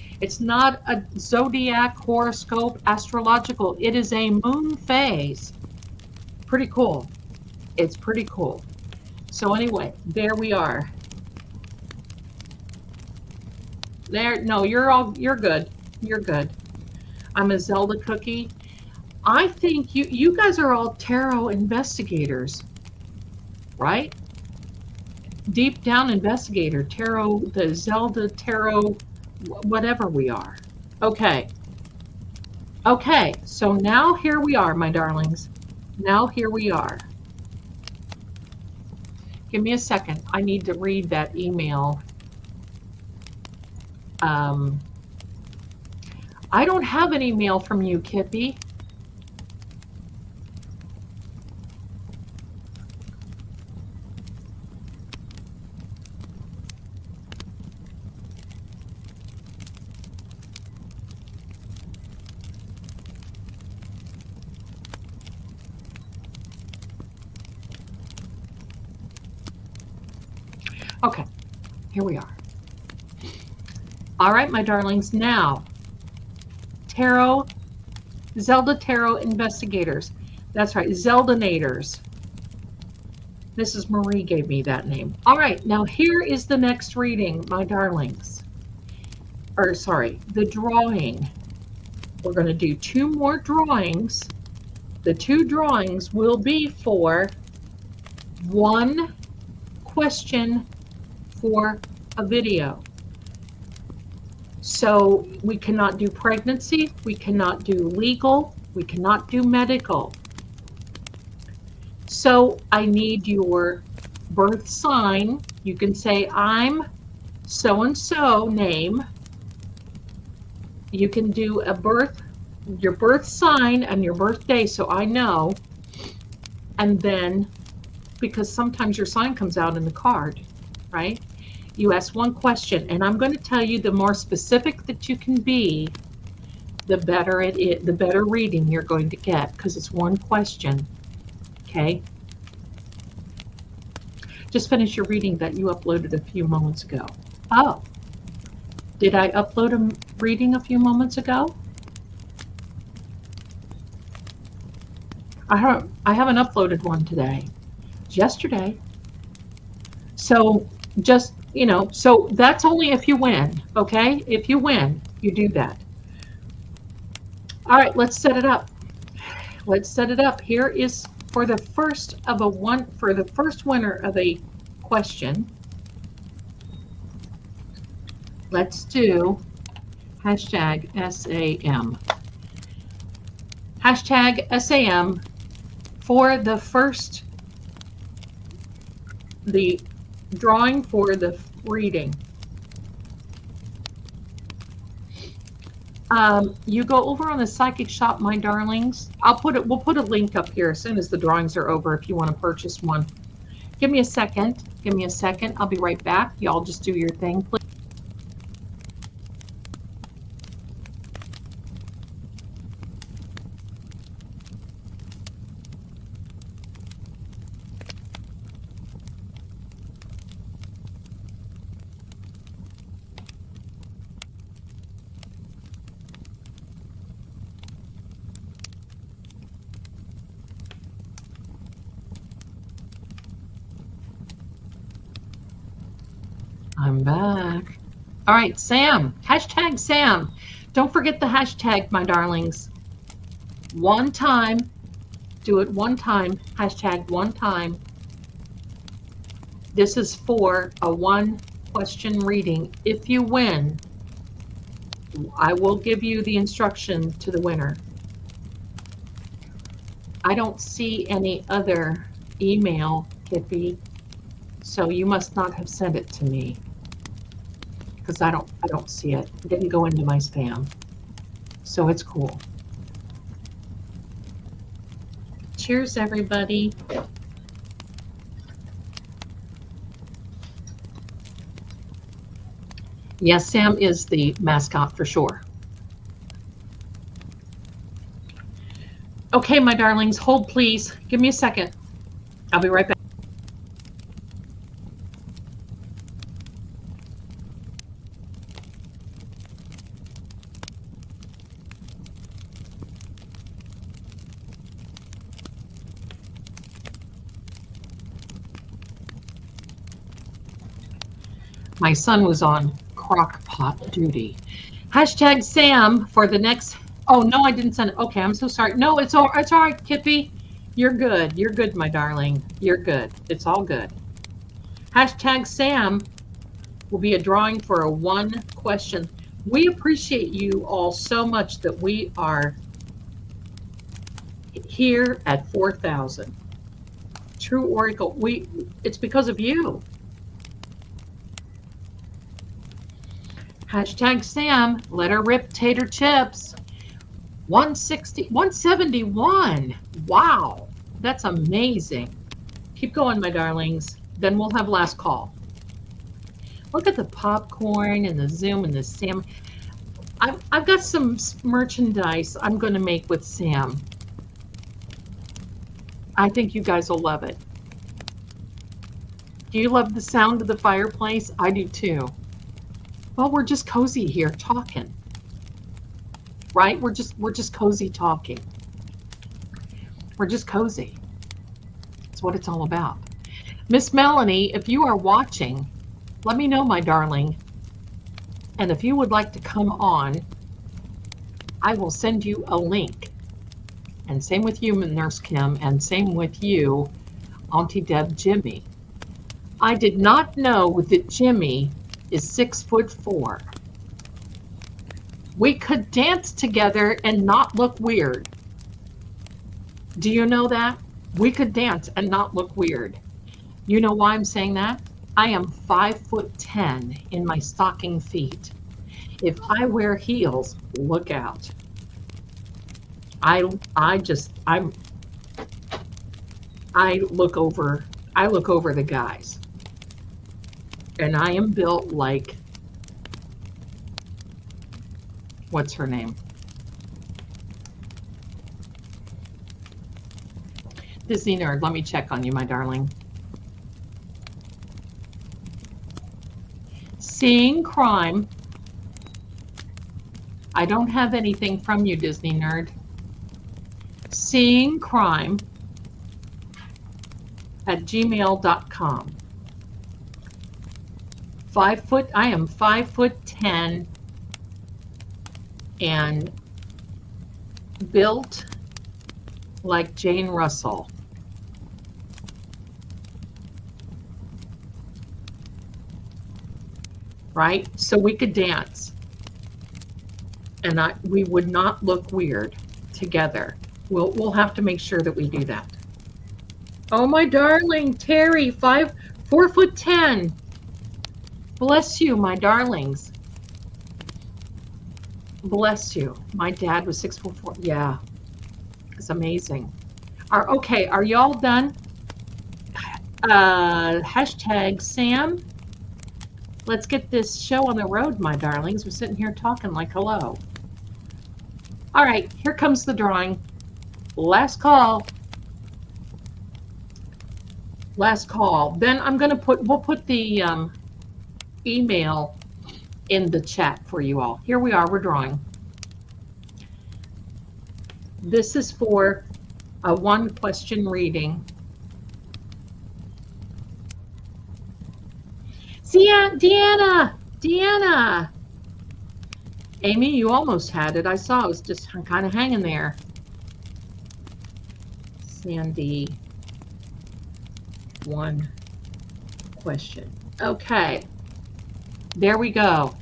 a zodiac horoscope astrological. It is a moon phase. Pretty cool. It's pretty cool. So anyway, there we are. There, no, you're good. You're good. I'm a Zelda cookie. I think you guys are all tarot investigators, right? Deep down investigator, tarot, the Zelda tarot, whatever we are. Okay. Okay, so now here we are, my darlings. Now here we are. Give me a second. I need to read that email. I don't have an email from you, Kippy. Okay, here we are. All right, my darlings. Now, Zelda Tarot Investigators. That's right, Zeldanators. Mrs. Marie gave me that name. All right, now here is the next reading, my darlings. Or sorry, the drawing. We're going to do 2 more drawings. The 2 drawings will be for 1 question for a video. So we cannot do pregnancy, we cannot do legal, we cannot do medical. So I need your birth sign. You can say, I'm so-and-so name. You can do your birth sign and your birthday so I know. And then, because sometimes your sign comes out in the card, right? You ask 1 question, and I'm going to tell you the more specific that you can be, the better it is, the better reading you're going to get, because it's 1 question. Okay? Just finish your reading that you uploaded a few moments ago. Oh, did I upload a reading a few moments ago? I haven't uploaded one today. It's yesterday. So just, you know, so that's only if you win, okay? If you win, you do that. All right, let's set it up. Let's set it up. Here is for the first winner of a question. Let's do hashtag SAM. Hashtag SAM for the drawing for the reading. You go over on the Psychic Shop, my darlings. We'll put a link up here as soon as the drawings are over if you want to purchase one. Give me a second. Give me a second. I'll be right back. Y'all just do your thing, please. I'm back. All right, Sam. Hashtag Sam. Don't forget the hashtag, my darlings. 1 time. Do it 1 time. Hashtag 1 time. This is for a 1 question reading. If you win, I will give you the instruction to the winner. I don't see any other email, Kippy, so you must not have sent it to me, because I don't see it. It didn't go into my spam, so it's cool. Cheers, everybody. Yes, Sam is the mascot for sure. Okay, my darlings, hold please. Give me a second. I'll be right back. My son was on crock pot duty. Hashtag Sam for the next. Oh no, I didn't send it. Okay, I'm so sorry. No, it's all right, Kippy. You're good. You're good, my darling. You're good. It's all good. Hashtag Sam will be a drawing for a 1 question. We appreciate you all so much that we are here at 4,000. True Oracle. It's because of you. Hashtag Sam, let her rip tater chips. 171. Wow, that's amazing. Keep going, my darlings. Then we'll have last call. Look at the popcorn and the Zoom and the Sam. I've got some merchandise I'm going to make with Sam. I think you guys will love it. Do you love the sound of the fireplace? I do too. Well, we're just cozy here talking, right? We're just cozy talking. We're just cozy. That's what it's all about. Miss Melanie, if you are watching, let me know, my darling. And if you would like to come on, I will send you a link. And same with you, Nurse Kim, and same with you, Auntie Deb Jimmy. I did not know that Jimmy is 6'4". We could dance together and not look weird. Do you know that? We could dance and not look weird. You know why I'm saying that? I am 5'10" in my stocking feet. If I wear heels, look out. I look over the guys. And I am built like, what's her name? Disney Nerd, let me check on you, my darling. Seeing crime. I don't have anything from you, Disney Nerd. Seeing crime at gmail.com. I am 5'10" and built like Jane Russell. Right? So we could dance. And we would not look weird together. We'll have to make sure that we do that. Oh, my darling, Terry, 4'10". Bless you, my darlings. Bless you. My dad was 6'4". Yeah, it's amazing. Okay, are y'all done? Hashtag Sam. Let's get this show on the road, my darlings. We're sitting here talking like hello. All right, here comes the drawing. Last call. Last call. Then I'm going to we'll put the email in the chat for you all. Here we are, we're drawing. This is for a 1-question reading. See, Deanna. Amy, you almost had it. I saw it was just kind of hanging there. Sandy, 1 question. Okay. There we go.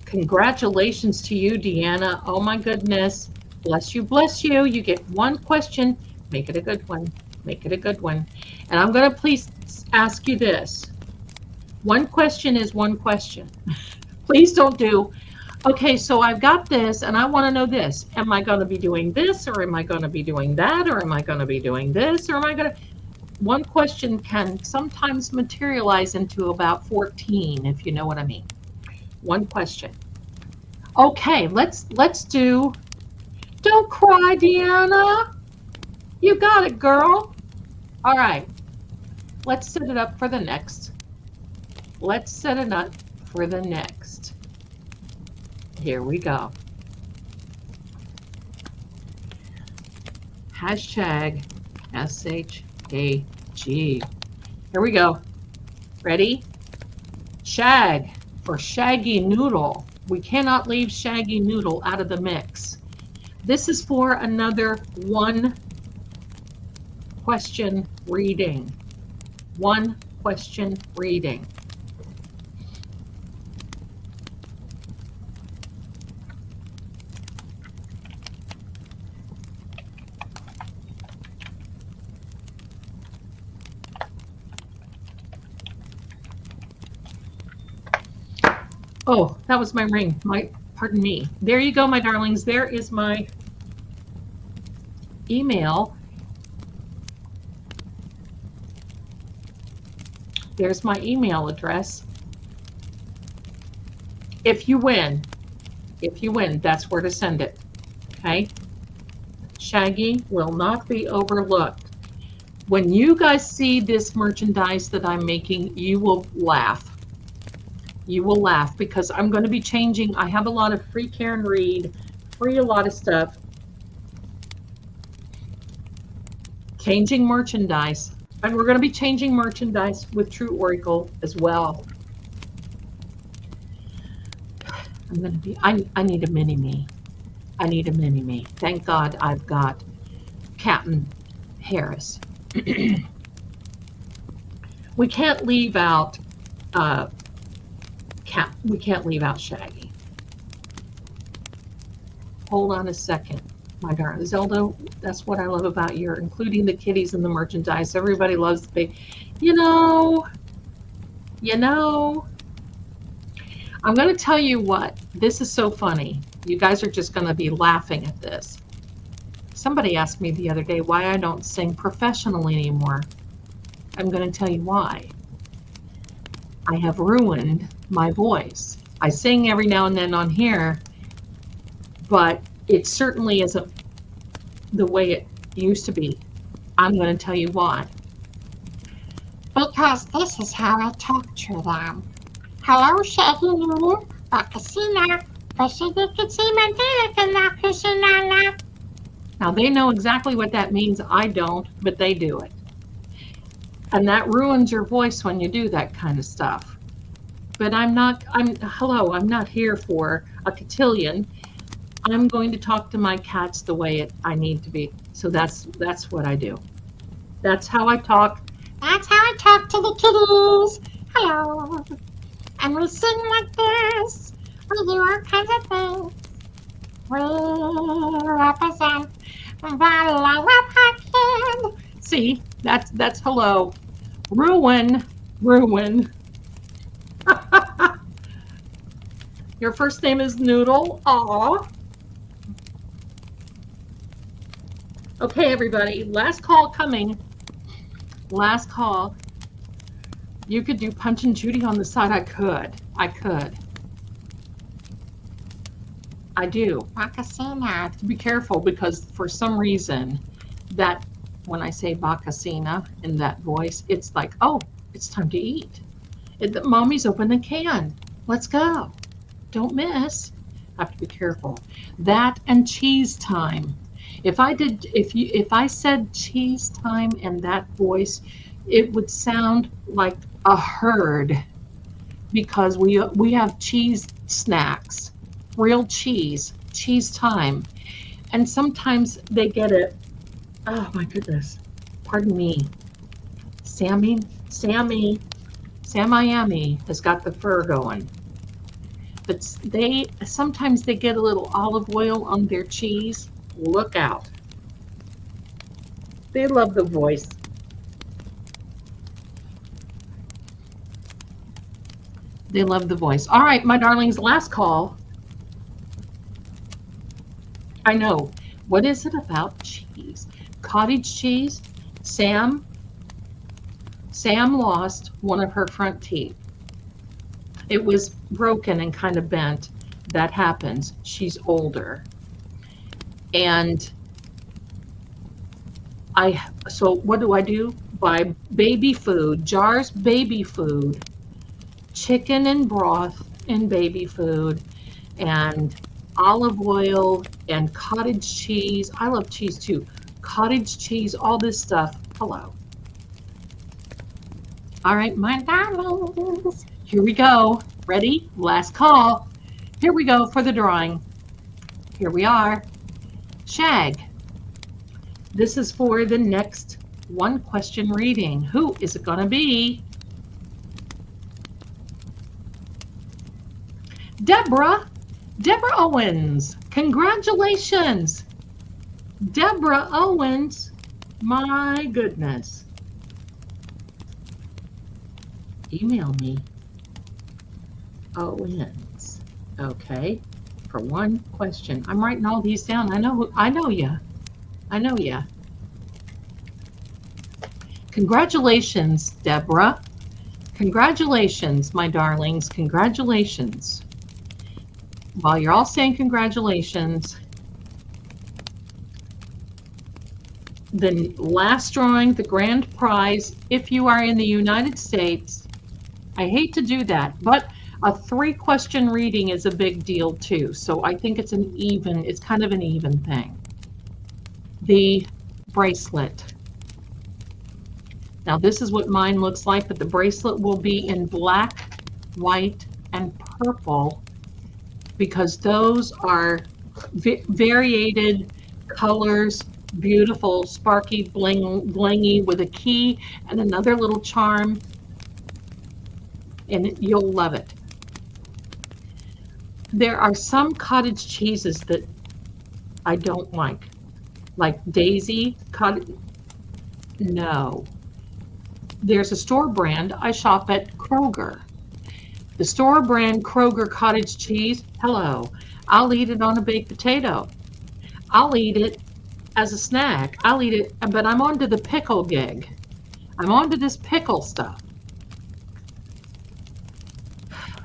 Congratulations to you, Deanna. Oh my goodness. Bless you, bless you. You get 1 question. Make it a good one. Make it a good one. And I'm going to please ask you this. 1 question is 1 question. Please don't do, okay, so I've got this and I want to know this. Am I going to be doing this, or am I going to be doing that, or am I going to be doing this, or am I going to... 1 question can sometimes materialize into about 14, if you know what I mean. 1 question. Okay, let's do... Don't cry, Deanna. You got it, girl. All right. Let's set it up for the next. Let's set it up for the next. Here we go. Hashtag SHAG. Here we go. Ready? Shag for Shaggy Noodle. We cannot leave Shaggy Noodle out of the mix. This is for another 1-question reading. 1-question reading. Oh, that was my ring. Pardon me. There you go, my darlings. There is my email. There's my email address. If you win, that's where to send it. Okay? Shaggy will not be overlooked. When you guys see this merchandise that I'm making, you will laugh. You will laugh because I'm going to be changing. I have a lot of free Karen Read, free a lot of stuff. Changing merchandise. And we're going to be changing merchandise with True Oracle as well. I'm going to be, I need a mini-me. I need a mini-me. Thank God I've got Captain Harris. We can't leave out we can't leave out Shaggy. Hold on a second, my darling Zelda. That's what I love about you, including the kitties and the merchandise. Everybody loves the big, you know. I'm going to tell you what. This is so funny. You guys are just going to be laughing at this. Somebody asked me the other day why I don't sing professionally anymore. I'm going to tell you why. I have ruined my voice. I sing every now and then on here, but it certainly isn't the way it used to be. I'm going to tell you why. Because this is how I talk to them. Hello, Shaggy Noodle, Bacasina, now they know exactly what that means. I don't, but they do it. And that ruins your voice when you do that kind of stuff. But I'm not here for a cotillion. I'm going to talk to my cats the way I need to be. So that's what I do. That's how I talk. That's how I talk to the kitties. Hello. And we sing like this. We do all kinds of things. We represent the life of our kid. See, that's hello. Ruin. Your first name is Noodle. Aw. Okay, everybody. Last call coming. Last call. You could do Punch and Judy on the side. I could. I do. Bacasina. Be careful because for some reason that when I say Bacasina in that voice, it's like, oh, it's time to eat. Mommy's opened the can. Let's go. Don't miss. I have to be careful. That and cheese time. If I said cheese time in that voice, it would sound like a herd because we have cheese snacks, real cheese time. And sometimes they get it. Oh my goodness. Pardon me. Sam Miami has got the fur going. But sometimes they get a little olive oil on their cheese. Look out. They love the voice. They love the voice. All right, my darlings, last call. I know. What is it about cheese? Cottage cheese. Sam lost one of her front teeth. It was broken and kind of bent. That happens. She's older. And so what do? Buy baby food, jars, baby food, chicken and broth and baby food, and olive oil and cottage cheese. I love cheese too. Cottage cheese, all this stuff. Hello. All right, my darlings. Here we go. Ready? Last call. Here we go for the drawing. Here we are. Shag. This is for the next one question reading. Who is it going to be? Deborah Owens. Congratulations. Deborah Owens. My goodness. Email me. Owens. Okay. For one question. I'm writing all these down. I know ya. Congratulations, Deborah. Congratulations, my darlings. Congratulations. While you're all saying congratulations, the last drawing, the grand prize, if you are in the United States, I hate to do that, but A 3-question reading is a big deal too. So I think it's it's kind of an even thing. The bracelet. Now this is what mine looks like, but the bracelet will be in black, white, and purple because those are variated colors, beautiful, sparky, blingy with a key and another little charm, and you'll love it. There are some cottage cheeses that I don't like Daisy cottage. No. There's a store brand. I shop at Kroger. The store brand Kroger cottage cheese, hello. I'll eat it on a baked potato. I'll eat it as a snack. I'll eat it, but I'm on to the pickle gig. I'm on to this pickle stuff.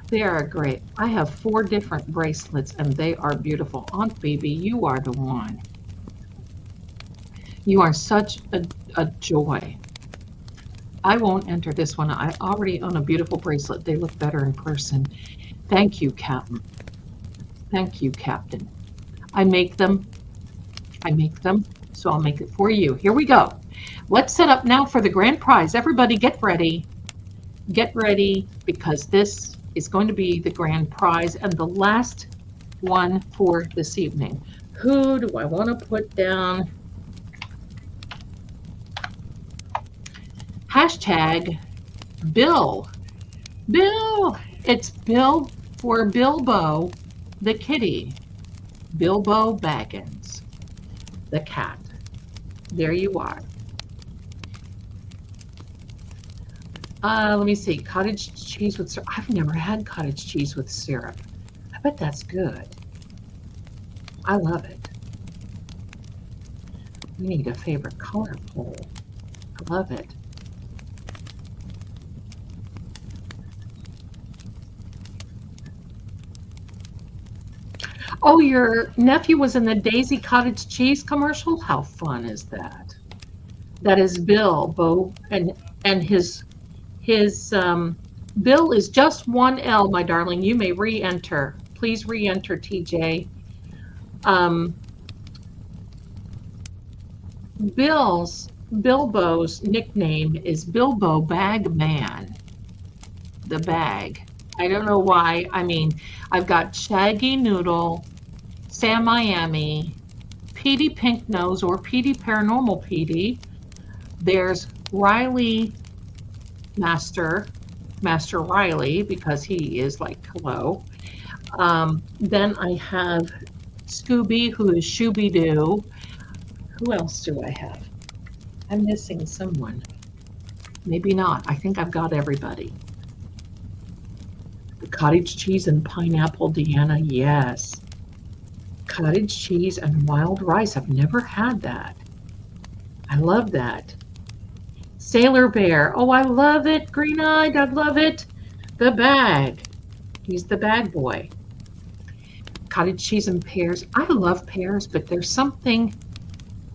They are great. I have 4 different bracelets and they are beautiful. Aunt Baby, you are the one. You are such a joy. I won't enter this one. I already own a beautiful bracelet. They look better in person. Thank you, Captain. Thank you, Captain. I make them, so I'll make it for you. Here we go. Let's set up now for the grand prize. Everybody get ready. Get ready, because this is going to be the grand prize and the last one for this evening. Who do I want to put down? Hashtag Bill. Bill. It's Bill for Bilbo the kitty. Bilbo Baggins, the cat. There you are. Let me see. Cottage cheese with syrup. I've never had cottage cheese with syrup. I bet that's good. I love it. We need a favorite color poll. I love it. Oh, your nephew was in the Daisy cottage cheese commercial? How fun is that? That is Bilbo, and his Bill is just 1 L, my darling. You may re-enter. Please re-enter, TJ. Bilbo's nickname is Bilbo Bagman. The bag. I don't know why. I mean, I've got Shaggy Noodle, Sam Miami, Petey Pink Nose or Petey Paranormal Petey. There's Riley Master Riley, because he is like hello. Then I have Scooby, who is Shooby Doo. Who else do I have? I'm missing someone. Maybe not. I think I've got everybody. The cottage cheese and pineapple, Deanna, yes. Cottage cheese and wild rice. I've never had that. I love that. Sailor Bear. Oh, I love it. Green-eyed. I love it. The bag. He's the bag boy. Cottage cheese and pears. I love pears, but there's something,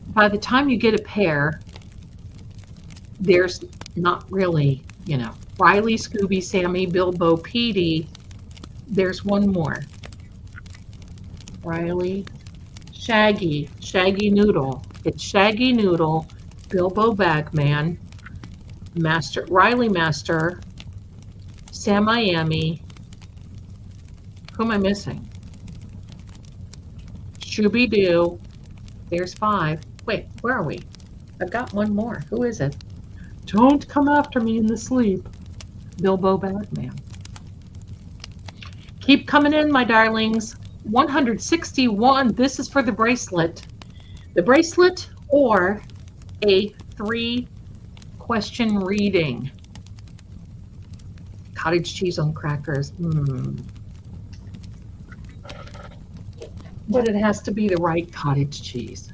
by the time you get a pear, there's not really, you know. Riley, Scooby, Sammy, Bilbo, Petey. There's one more. Riley, Shaggy Noodle. It's Shaggy Noodle, Bilbo Bagman, Riley Master, Sam Miami. Who am I missing? Shooby Doo. There's 5. Wait, where are we? I've got one more. Who is it? Don't come after me in the sleep. Bilbo Bagman. Keep coming in, my darlings. 161. This is for the bracelet. The bracelet or a 3-question reading. Cottage cheese on crackers. But it has to be the right cottage cheese.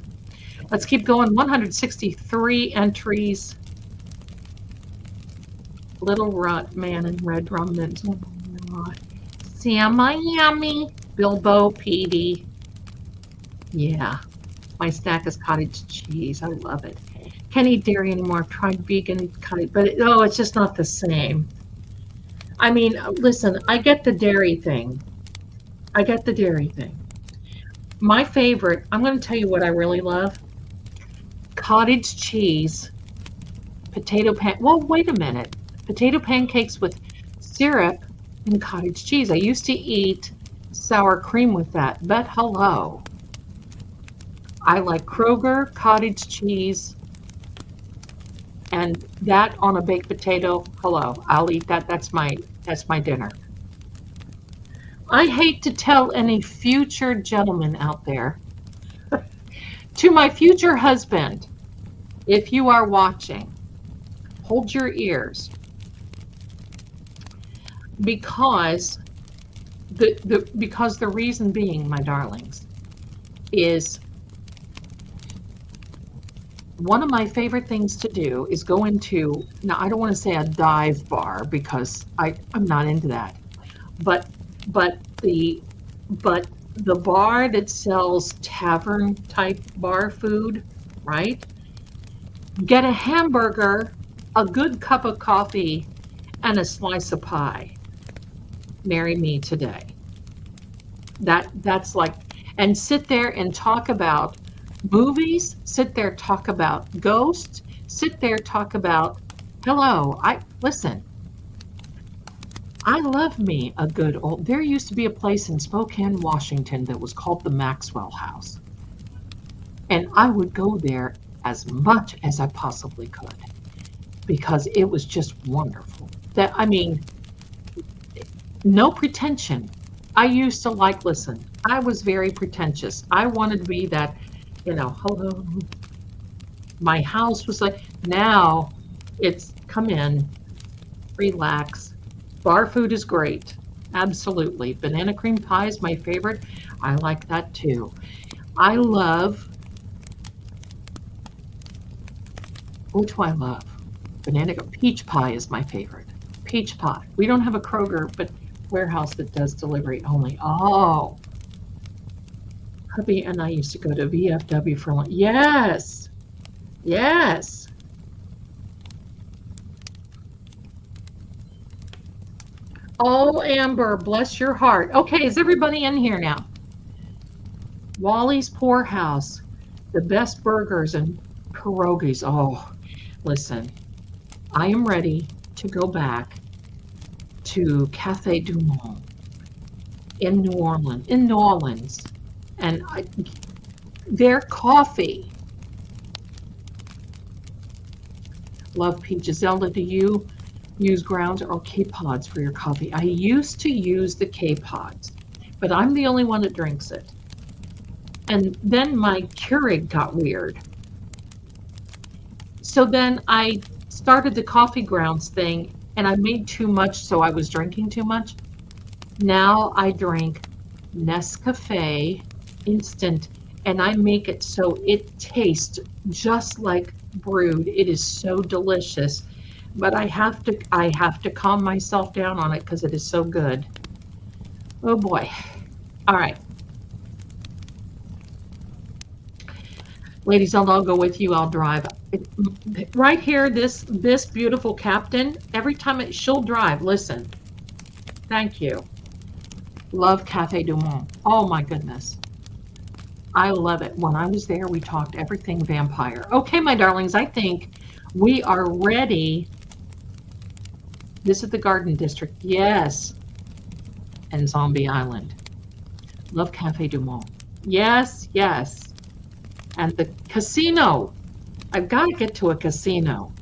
Let's keep going. 163 entries. Little Rut Man in Red Rum Mint. Sam Miami. Bilbo Petey. Yeah. My snack is cottage cheese. I love it. Can't eat dairy anymore. I've tried vegan cottage, but it's just not the same. I mean, listen, I get the dairy thing. I get the dairy thing. My favorite, I'm going to tell you what I really love. Cottage cheese, well, wait a minute. Potato pancakes with syrup and cottage cheese. I used to eat sour cream with that, but hello. I like Kroger cottage cheese and that on a baked potato. Hello, I'll eat that. That's my dinner. I hate to tell any future gentleman out there, to my future husband, if you are watching, hold your ears, because the reason being, my darlings, is one of my favorite things to do is go into, now I don't want to say a dive bar because I'm not into that, but the bar that sells tavern type bar food, right? Get a hamburger, a good cup of coffee, and a slice of pie. Marry me today. That's like, and sit there and talk about movies, sit there, talk about ghosts, sit there, talk about, hello, listen, I love me a good old, there used to be a place in Spokane, Washington that was called the Maxwell House. And I would go there as much as I possibly could because it was just wonderful. I mean, no pretension. I used to listen, I was very pretentious. I wanted to be that, hello. My house was like, now it's come in, relax. Bar food is great. Absolutely. Banana cream pie is my favorite. I like that too. I love, what do I love? Peach pie is my favorite. Peach pie. We don't have a Kroger, but warehouse that does delivery only. Oh, hubby and I used to go to VFW for lunch. Yes, yes. Oh, Amber, bless your heart. Okay, is everybody in here now? Wally's Poorhouse, the best burgers and pierogies. Oh, listen, I am ready to go back to Cafe du Monde in New Orleans, and their coffee. Love peaches. Zelda, do you use grounds or K-Pods for your coffee? I used to use the K-Pods, but I'm the only one that drinks it. And then my Keurig got weird. So then I started the coffee grounds thing, and I made too much, so I was drinking too much. Now I drink Nescafe instant, and I make it so it tastes just like brewed. It is so delicious, but I have to calm myself down on it because it is so good. Oh boy. All right. Lady Zelda, I'll go with you. I'll drive. Right here, this beautiful captain, every time she'll drive. Listen. Thank you. Love Cafe du Monde. Oh my goodness. I love it. When I was there, we talked everything vampire. Okay, my darlings, I think we are ready. This is the Garden District. Yes. And Zombie Island. Love Cafe du Monde. Yes, yes. And the casino. I've got to get to a casino.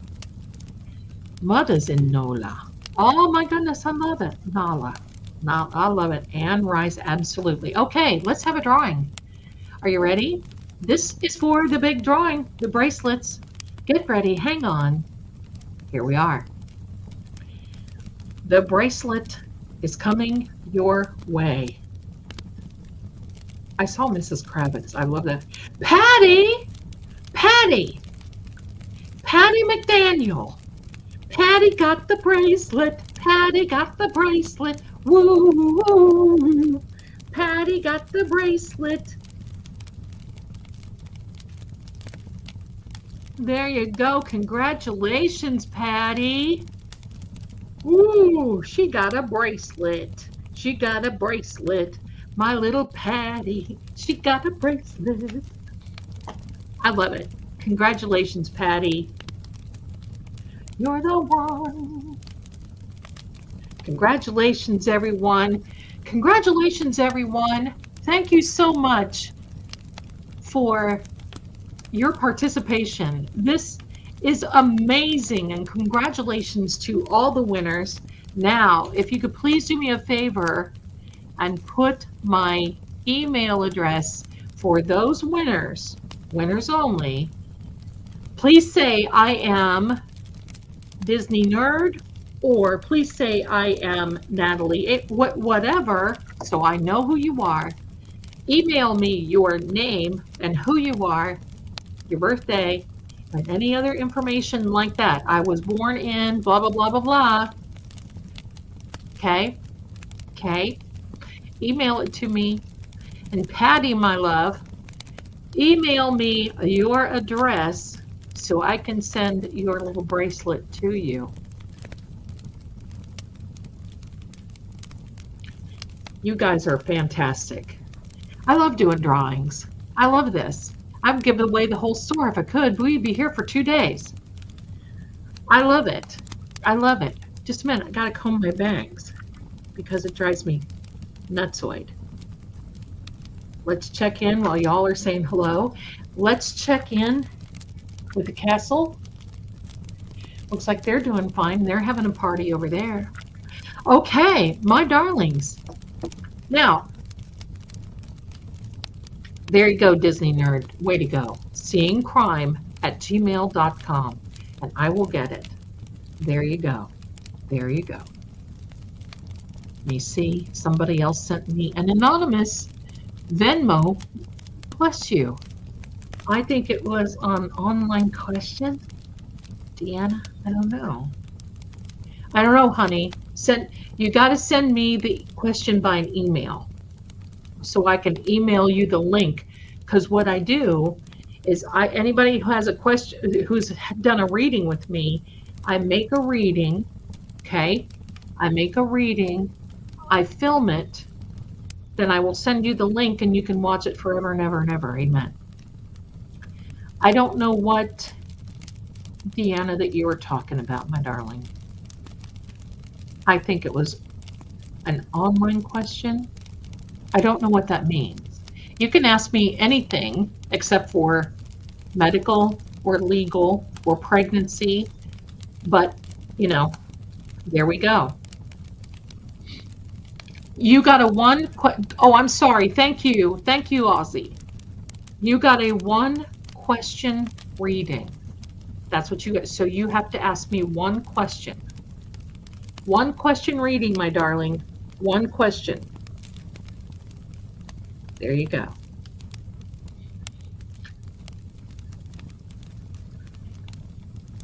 Mother's in Nola. Oh my goodness, I love it. Nala. No, I love it. Anne Rice, absolutely. Okay, let's have a drawing. Are you ready? This is for the big drawing, the bracelets. Get ready, hang on. Here we are. The bracelet is coming your way. I saw Mrs. Kravitz. I love that. Patty McDaniel. Patty got the bracelet. Patty got the bracelet. Woo, woo. Patty got the bracelet. There you go. Congratulations, Patty. Ooh, she got a bracelet. She got a bracelet. My little Patty. She got a bracelet. I love it. Congratulations, Patty. You're the one. Congratulations, everyone. Congratulations, everyone. Thank you so much for your participation. This is amazing, and congratulations to all the winners. Now, if you could please do me a favor and put my email address for those winners, winners only, please say I am Disney Nerd, or please say I am Natalie, whatever, so I know who you are. Email me your name and who you are, your birthday, and any other information like that. I was born in blah, blah, blah, blah, blah. Okay? Okay? Email it to me. And Patty, my love, email me your address so I can send your little bracelet to you. You guys are fantastic. I love doing drawings. I love this. I'd give away the whole store if I could. We'd be here for 2 days. I love it. I love it. Just a minute. I got to comb my bangs because it drives me nutsoid. Let's check in while y'all are saying hello. Let's check in with the castle. Looks like they're doing fine. They're having a party over there. Okay, my darlings. Now, there you go, Disney Nerd. Way to go. seeingcrime@gmail.com, and I will get it. There you go. There you go. Let me see. Somebody else sent me an anonymous Venmo. Bless you. I think it was an online question. Deanna, I don't know. I don't know, honey. You got to send me the question by an email so I can email you the link. Because what I do is anybody who has a question, who's done a reading with me, I make a reading, okay? I make a reading, I film it, then I will send you the link and you can watch it forever and ever and ever. Amen. I don't know what, Deanna, that you were talking about, my darling. I think it was an online question. I don't know what that means. You can ask me anything except for medical or legal or pregnancy, but, you know, there we go. You got a oh, I'm sorry. Thank you. Thank you, Ozzy. You got a 1 question reading. That's what you get. So you have to ask me 1 question. 1 question reading, my darling. 1 question. There you go.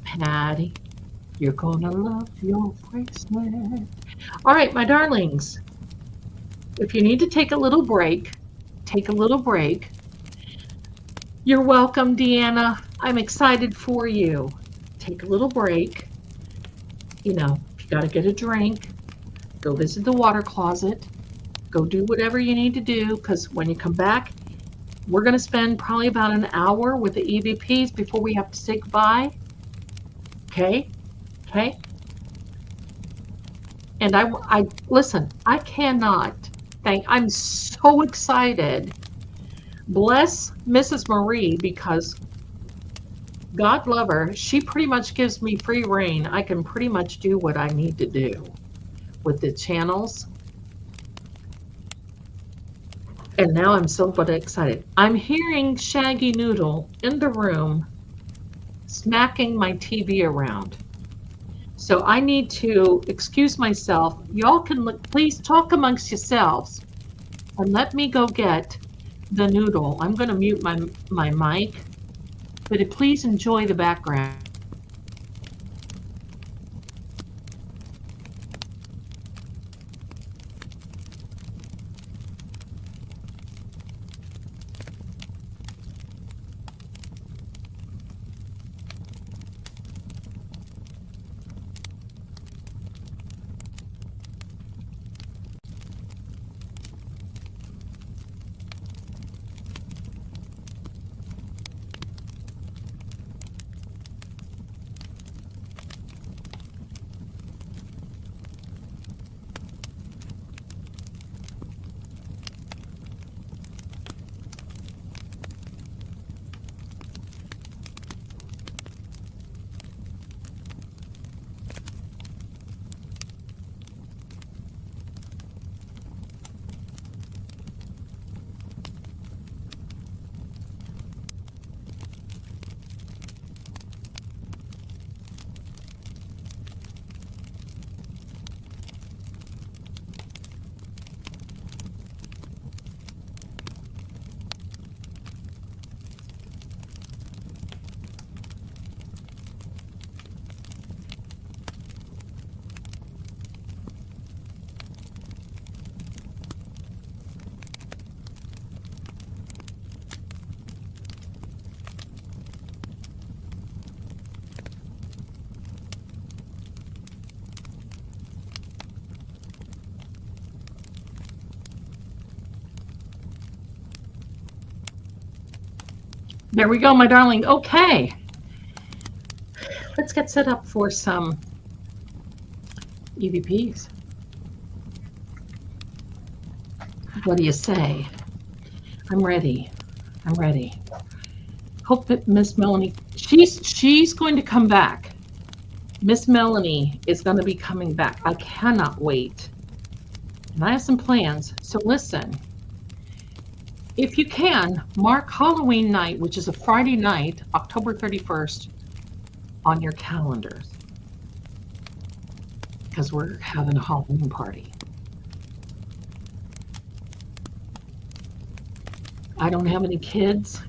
Patty, you're gonna love your bracelet. All right, my darlings. If you need to take a little break, take a little break. You're welcome, Deanna. I'm excited for you. Take a little break. You know, if you got to get a drink, go visit the water closet. Go do whatever you need to do, because when you come back, we're going to spend probably about an hour with the EVPs before we have to say goodbye. Okay? Okay? And I listen, I cannot I'm so excited. Bless Mrs. Marie, because God love her, she pretty much gives me free reign. I can pretty much do what I need to do with the channels. And now I'm so excited. I'm hearing Shaggy Noodle in the room smacking my TV around. So I need to excuse myself. Y'all can please talk amongst yourselves and let me go get the noodle. I'm going to mute my mic, but please enjoy the background. There we go, my darling. Okay. Let's get set up for some EVPs. What do you say? I'm ready. I'm ready. Hope that Miss Melanie, she's going to come back. Miss Melanie is going to be coming back. I cannot wait. And I have some plans. So listen, if you can, mark Halloween night, which is a Friday night, October 31st, on your calendars. Because we're having a Halloween party. I don't have any kids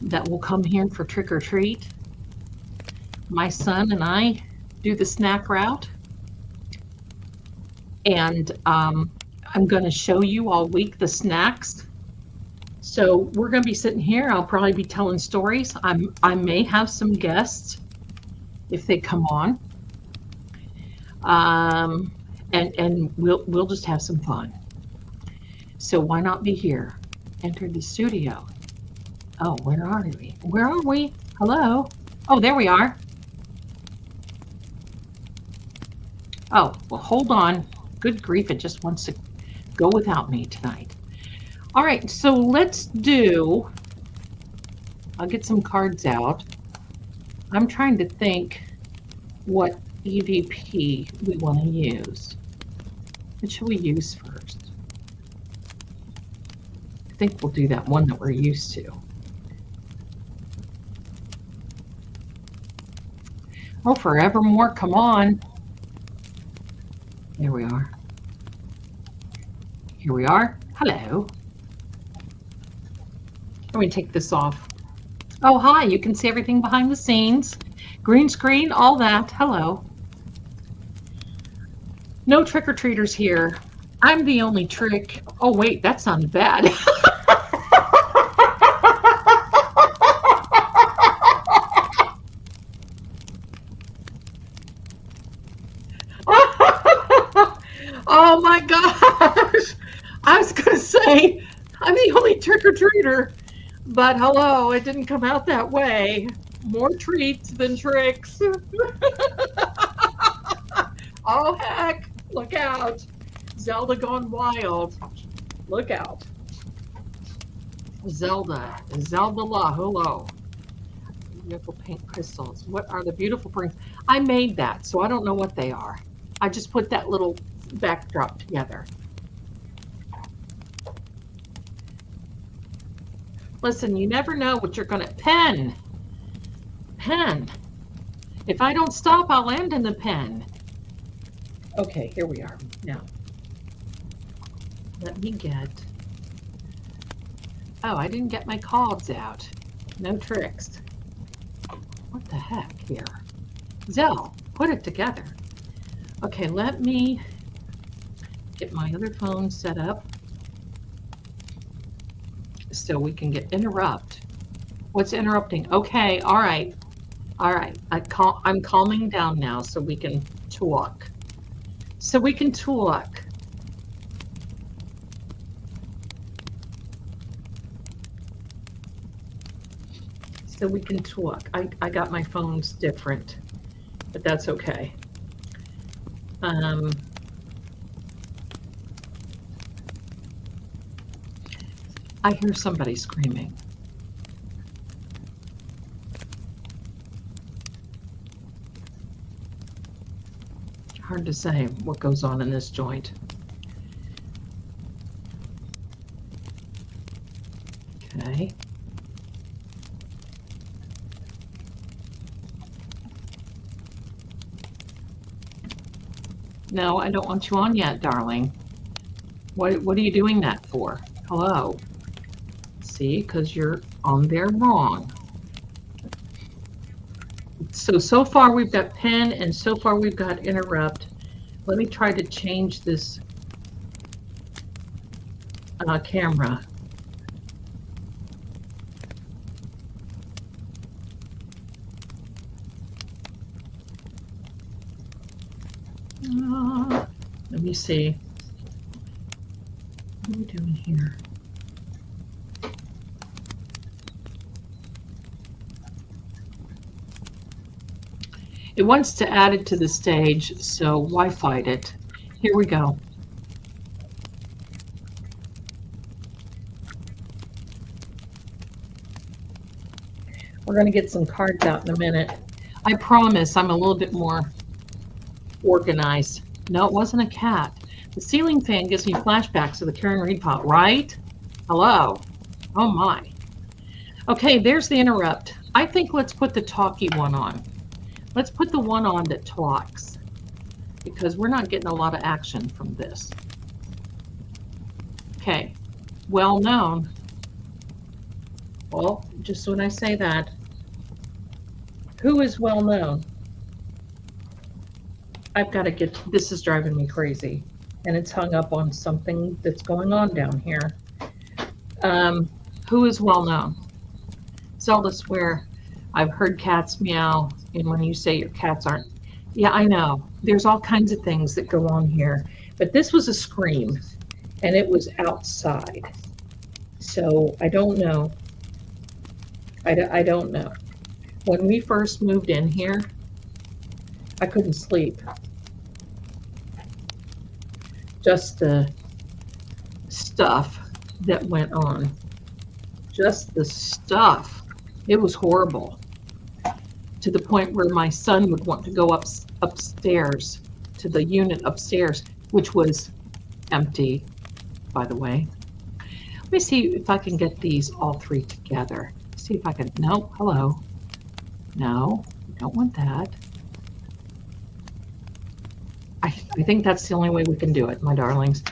that will come here for trick or treat. My son and I do the snack route. And I'm going to show you all week the snacks. So we're going to be sitting here. I'll probably be telling stories. I may have some guests if they come on. And we'll just have some fun. So why not be here? Enter the studio. Oh, where are we? Where are we? Hello? Oh, there we are. Oh, well, hold on. Good grief, it just wants to go without me tonight. All right, so let's do, I'll get some cards out. I'm trying to think what EVP we want to use. What should we use first? I think we'll do that one that we're used to. Oh, forevermore, come on. There we are. Here we are. Hello. Let me take this off. Oh, hi. You can see everything behind the scenes. Green screen, all that. Hello. No trick-or-treaters here. I'm the only trick. Oh, wait, that sounded bad. Oh my gosh! I was going to say, I'm the only trick-or-treater, but hello, it didn't come out that way. More treats than tricks. Oh heck, look out. Zelda gone wild. Look out. Zelda la hello. Beautiful pink crystals. What are the beautiful rings? I made that, so I don't know what they are. I just put that little backdrop together. Listen, you never know what you're gonna pen. If I don't stop, I'll end in the pen. Okay, here we are. Now, let me get. Oh, I didn't get my cards out. No tricks. What the heck here? Zell, put it together. Okay, let me get my other phone set up so we can get interrupt. What's interrupting? Okay, all right. All right, I'm calming down now so we can talk. So we can talk. So we can talk. I got my phones different, but that's okay. I hear somebody screaming. Hard to say what goes on in this joint. Okay. No, I don't want you on yet, darling. What are you doing that for? Hello. See, because you're on there wrong. So far we've got pen and so far we've got interrupt. Let me try to change this camera. Let me see. What are we doing here? It wants to add it to the stage, so why fight it? Here we go. We're going to get some cards out in a minute. I promise I'm a little bit more organized. No, it wasn't a cat. The ceiling fan gives me flashbacks of the Karen Reed pot, right? Hello. Oh my. Okay, there's the interrupt. I think let's put the talky one on. Let's put the one on that talks, because we're not getting a lot of action from this. Okay, well known. Well, just when I say that, who is well known? I've got to get, this is driving me crazy, and it's hung up on something that's going on down here. Who is well known? Zelda swear, I've heard cats meow, and when you say your cats aren't, yeah, I know. There's all kinds of things that go on here, but this was a scream, and it was outside. So I don't know. I don't know. When we first moved in here, I couldn't sleep. Just the stuff that went on. Just the stuff. It was horrible. To the point where my son would want to go upstairs to the unit upstairs, which was empty, by the way. Let me see if I can get these all three together. See if I can, no, hello. No, I don't want that. I think that's the only way we can do it, my darlings.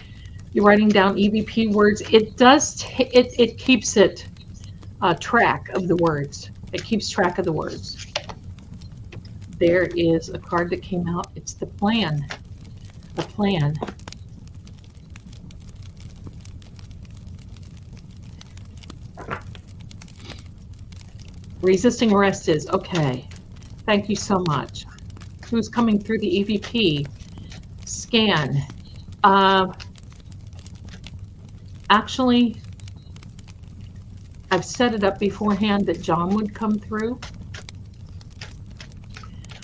You're writing down EVP words. It does, it keeps it track of the words. It keeps track of the words. There is a card that came out. It's the plan. The plan. Resisting arrest is okay. Thank you so much. Who's coming through the EVP? Scan. Actually, I've set it up beforehand that John would come through.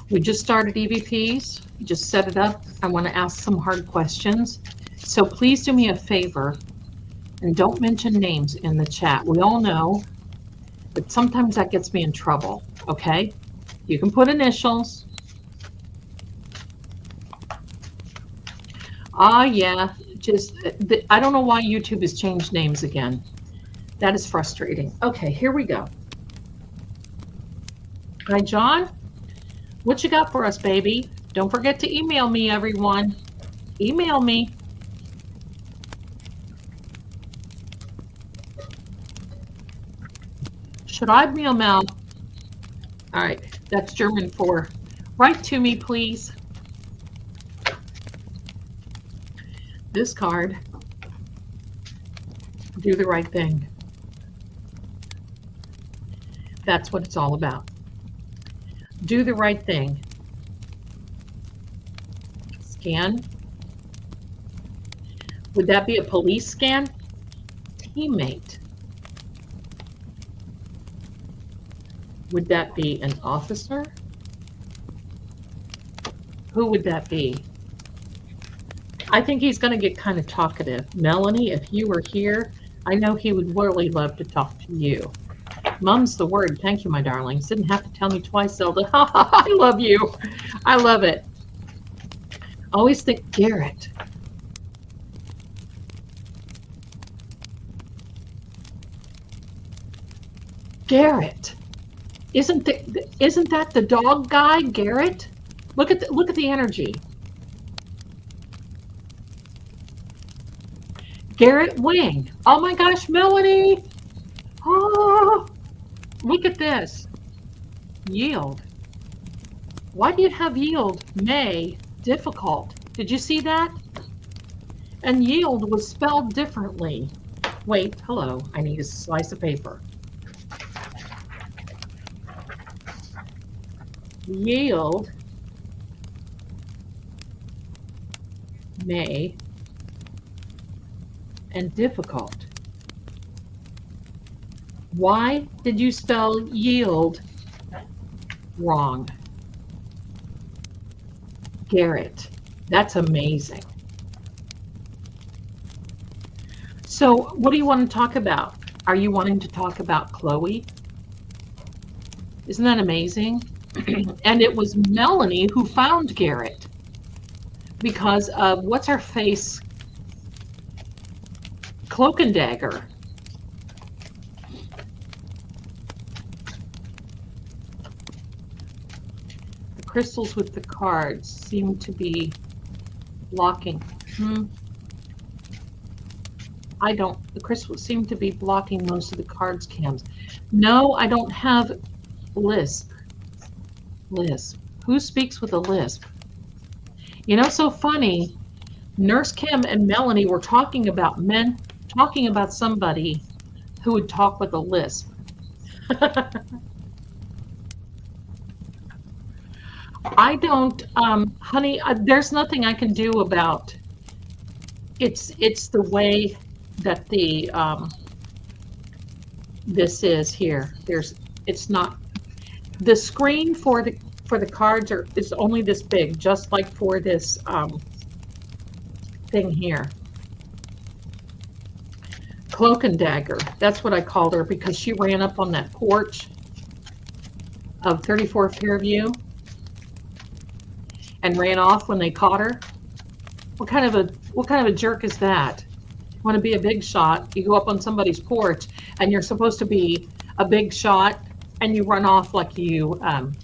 We just started EVPs. Just set it up. I want to ask some hard questions. So please do me a favor and don't mention names in the chat. We all know, but sometimes that gets me in trouble, okay? You can put initials. Yeah, just, I don't know why YouTube has changed names again. That is frustrating. Okay, here we go. Hi, John. What you got for us, baby? Don't forget to email me, everyone. Email me. Should I be a mail? All right, that's German for write to me, please. This card, do the right thing. That's what it's all about. Do the right thing. Scan. Would that be a police scan? Teammate. Would that be an officer? Who would that be? I think he's going to get kind of talkative. Melanie, if you were here, I know he would really love to talk to you. Mum's the word. Thank you, my darlings. Didn't have to tell me twice, Zelda. I love you. I love it. Always think Garrett. Garrett. Isn't that the dog guy, Garrett? Look at the energy. Garrett Wing. Oh my gosh, Melanie. Oh, look at this. Yield. Why do you have yield? May. Difficult. Did you see that? And yield was spelled differently. Wait, hello. I need a slice of paper. Yield. May. And difficult. Why did you spell yield wrong? Garrett. That's amazing. So what do you want to talk about? Are you wanting to talk about Chloe? Isn't that amazing? And it was Melanie who found Garrett because of what's her face? Cloak and Dagger. The crystals with the cards seem to be blocking. The crystals seem to be blocking most of the cards cams. No, I don't have lisp. Lisp. Who speaks with a lisp? You know, so funny. Nurse Kim and Melanie were talking about somebody who would talk with a lisp. I don't, honey, there's nothing I can do about it's the way that the this is here. It's not, the screen for the cards is only this big, just like for this thing here. Cloak and Dagger, that's what I called her, because she ran up on that porch of 34 Fairview and ran off when they caught her. What kind of a jerk is that? You want to be a big shot, you go up on somebody's porch and you're supposed to be a big shot and you run off like you owed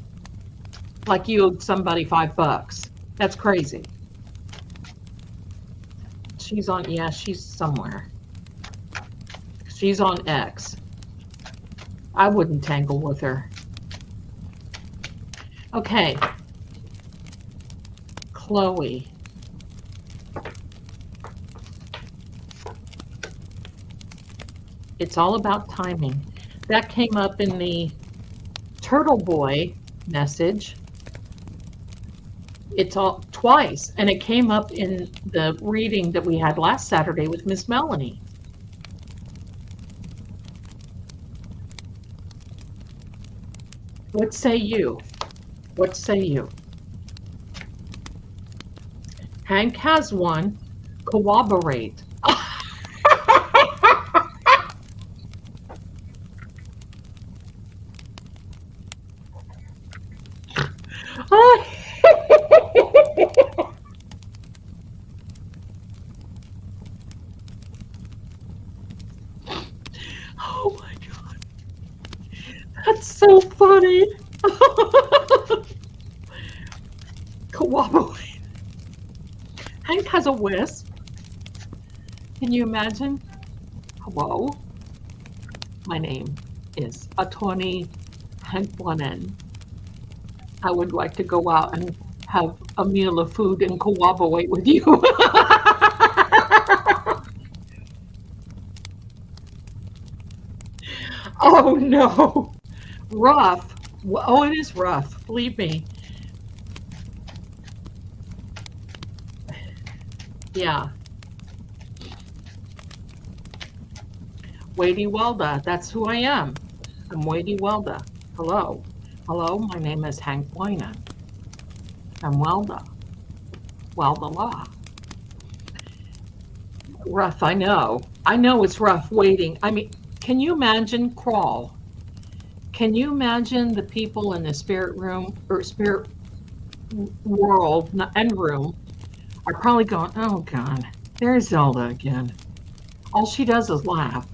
somebody $5. That's crazy. She's on, yeah, she's somewhere. She's on X. I wouldn't tangle with her. Okay. Chloe. It's all about timing. That came up in the Turtle Boy message. It's all twice, and it came up in the reading that we had last Saturday with Miss Melanie. What say you? What say you? Hank has one. Corroborate. Oh my God. That's so funny. Corroborate. Hank has a wisp. Can you imagine? Hello, my name is Attorney Hank Bonnen. I would like to go out and have a meal of food and cooperate with you. Oh no, rough. Oh, it is rough, believe me. Yeah. Lady Zelda, that's who I am. I'm Lady Zelda. Hello. Hello, my name is Hank Bonnen. I'm Zelda. Zelda Law. Rough, I know. I know it's rough waiting. I mean, can you imagine Crawl? Can you imagine the people in the spirit room or spirit world and room are probably going, oh God, there's Zelda again. All she does is laugh.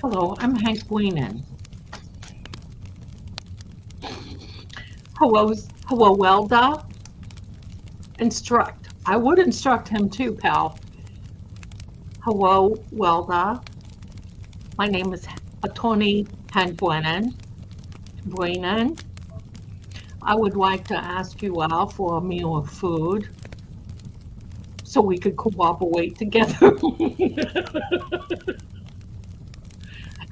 Hello, I'm Hank Bonnen. Hello, Welda. Instruct. I would instruct him too, pal. Hello, Welda. My name is Attorney Hank Bonnen. I would like to ask you out for a meal of food so we could cooperate together.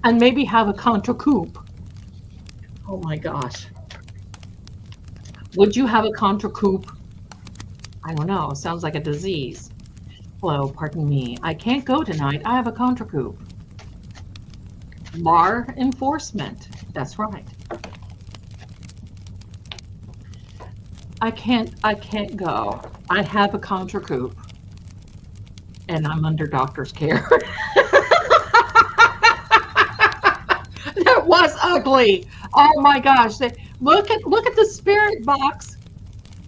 And maybe have a contra coupe. Oh my gosh. Would you have a contra coupe? I don't know. Sounds like a disease. Hello, pardon me. I can't go tonight. I have a contra coupe. Bar enforcement. That's right. I can't go. I have a contra coop. And I'm under doctor's care. That was ugly. Oh my gosh. Look at the spirit box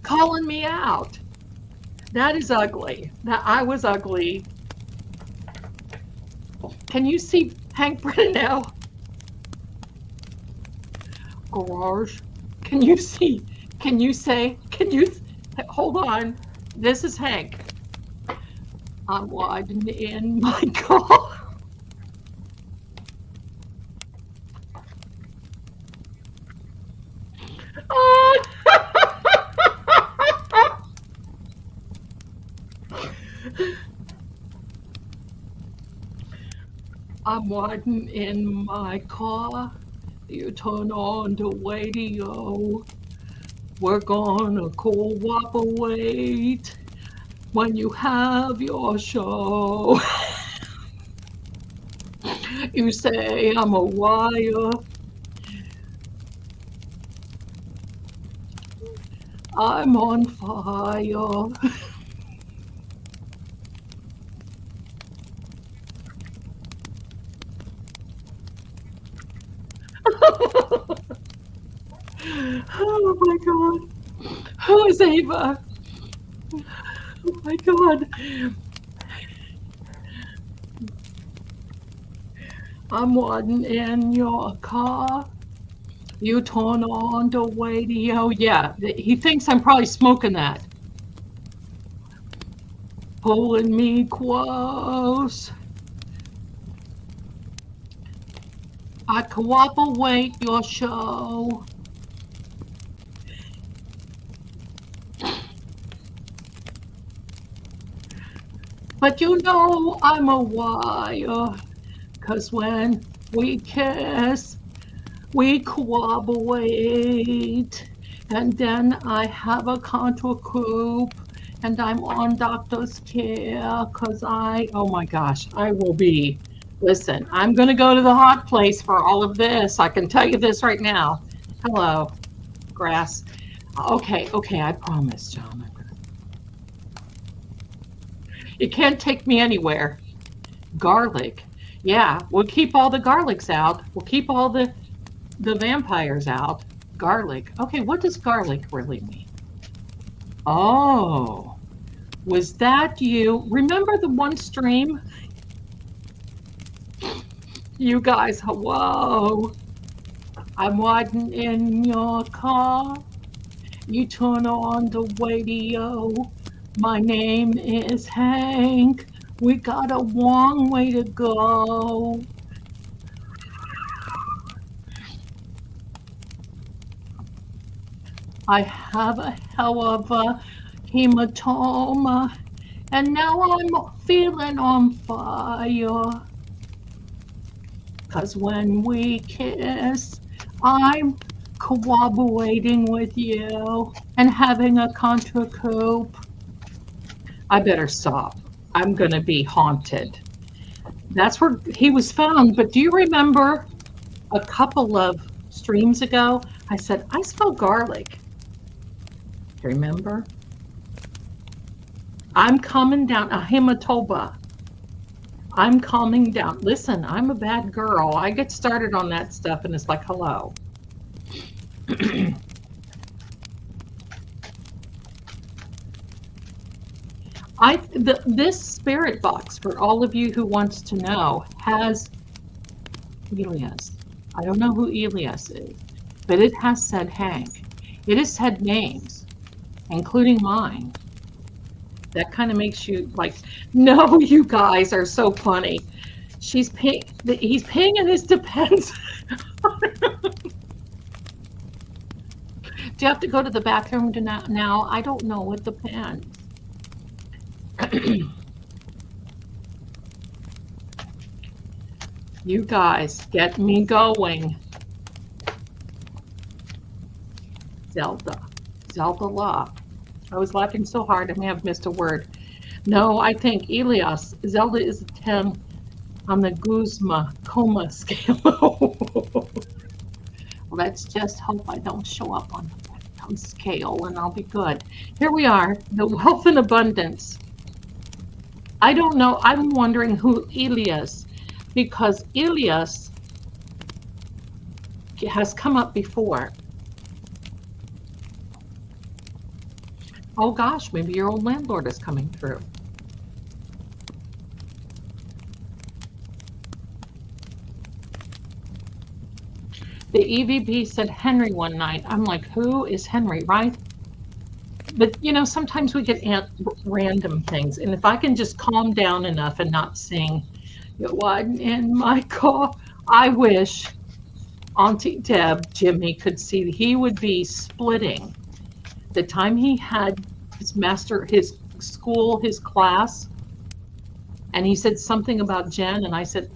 calling me out. That is ugly. I was ugly. Can you see Hank Brennan? Garage. Can you see? Can you hold on. This is Hank. I'm widening in my car. I'm widening in my car. You turn on the radio. We're gonna cooperate when you have your show. You say I'm a wire. I'm on fire. Oh my God. Who is Ava? Oh my God. I'm riding in your car. You turn on the radio. Yeah, he thinks I'm probably smoking that. Pulling me close. I cooperate your show. But you know I'm a wire, 'cause when we kiss, we cooperate. And then I have a contra coop, and I'm on doctor's care, 'cause oh my gosh, I will be. Listen, I'm going to go to the hot place for all of this. I can tell you this right now. Hello, grass. Okay, I promise, John. You can't take me anywhere. Garlic. Yeah, we'll keep all the garlics out. We'll keep all the vampires out. Garlic. Okay, what does garlic really mean? Oh, was that you? Remember the one stream? You guys, hello. I'm riding in your car. You turn on the radio. My name is Hank. We got a long way to go. I have a hell of a hematoma, and now I'm feeling on fire. 'Cause when we kiss, I'm cooperating with you and having a contra coop. I better stop. I'm gonna be haunted. That's where he was found. But do you remember a couple of streams ago, I said, I smell garlic. Remember? I'm coming down, a hematoma. I'm calming down. Listen, I'm a bad girl. I get started on that stuff and it's like, hello. This spirit box, for all of you who wants to know, has Elias. I don't know who Elias is, but it has said Hank. It has said names, including mine. That kind of makes you like, no, you guys are so funny. He's paying and it depends. Do you have to go to the bathroom now? I don't know, it depends. You guys get me going. Zelda Law. I was laughing so hard I may have missed a word. No, I think Elias. Zelda is a 10 on the Guzma coma scale. Let's just hope I don't show up on the comes kale, and I'll be good. Here we are, the wealth and abundance. I don't know. I'm wondering who Elias, because Elias has come up before. Oh gosh, maybe your old landlord is coming through. The EVP said Henry one night. I'm like, who is Henry, right? But, you know, sometimes we get random things. And if I can just calm down enough and not sing, "You're one in my car," I wish Auntie Deb, Jimmy, could see. He would be splitting. The time he had his school, his class, and he said something about Jen, and I said,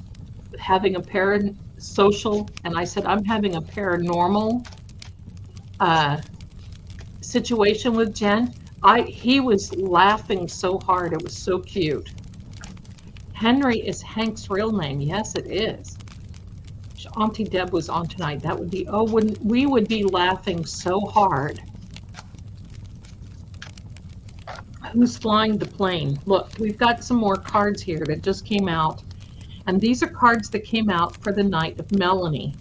having a parasocial, and I said, I'm having a paranormal situation with Jen. He was laughing so hard. It was so cute. Henry is Hank's real name. Yes, it is. Auntie Deb was on tonight. That would be, we would be laughing so hard. Who's flying the plane? Look, we've got some more cards here that just came out. And these are cards that came out for the night of Melanie.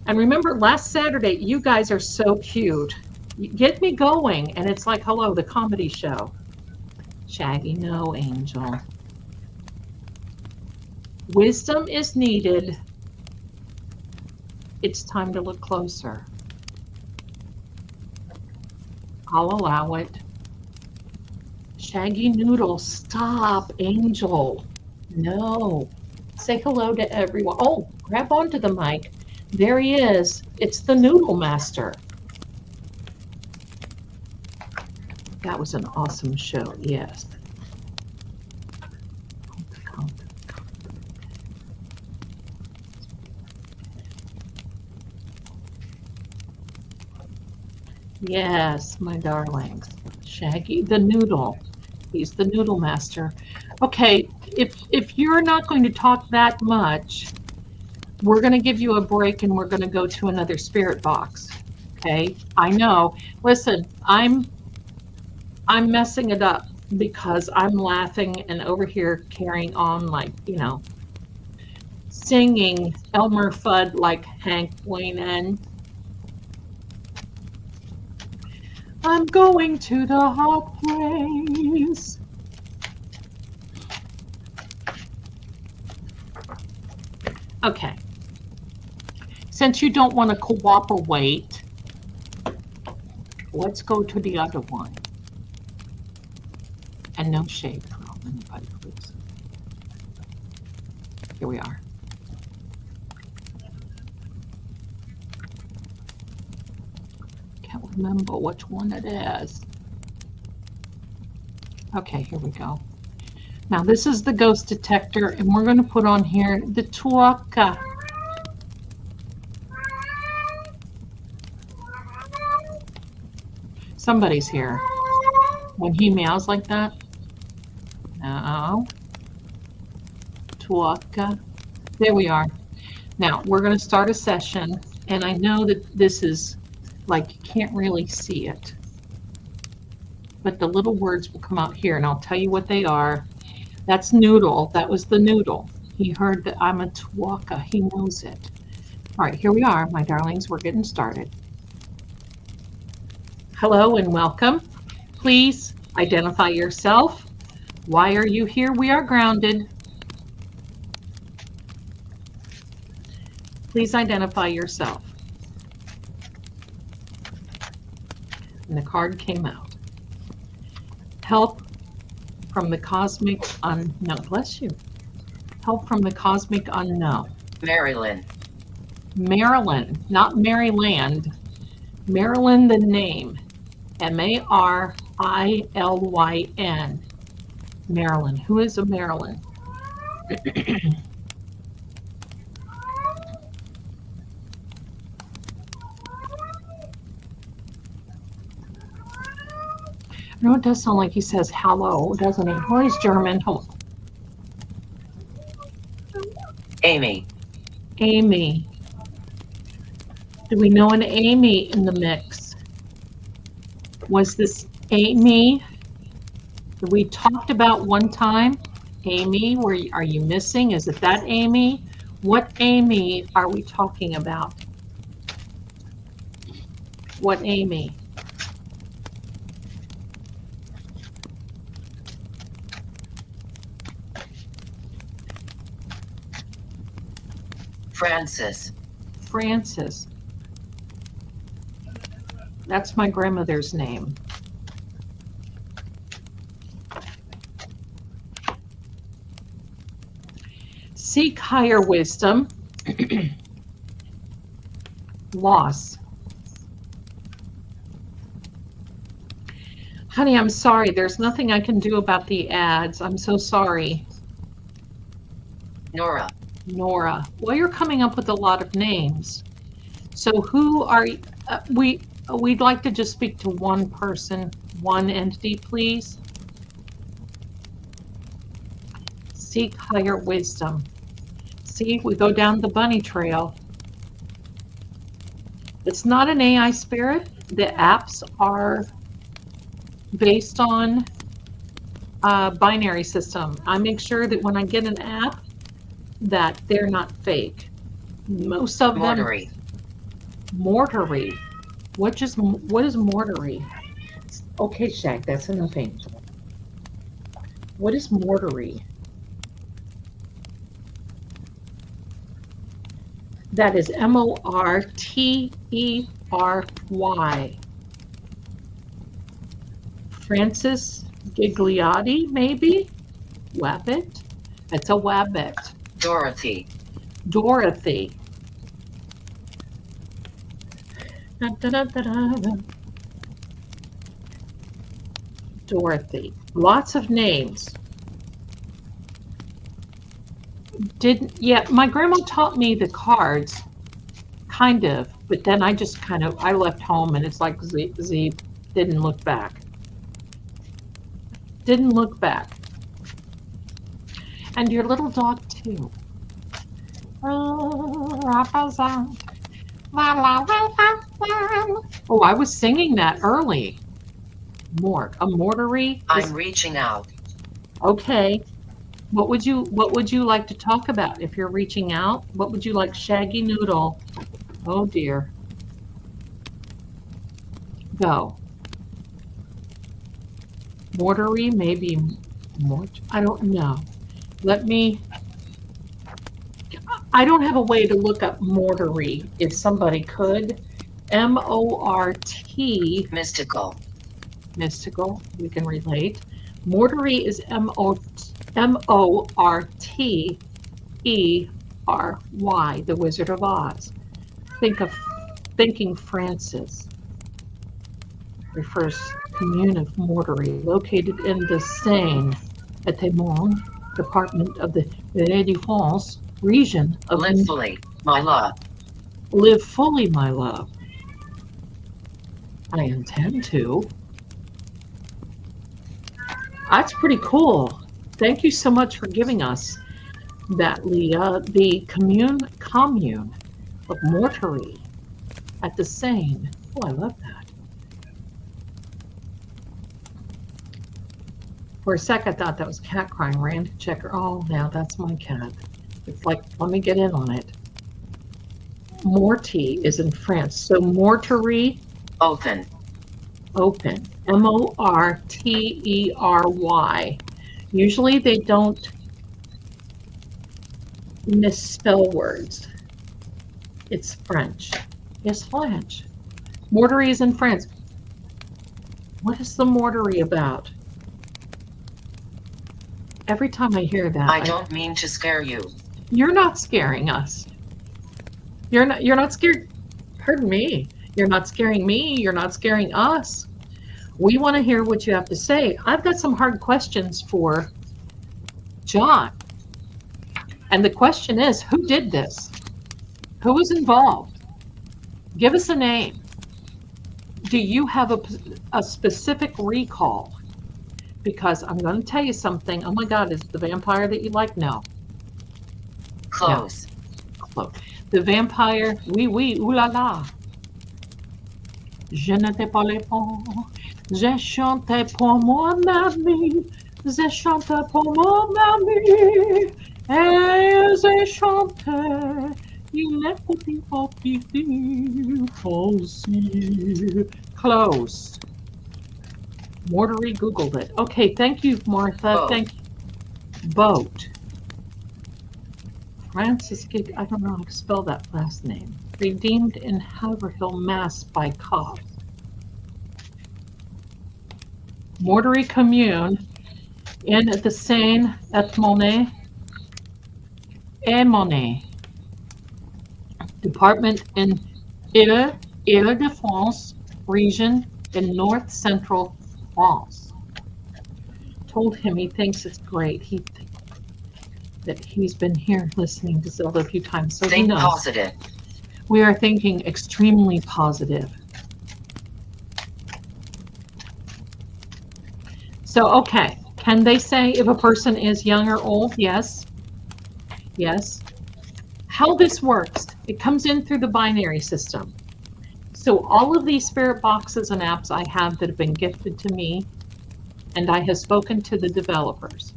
And remember, last Saturday, you guys are so cute. You get me going. And it's like, hello, the comedy show. Shaggy, no, Angel. Wisdom is needed. It's time to look closer. I'll allow it. Shaggy Noodle, stop, Angel. No. Say hello to everyone. Oh, grab onto the mic. There he is. It's the Noodle Master. That was an awesome show, yes. Yes, my darlings. Shaggy the Noodle. He's the Noodle Master. Okay, if you're not going to talk that much, we're going to give you a break and we're going to go to another spirit box. Okay? I know. Listen, I'm messing it up because I'm laughing and over here carrying on like, you know, singing Elmer Fudd like Hank Wayne. I'm going to the hot place. Okay. Since you don't want to cooperate, let's go to the other one. And no shade from anybody, please. Here we are. Can't remember which one it is. Okay, here we go. Now this is the ghost detector, and we're going to put on here the tuaka. Somebody's here. When he meows like that. No. Tuaka. There we are. Now we're going to start a session, and I know that this is like you can't really see it, but the little words will come out here, and I'll tell you what they are. That's Noodle. That was the Noodle. He heard that I'm a Tuaka. He knows it. All right, here we are, my darlings. We're getting started. Hello and welcome. Please identify yourself. Why are you here? We are grounded. Please identify yourself. And the card came out. Help from the cosmic unknown. Bless you. Help from the cosmic unknown. Maryland. Maryland, not Maryland. Maryland, the name. M-A-R-I-L-Y-N. Maryland. Who is a Maryland? No, it does sound like he says hello, doesn't he? Well, he's German. Oh. Amy. Amy. Do we know an Amy in the mix? Was this Amy that we talked about one time? Amy, are you missing? Is it that Amy? What Amy are we talking about? What Amy? Francis. Francis. That's my grandmother's name. Seek higher wisdom. Loss. Honey, I'm sorry. There's nothing I can do about the ads. I'm so sorry. Nora. Nora. Well, you're coming up with a lot of names. So who are we'd like to just speak to one person, one entity, please. Seek higher wisdom. See, we go down the bunny trail. It's not an AI spirit. The apps are based on a binary system. I make sure that when I get an app that they're not fake. Most of them. Mortary. What is mortary? Okay, Shaq, that's enough, Angel. What is mortary? That is M-O-R-T-E-R-Y. Francis Gigliotti, maybe? Wabbit? It's a wabbit. Dorothy. Dorothy. Da, da, da, da, da. Dorothy. Lots of names. Yeah, my grandma taught me the cards, kind of, but then I just I left home and it's like Z didn't look back. Didn't look back. And your little dog too. Oh, I was singing that early. A mortary. I'm reaching out. Okay. What would you like to talk about if you're reaching out? What would you like? Shaggy Noodle. Oh dear. Go. Mortary, maybe I don't know. I don't have a way to look up mortary. If somebody could. M-O-R-T. Mystical. Mystical. We can relate. Mortary is M-O-R-T-E-R-Y, the Wizard of Oz. Thinking Francis refers to commune of mortary located in the Seine-et-Marne department of the Ile-de-France region of Live fully, my love. Live fully, my love. I intend to. That's pretty cool. Thank you so much for giving us that, Leah. The commune of mortary at the Seine. Oh, I love that. For a sec, I thought that was a cat crying. Ran to check her. Oh, now that's my cat. It's like, let me get in on it. Morty is in France. So mortary. Open. Open. M-O-R-T-E-R-Y. Usually they don't misspell words. It's French. Yes, French. Mortary is in France. What is the mortary about? Every time I hear that, I don't mean to scare you. You're not scaring us. You're not scared. Pardon me. You're not scaring me. You're not scaring us. We want to hear what you have to say. I've got some hard questions for John. And the question is, who did this? Who was involved? Give us a name. Do you have a specific recall? Because I'm going to tell you something. Oh my God, is it the vampire that you like? No. Close. No. Close. The vampire, oui, oui, ooh la la. Je ne t'ai pas les ponts. Je chante pour mon ami, je chante pour mon ami, et je chante, il est petit aussi. Close. Mortary Googled it. Okay, thank you, Martha. Boat. Thank you. Boat. Francis Gig, I don't know how to spell that last name. Redeemed in Haverhill, Mass by cops. Mortary Commune in the Seine et Monnaie. Department in Ile-de-France region in north central France. Told him he thinks it's great. That he's been here listening to Zelda a few times, so he Think knows. positive. We are thinking extremely positive. So, okay, can they say if a person is young or old? Yes. Yes. How this works, it comes in through the binary system. So all of these spirit boxes and apps I have that have been gifted to me, and I have spoken to the developers.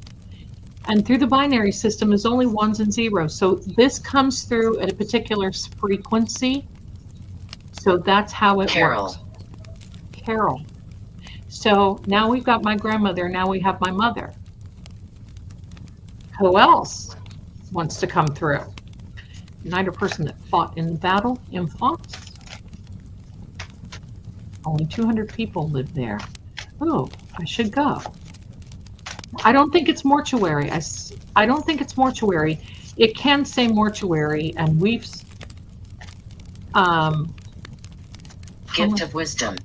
And through the binary system is only ones and zeros. So this comes through at a particular frequency. So that's how it works. Carol. So now we've got my grandmother, now we have my mother. Who else wants to come through? Neither person that fought in battle in France. Only 200 people live there. Oh, I should go. I don't think it's mortuary. I don't think it's mortuary. It can say mortuary, and we've Gift of wisdom.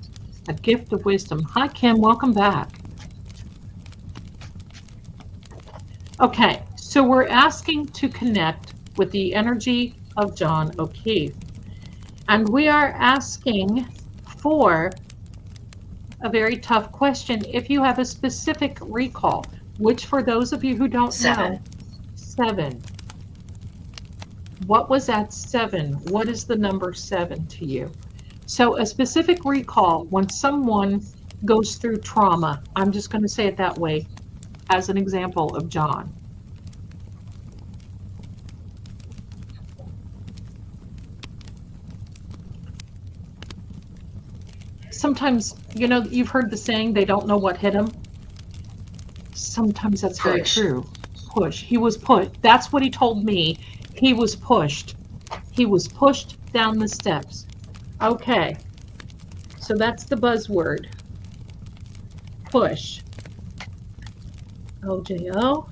A gift of wisdom. Hi, Kim. Welcome back. Okay, so we're asking to connect with the energy of John O'Keefe, and we are asking for a very tough question. If you have a specific recall, which for those of you who don't know, 7. What was that 7? What is the number 7 to you? So a specific recall when someone goes through trauma, I'm just going to say it that way as an example of John. Sometimes, you know, you've heard the saying, they don't know what hit them. Sometimes that's very true. Push. He was pushed. That's what he told me. He was pushed. He was pushed down the steps. Okay. So that's the buzzword. Push. OJO.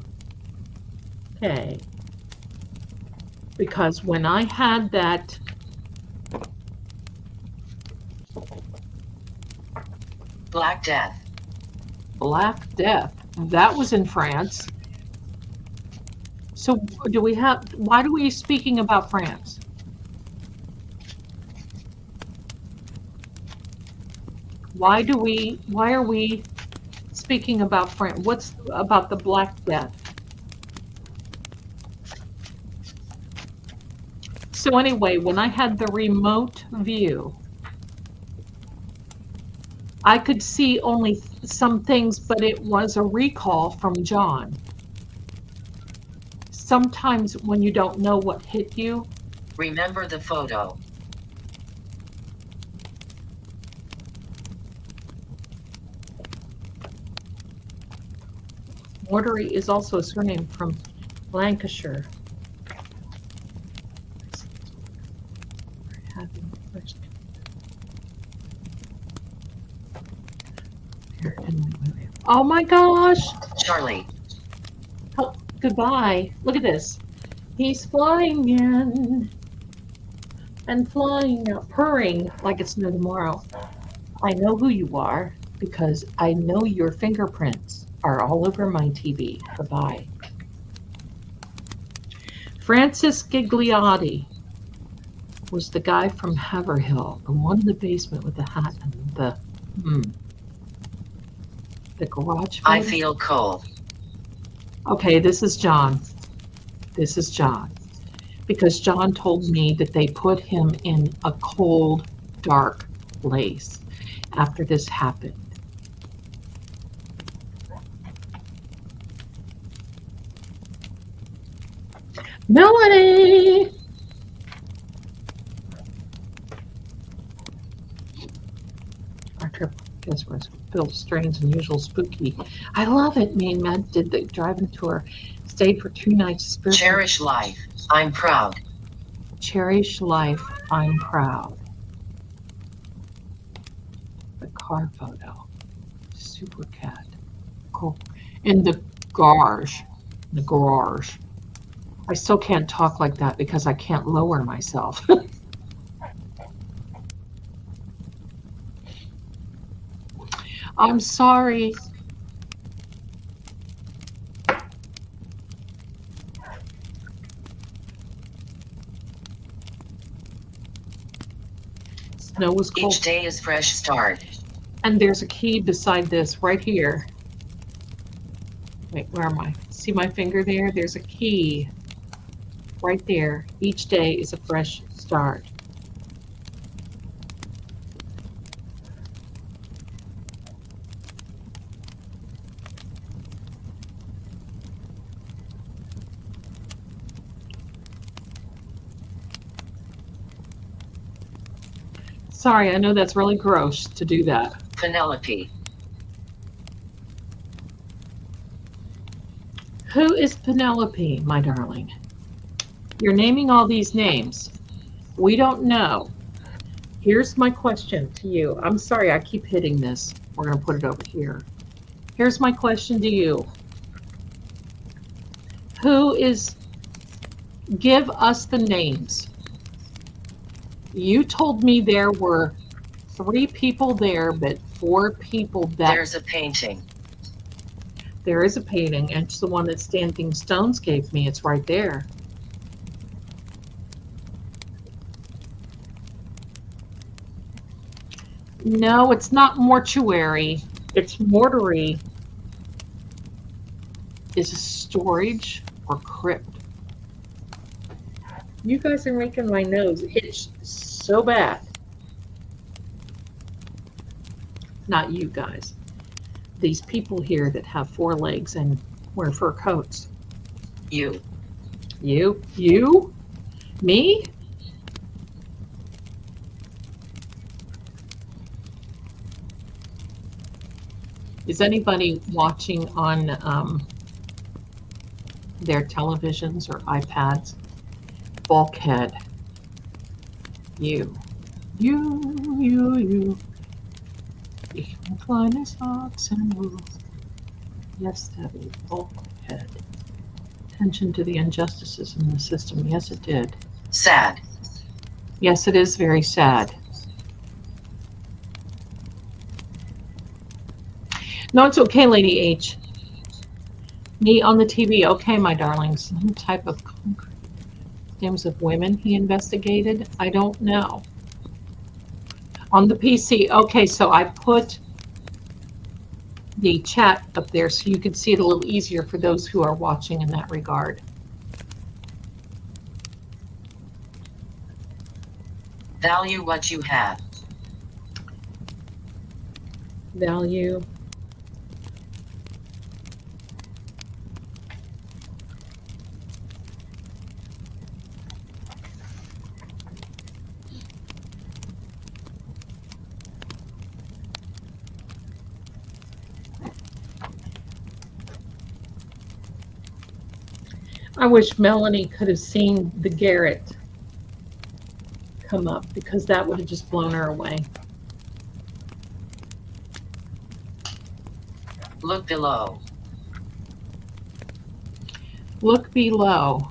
Okay. Because when I had that Black Death. Black Death. That was in France. So do we have, why are we speaking about France? Why are we speaking about France? What's about the Black Death? So anyway, when I had the remote view, I could see only some things, but it was a recall from John. Sometimes when you don't know what hit you. Remember the photo. Mortary is also a surname from Lancashire. Oh my gosh! Charlie. Oh, goodbye. Look at this. He's flying in and flying out, purring like it's no tomorrow. I know who you are because I know your fingerprints are all over my TV. Goodbye. Francis Gigliotti was the guy from Haverhill, the one in the basement with the hat and the garage. I feel cold. Okay, this is John. This is John. Because John told me that they put him in a cold, dark place after this happened. Melanie! Our trip, guess, was filled with strange and unusual spooky. I love it. Me and Matt did the driving tour. Stayed for 2 nights. Spiritual. Cherish life. I'm proud. Cherish life. I'm proud. The car photo. Super cat. Cool. In the garage. The garage. I still can't talk like that because I can't lower myself. I'm sorry. Snow was cold. Each day is fresh start. And there's a key beside this right here. Wait, where am I? See my finger there? There's a key right there. Each day is a fresh start. Sorry, I know that's really gross to do that. Penelope. Who is Penelope, my darling? You're naming all these names. We don't know. Here's my question to you. I'm sorry, I keep hitting this. We're going to put it over here. Here's my question to you. Who is... Give us the names. You told me there were 3 people there, but 4 people that... There's a painting. There is a painting, and it's the one that Standing Stones gave me. It's right there. No, it's not mortuary. It's mortuary. Is it storage or crypt? You guys are making my nose itch so bad. Not you guys. These people here that have 4 legs and wear fur coats. You. You? You? Me? Is anybody watching on their televisions or iPads? Bulkhead. You. You. Ich bin kleines Ochsenhuf. Yes, Debbie. Bulkhead. Attention to the injustices in the system. Yes, it did. Sad. Yes, it is very sad. No, it's okay, Lady H. Me on the TV. Okay, my darlings. Some type of concrete. Names of women he investigated. I don't know. On the PC. Okay, so I put the chat up there so you can see it a little easier for those who are watching in that regard. Value what you have. Value. I wish Melanie could have seen the Garrett come up because that would have just blown her away. Look below. Look below.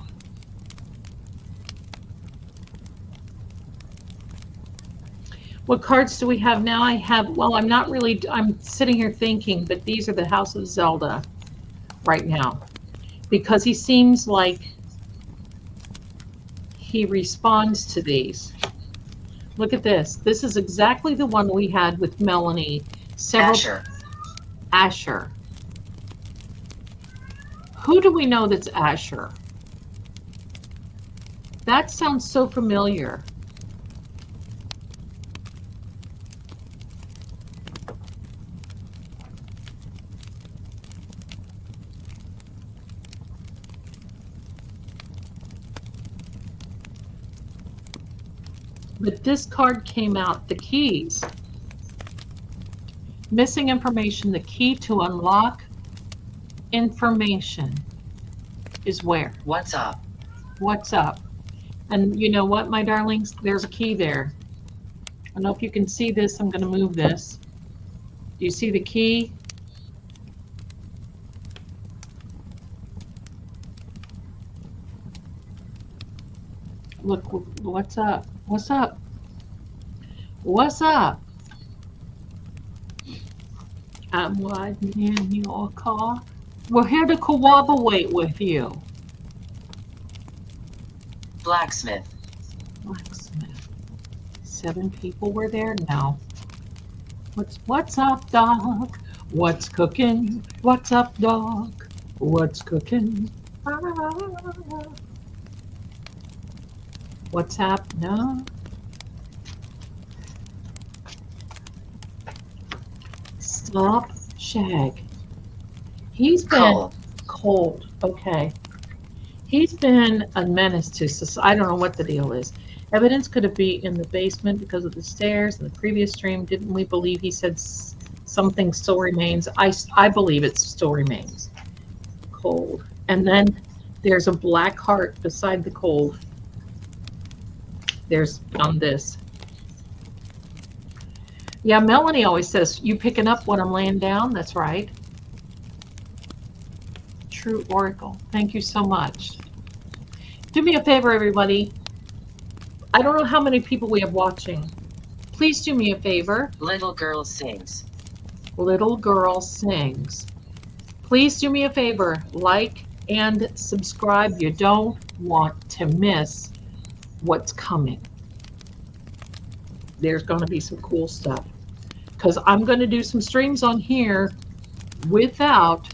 What cards do we have now? I have, well, I'm not really, I'm sitting here thinking, but these are the House of Zelda right now. Because he seems like he responds to these. Look at this. This is exactly the one we had with Melanie. Asher. Asher. Who do we know that's Asher? That sounds so familiar. But this card came out, the keys. Missing information, the key to unlock information is where? What's up? What's up? And you know what, my darlings? There's a key there. I don't know if you can see this. I'm going to move this. Do you see the key? Look, what's up? What's up? What's up? I'm riding in your car. We're here to cooperate with you. Blacksmith. Blacksmith. 7 people were there now. What's up, dog? What's cooking? What's up, dog? What's cooking? What's happening? Stop, Shag. He's been cold. Okay. He's been a menace to society. I don't know what the deal is. Evidence could it be in the basement because of the stairs in the previous stream? Didn't we believe he said something still remains? I believe it still remains. Cold. And then there's a black heart beside the cold. There's on this. Yeah, Melanie always says, you picking up when I'm laying down? That's right. True Oracle. Thank you so much. Do me a favor, everybody. I don't know how many people we have watching. Please do me a favor. Little girl sings. Little girl sings. Please do me a favor. Like and subscribe. You don't want to miss what's coming. There's going to be some cool stuff. Because I'm going to do some streams on here without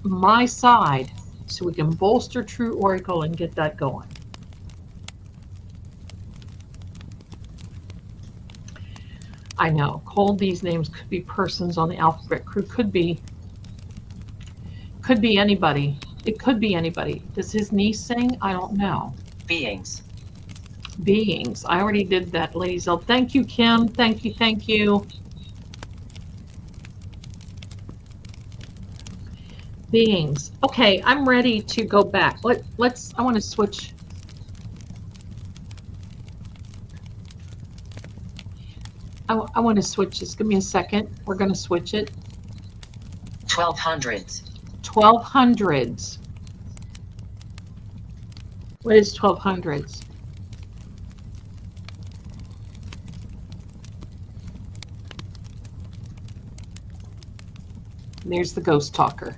my side so we can bolster True Oracle and get that going. I know, cold, these names could be persons on the alphabet crew, could be anybody. It could be anybody. Does his niece sing? I don't know. Beings. Beings. I already did that, Lady Zelda. Thank you, Kim. Thank you, thank you. Beings. Okay, I'm ready to go back. I want to switch. I want to switch this. Give me a second. We're going to switch it. 1200s. 1200s. What is 1200s? There's the ghost talker.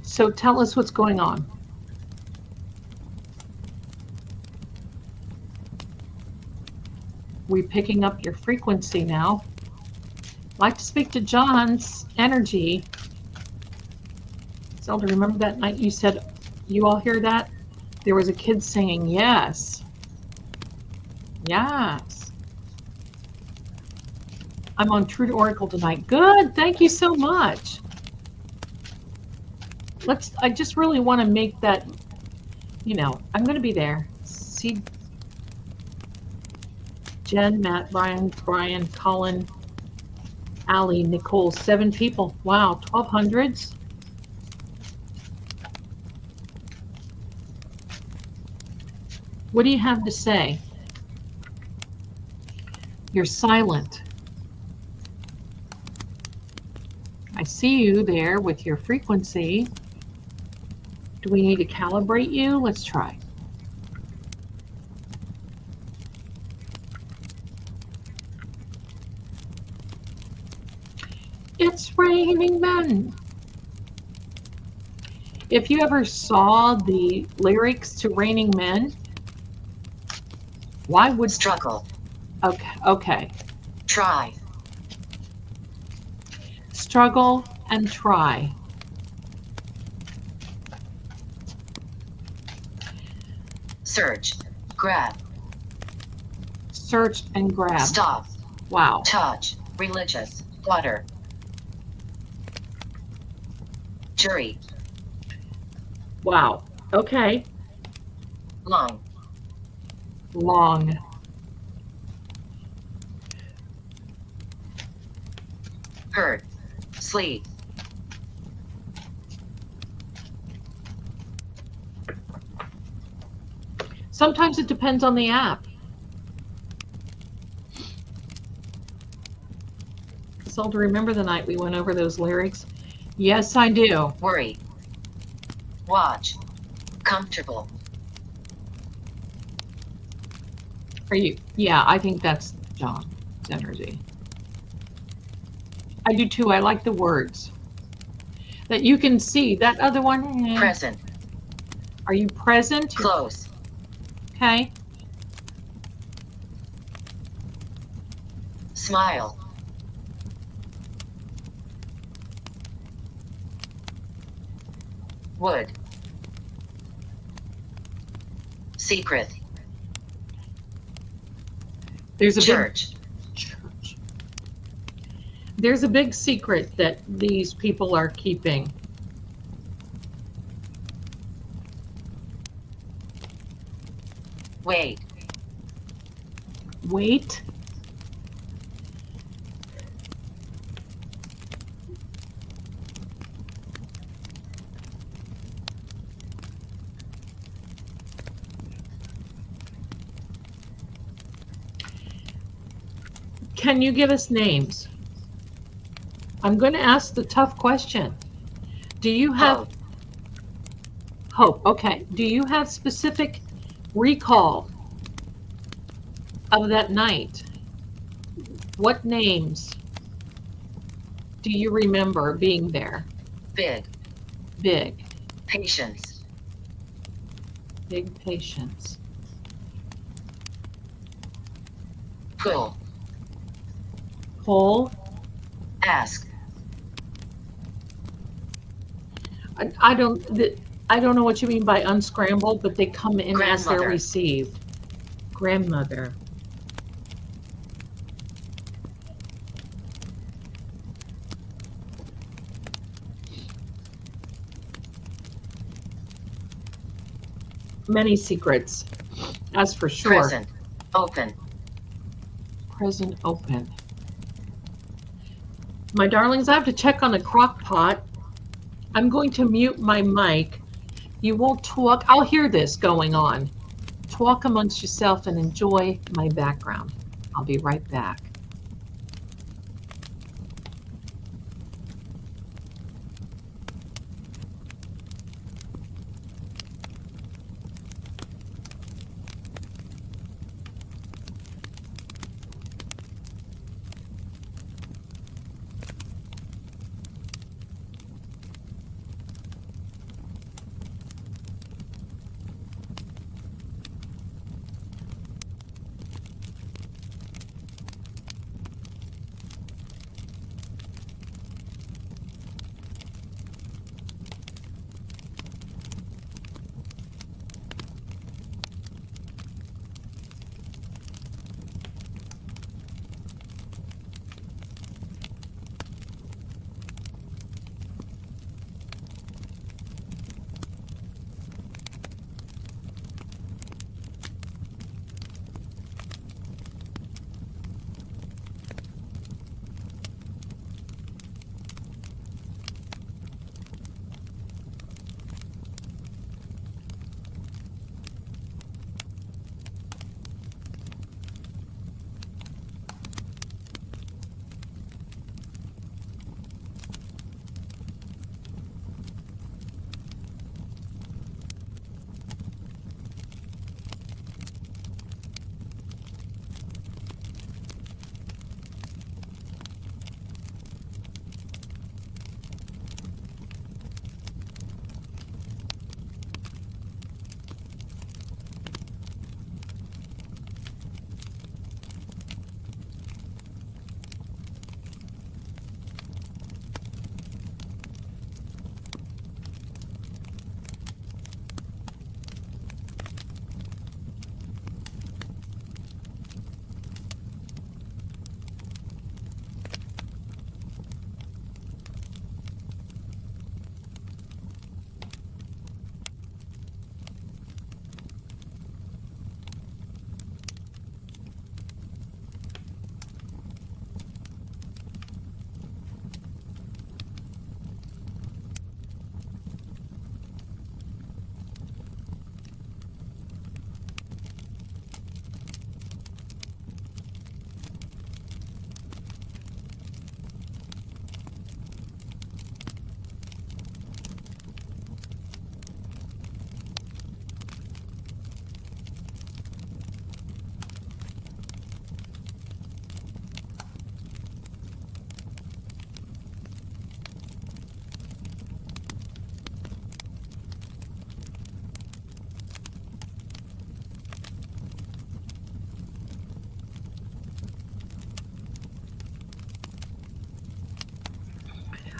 So tell us what's going on. We're picking up your frequency now. I'd like to speak to John's energy. Zelda, remember that night you said, you all hear that? There was a kid singing, yes. Yes. I'm on True to Oracle tonight. Good, thank you so much. I just really want to make that, you know, I'm going to be there. See Jen, Matt, Brian, Colin, Allie, Nicole, 7 people. Wow, 1200s. What do you have to say? You're silent. I see you there with your frequency. Do we need to calibrate you? Let's try. It's raining men. If you ever saw the lyrics to Raining Men, why would... Struggle. Okay. Try. Struggle and try. Search. Grab. Search and grab. Stop. Wow. Touch. Religious. Water. Jury. Wow. Okay. Long. Long. Hurt. Sleep. Sometimes it depends on the app. Zelda, remember the night we went over those lyrics? Yes, I do. Worry. Watch. Comfortable. Are you? Yeah, I think that's John's energy. I do too. I like the words that you can see. That other one. Present. Are you present? Close. Okay. Smile. Wood. Secret. There's a Church. Church. There's a big secret that these people are keeping. Wait. Wait. Can you give us names? I'm going to ask the tough question. Do you have hope? Okay. Do you have specific recall of that night? What names do you remember being there? Big. Big. Patience. Big patience. Pull. Pull. Ask. I don't know what you mean by unscrambled, but they come in as they're Grandmother. received. Grandmother. Many secrets, that's for sure. Present. Open. Present open. My darlings, I have to check on the crock pot. I'm going to mute my mic. You won't talk. I'll hear this going on. Talk amongst yourself and enjoy my background. I'll be right back.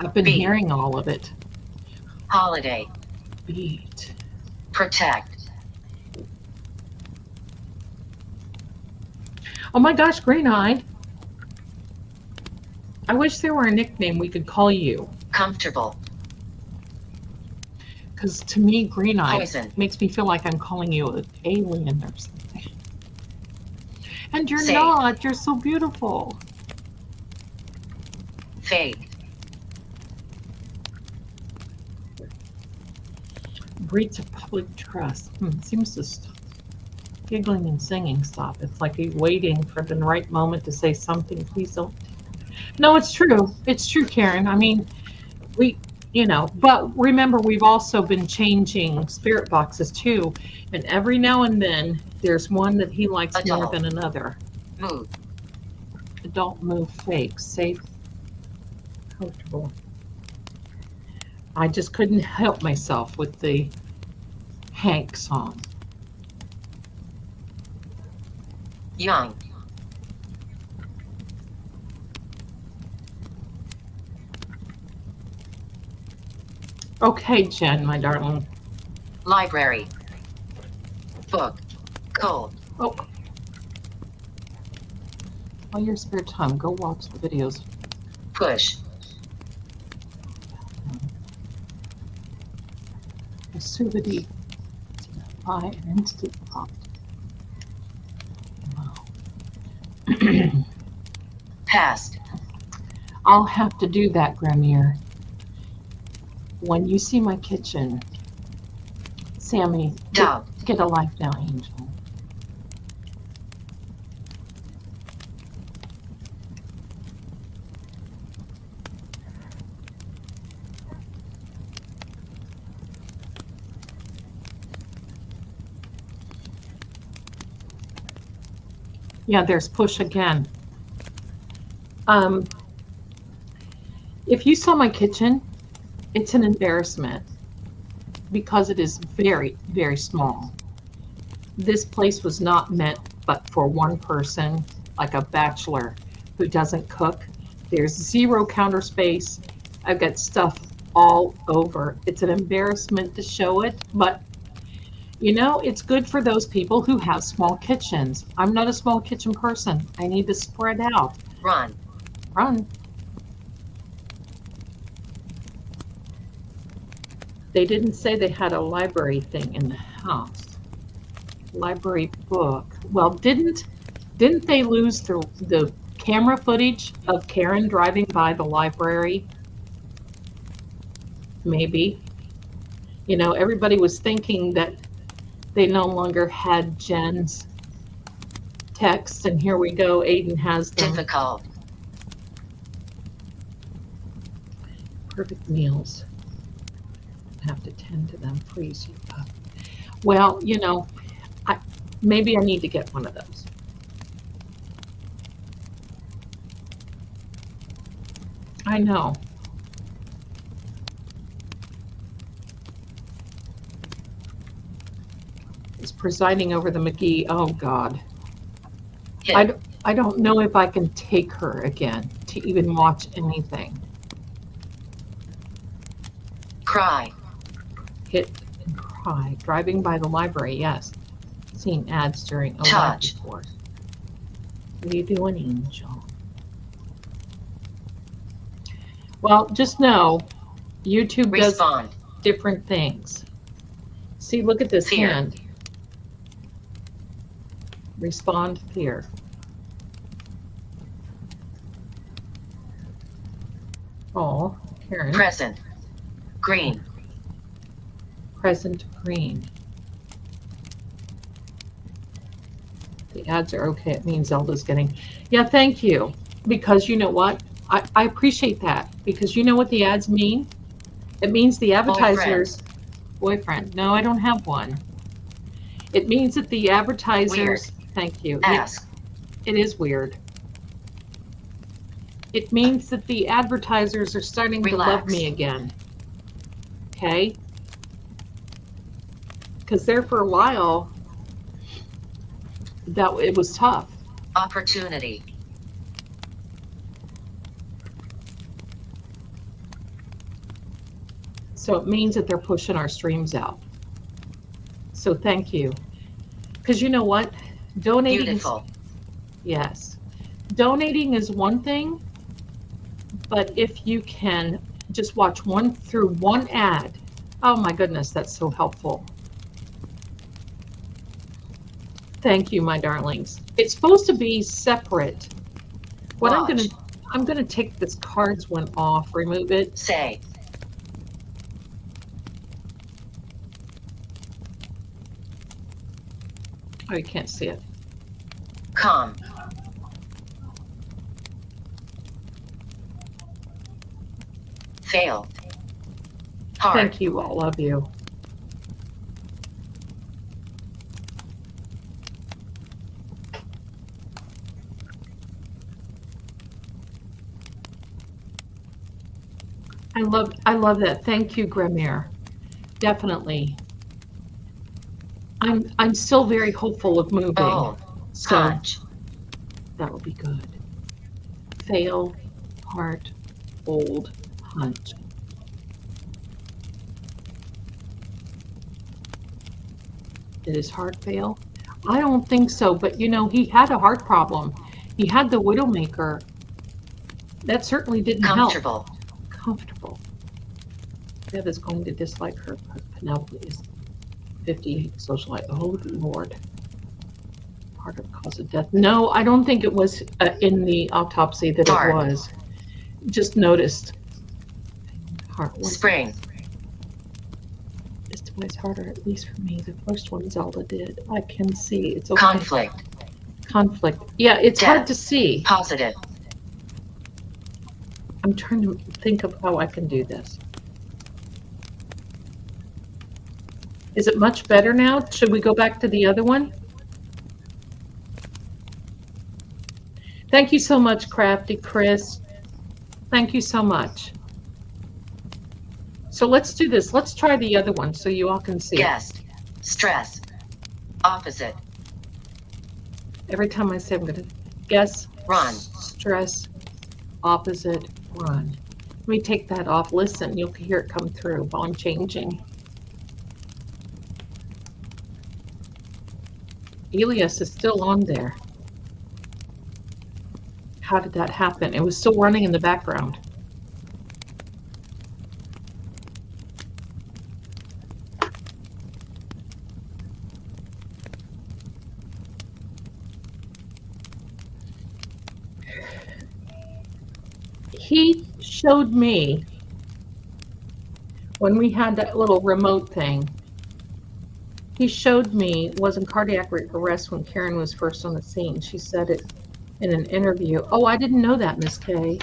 I've been Beat. hearing all of it. Holiday. Beat. Protect. Oh my gosh, green-eyed. I wish there were a nickname we could call you. Comfortable. Because to me, green-eyed Poison. makes me feel like I'm calling you an alien or something. And you're Safe. not. You're so beautiful. Fake. Breach of public trust. Seems to stop. Giggling and singing stop. It's like he's waiting for the right moment to say something. Please don't. No, it's true. It's true, Karen. I mean, but remember, we've also been changing spirit boxes too. And every now and then, there's one that he likes more Adult. than another. Move. Adult, move, fake, safe, comfortable. I just couldn't help myself with the Hank song. Young. Okay, Jen, my darling. Library. Book. Cold. Oh. While your spare time, go watch the videos. Push. Passivity. By an instant thought. Wow. Past. I'll have to do that, Gramier. When you see my kitchen, Sammy, Doubt. get a life now, Angel. Yeah, there's push again. If you saw my kitchen, it's an embarrassment because it is very, very small. This place was not meant but for one person, like a bachelor who doesn't cook. There's zero counter space. I've got stuff all over. It's an embarrassment to show it, but you know, it's good for those people who have small kitchens. I'm not a small kitchen person. I need to spread out. Run. Run. They didn't say they had a library thing in the house. Library book. Well, didn't they lose the camera footage of Karen driving by the library? Maybe. You know, everybody was thinking that they no longer had Jen's text, and here we go, Aiden has them. Difficult. Perfect meals. Have to tend to them, please. Well, you know, maybe I need to get one of those. I know. It's presiding over the McGee. Oh, God. Hit. I don't know if I can take her again to even watch anything. Cry. Hit and cry. Driving by the library, yes. Seeing ads during a live Touch. report. What are you doing, Angel? Well, just know, YouTube does Respond. different things. See, look at this Fear. hand. Respond, fear. Oh, Karen. Present. Green. Present green. The ads are okay. It means Zelda's getting. Yeah, thank you. Because you know what? I appreciate that. Because you know what the ads mean? It means the advertisers. Boyfriend. No, I don't have one. It means that the advertisers. Weird. Thank you. Ask. It is weird. It means that the advertisers are starting to love Relax. me again. Okay? Because there for a while, that it was tough. Opportunity. So it means that they're pushing our streams out. So thank you. Because you know what? Donating Beautiful. yes. Donating is one thing, but if you can just watch one ad, oh my goodness, that's so helpful. Thank you, my darlings. It's supposed to be separate. What I'm gonna take this cards one off, remove it. Say. Oh, you can't see it. Calm. Fail. Hard. Thank you, all of you. I love that. Thank you, Grimere. Definitely. I'm still very hopeful of moving. Bold. So Punch. that will be good. Fail, heart, bold, hunt. Did his heart fail? I don't think so, but you know, he had a heart problem. He had the Widowmaker. That certainly didn't Comfortable. help. Comfortable. Bev is going to dislike her. Penelope is 58 socialite. Oh, Lord. Part of cause of death. No, I don't think it was in the autopsy that Heart. it was. Just noticed. Heart. Spring. It's twice harder, at least for me. The first one Zelda did. I can see. It's okay. Conflict. Conflict. Yeah, it's Death. hard to see. Positive. I'm trying to think of how I can do this. Is it much better now? Should we go back to the other one? Thank you so much, Crafty Chris. Thank you so much. So let's do this. Let's try the other one so you all can see. Guest. Stress. Opposite. Every time I say I'm going to guess, Run. stress, opposite, run. Let me take that off. Listen, you'll hear it come through while I'm changing. Elias is still on there. How did that happen? It was still running in the background. He showed me when we had that little remote thing. He showed me was in cardiac arrest when Karen was first on the scene. She said it in an interview. Oh, I didn't know that, Miss Kay.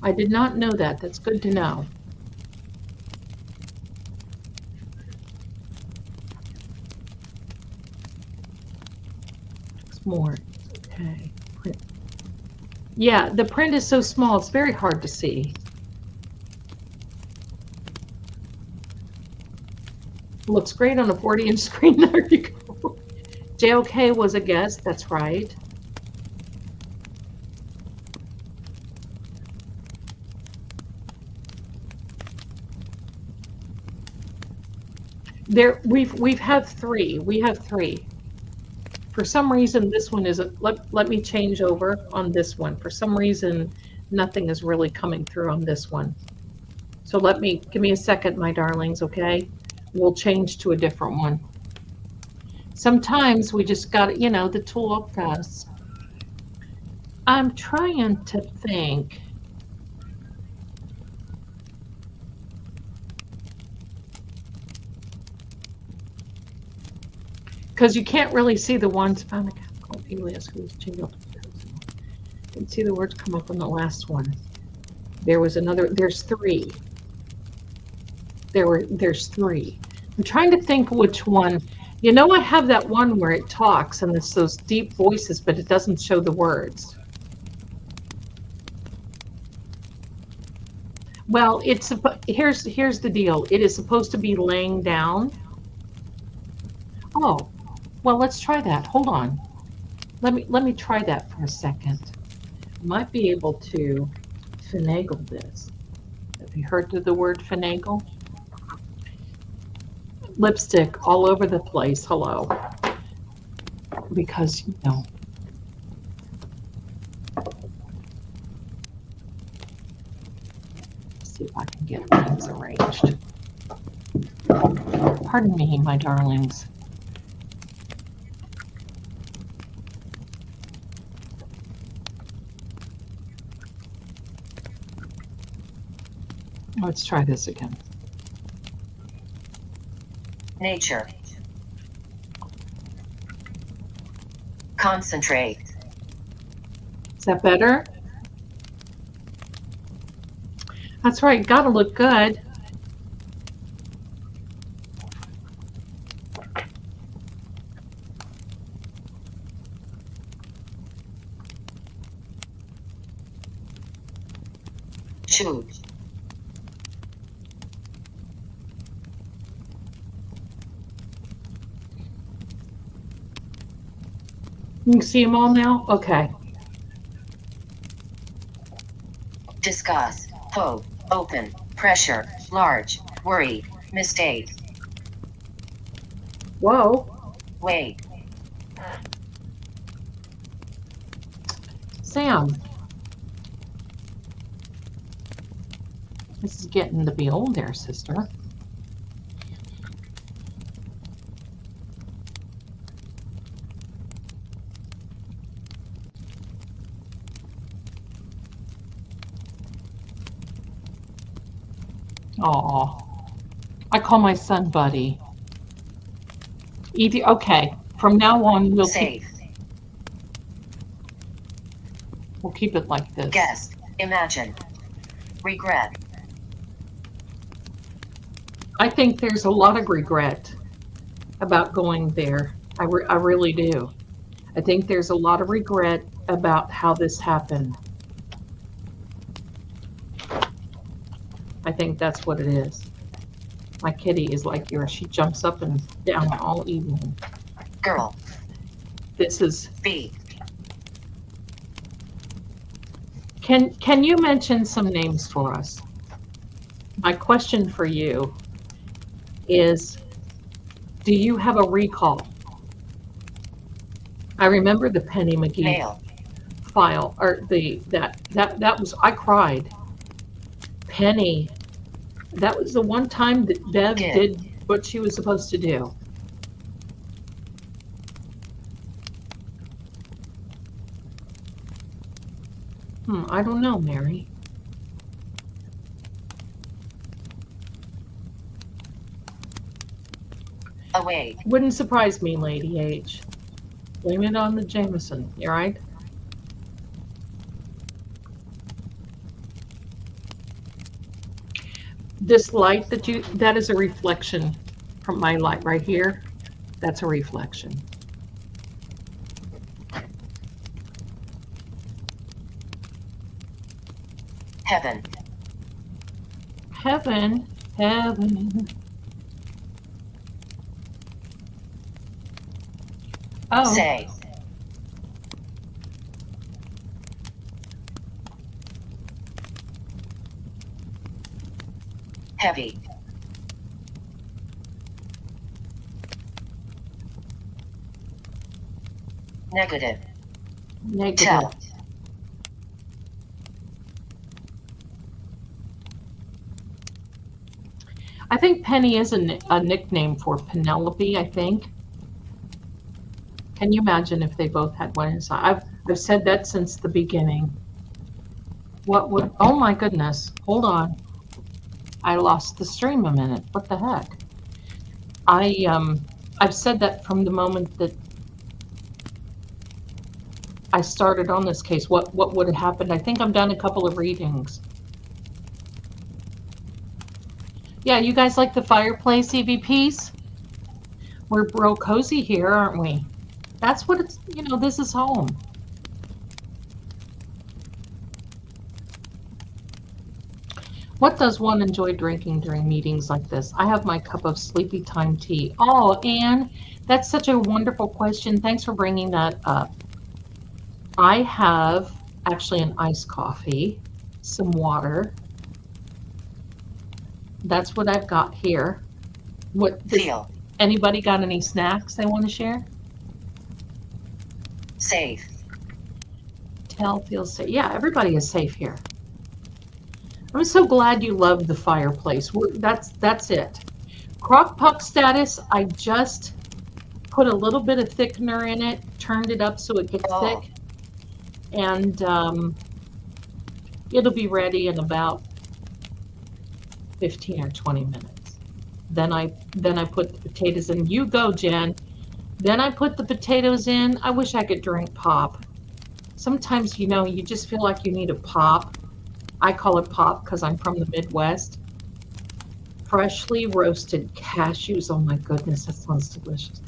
I did not know that. That's good to know. It's more. Okay. Print. Yeah, the print is so small, it's very hard to see. Looks great on a 40-inch screen. There you go. JOK was a guest, that's right. There, we've had three. We have three. For some reason, this one isn't. Let me change over on this one. For some reason, nothing is really coming through on this one. So give me a second, my darlings, okay? We'll change to a different one. Sometimes we just got, you know, the tool up us. I'm trying to think. Because you can't really see the ones found a cat called Elias who was chained up. Didn't see the words come up on the last one. There was another. There's three. There's three. I'm trying to think which one. You know, I have that one where it talks and it's those deep voices, but it doesn't show the words. Well, here's the deal. It is supposed to be laying down. Oh. Well, let's try that. Hold on. Let me try that for a second. I might be able to finagle this. Have you heard of the word finagle? lipstick all over the place. Hello. Because, you know. Let's see if I can get things arranged. Pardon me, my darlings. Let's try this again. Nature. Concentrate. Is that better? That's right, gotta look good. Shoot. You can see them all now? Okay. Discuss. Hope. Open. Pressure. Large. Worry. Mistake. Whoa. Wait. Sam. This is getting to be old there, sister. Aw. I call my son Buddy. Okay, from now on we'll keep it like this. Guess. Imagine. Regret. I think there's a lot of regret about going there. I really do. I think there's a lot of regret about how this happened. I think that's what it is. My kitty is like yours. She jumps up and down all evening. Girl. This is... B. Can you mention some names for us? My question for you is, do you have a recall? I remember the Penny McGee Mail. file, or that was, I cried. Penny, that was the one time that Bev did what she was supposed to do. I don't know, Mary. Away. Wouldn't surprise me, Lady H. Blame it on the Jameson, you right? This light that is a reflection from my light right here. That's a reflection. Heaven. Heaven, heaven. Oh. Say. Heavy. Negative. Negative. Tell. I think Penny is a nickname for Penelope, I think. Can you imagine if they both had one inside? I've said that since the beginning. What would, oh my goodness, hold on. I lost the stream a minute. What the heck? I've said that from the moment that I started on this case. What would have happened? I think I've done a couple of readings. Yeah, you guys like the fireplace EVPs? We're real cozy here, aren't we? That's what it's, you know, this is home. What does one enjoy drinking during meetings like this? I have my cup of sleepy time tea. Oh, Anne, that's such a wonderful question. Thanks for bringing that up. I have actually an iced coffee, some water. That's what I've got here. What does Feel. anybody got any snacks they want to share? Safe. Tell feels safe. Yeah, everybody is safe here. I'm so glad you love the fireplace. That's it. Crock pot status, I just put a little bit of thickener in it, turned it up so it gets Oh. thick, and it'll be ready in about 15 or 20 minutes. Then I put the potatoes in. You go, Jen. Then I put the potatoes in. I wish I could drink pop. Sometimes, you know, you just feel like you need a pop. I call it pop because I'm from the Midwest. Freshly roasted cashews. Oh my goodness, that sounds delicious.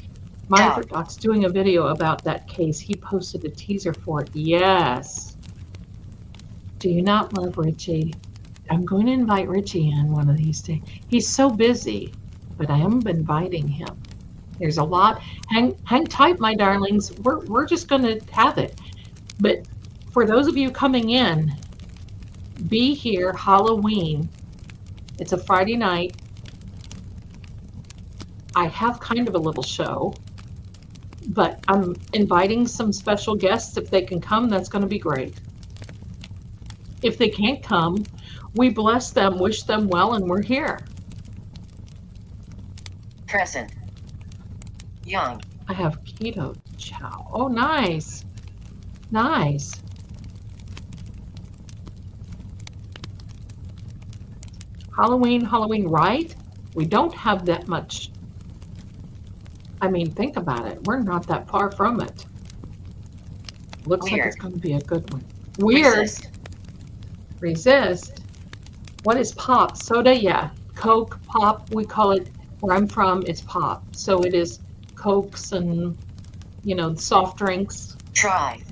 My Doc's doing a video about that case. He posted a teaser for it. Yes. Do you not love Richie? I'm going to invite Richie in one of these days. He's so busy, but I am inviting him. There's a lot. Hang tight, my darlings. We're just going to have it. But for those of you coming in, be here Halloween. It's a Friday night. I have kind of a little show, but I'm inviting some special guests. If they can come, that's going to be great. If they can't come, we bless them, wish them well, and we're here. Present. Young. I have keto chow. Oh, nice. Nice. Halloween, right? We don't have that much. I mean, think about it. We're not that far from it. Looks like it's going to be a good one. Weird. Resist. What is pop? Soda? Yeah. Coke, pop. We call it, where I'm from, it's pop. So it is Cokes and, you know, soft drinks. Try.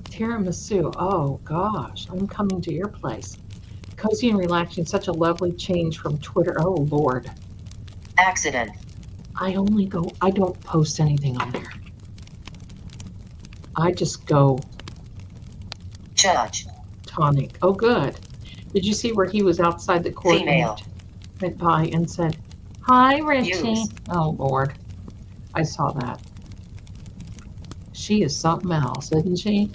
Tiramisu. Oh, gosh. I'm coming to your place. Cozy and relaxing. Such a lovely change from Twitter. Oh, Lord. Accident. I don't post anything on there. I just go Judge. tonic. Oh, good. Did you see where he was outside the court? Female. Went by and said, "Hi, Richie." Use. Oh, Lord. I saw that. She is something else, isn't she?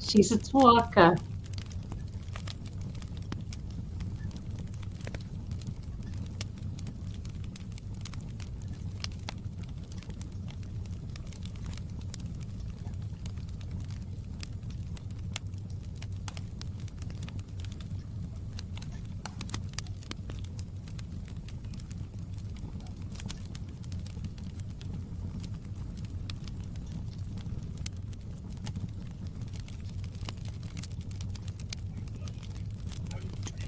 She's a twaka.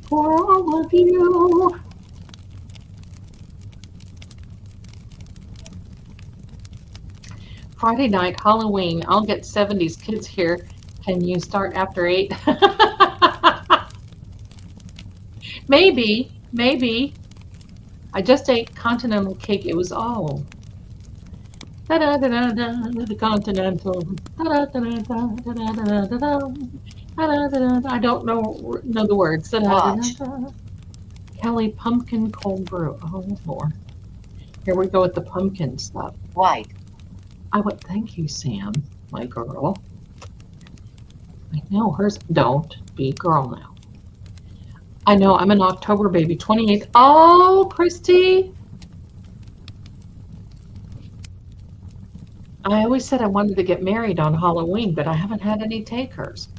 For all of you. Friday night, Halloween. I'll get 70s kids here. Can you start after 8? Maybe. I just ate continental cake. It was all. The continental. I don't know the words. Kelly pumpkin cold brew. Oh, Lord. Here we go with the pumpkin stuff. White. I would thank you, Sam, my girl. I know hers. Don't be girl now. I know I'm an October baby. 28th. Oh, Christy. I always said I wanted to get married on Halloween, but I haven't had any takers.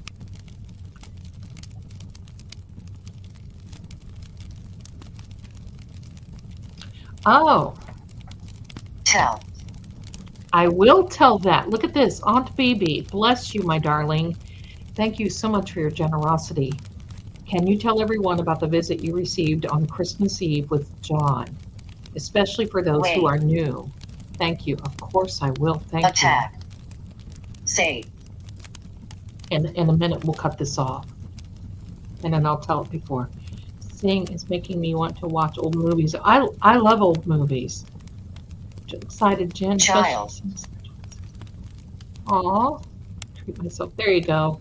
Oh. Tell. I will tell that. Look at this. Aunt Bibi. Bless you, my darling. Thank you so much for your generosity. Can you tell everyone about the visit you received on Christmas Eve with John? Especially for those who are new. Thank you. Of course I will. Thank you. Attack. Say. In a minute, we'll cut this off. And then I'll tell it before. Seeing is making me want to watch old movies. I love old movies. Excited, Jen. Child. Aw. Treat myself. There you go.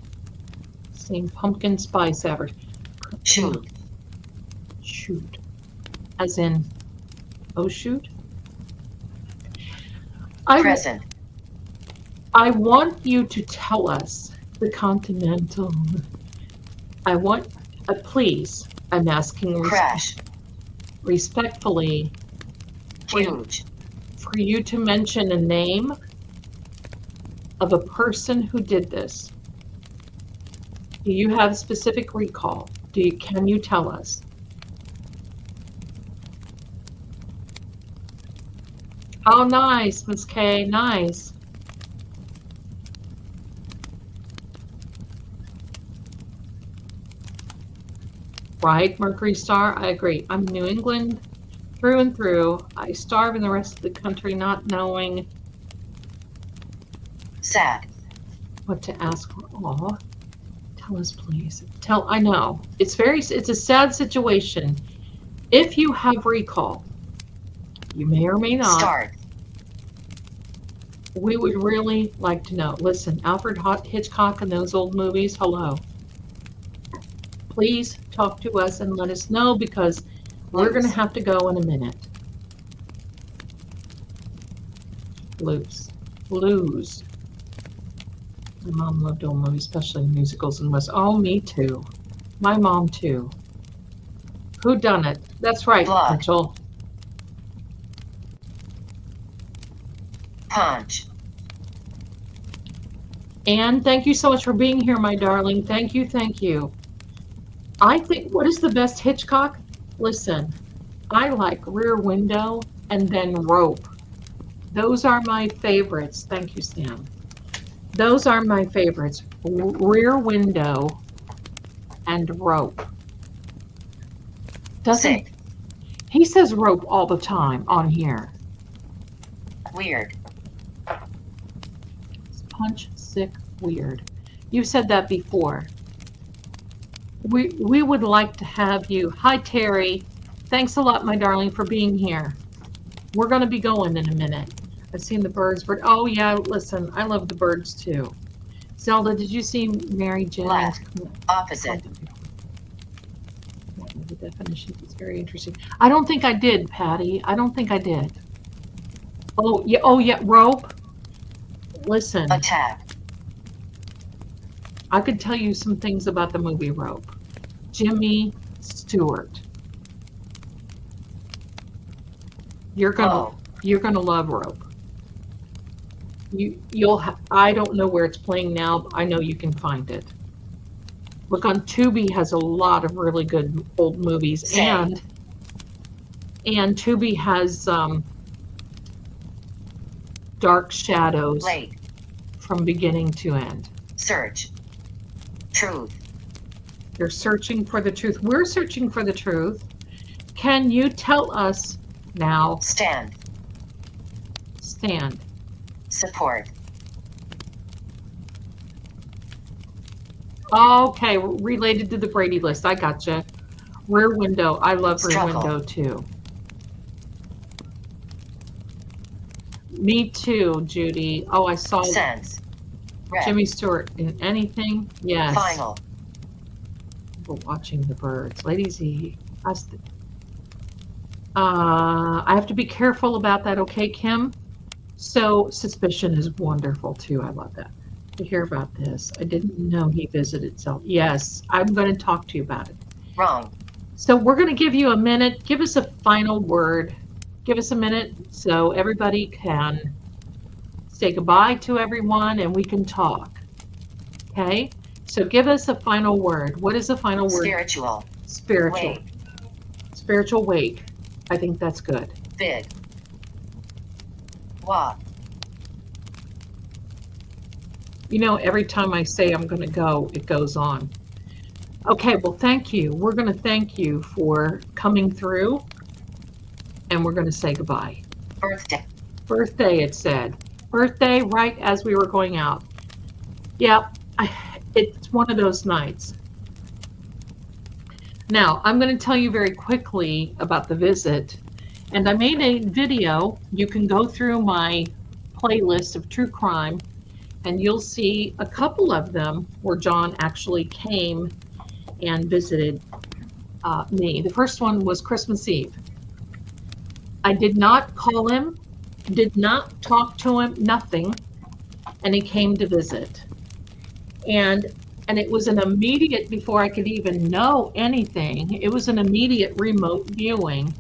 Same pumpkin spice average. Shoot. Shoot. As in Oh, shoot. Present. I want you to tell us the Continental. I want, please, I'm asking Crash. respectfully Huge. for you to mention a name of a person who did this. Do you have specific recall? Can you tell us? Oh, nice, Miss K, nice. Right, Mercury Star, I agree. I'm New England through and through. I starve in the rest of the country not knowing Sad. what to ask for. Aw, tell us, please. I know. It's a sad situation. If you have recall, you may or may not. Start. We would really like to know. Listen, Alfred Hitchcock and those old movies, hello. Please talk to us and let us know because we're going to have to go in a minute. Lose. My mom loved old movies, especially musicals and West. Oh, me too. My mom too. Who done it? That's right, Blood. Mitchell. Punch. Anne, thank you so much for being here, my darling. Thank you, thank you. I think, what is the best Hitchcock? Listen, I like Rear Window and then Rope. Those are my favorites. Thank you, Sam. Those are my favorites. Rear Window and Rope. Sick. He says Rope all the time on here. Weird. Punch, sick, weird. You said that before. We would like to have you. Hi, Terry. Thanks a lot, my darling, for being here. We're going to be going in a minute. I've seen the birds. Oh, yeah, listen, I love the birds, too. Zelda, did you see Mary Jennings? Left. Opposite. The definition is very interesting. I don't think I did, Patty. I don't think I did. Oh, yeah, Rope. Listen. Attack. I could tell you some things about the movie Rope. Jimmy Stewart. You're gonna love Rope. I don't know where it's playing now, but I know you can find it. Look on Tubi has a lot of really good old movies, and Tubi has Dark Shadows from beginning to end. Search. Truth. You're searching for the truth. We're searching for the truth. Can you tell us now? Stand. Support. Okay, related to the Brady list. I gotcha. Rear Window. I love Rear Window too. Me too, Judy. Oh, I saw Sense. Red. Jimmy Stewart in anything. Yes. Final. We're watching the birds. Lady Z. I have to be careful about that, okay, Kim? So, Suspicion is wonderful too. I love that. To hear about this. I didn't know he visited Yes, I'm going to talk to you about it. Wrong. So we're going to give you a minute. Give us a final word. Give us a minute so everybody can say goodbye to everyone and we can talk. Okay? So give us a final word. What is the final word? Spiritual. Spiritual. Wake. Spiritual wake. I think that's good. Big. Walk. You know, every time I say I'm going to go, it goes on. Okay, well, thank you. We're going to thank you for coming through, and we're going to say goodbye. Birthday. Birthday, it said. Birthday right as we were going out. Yeah, it's one of those nights. Now, I'm going to tell you very quickly about the visit, and I made a video. You can go through my playlist of true crime, and you'll see a couple of them where John actually came and visited me. The first one was Christmas Eve. I did not call him, did not talk to him, nothing. And he came to visit. And it was an immediate, before I could even know anything, it was an immediate remote viewing.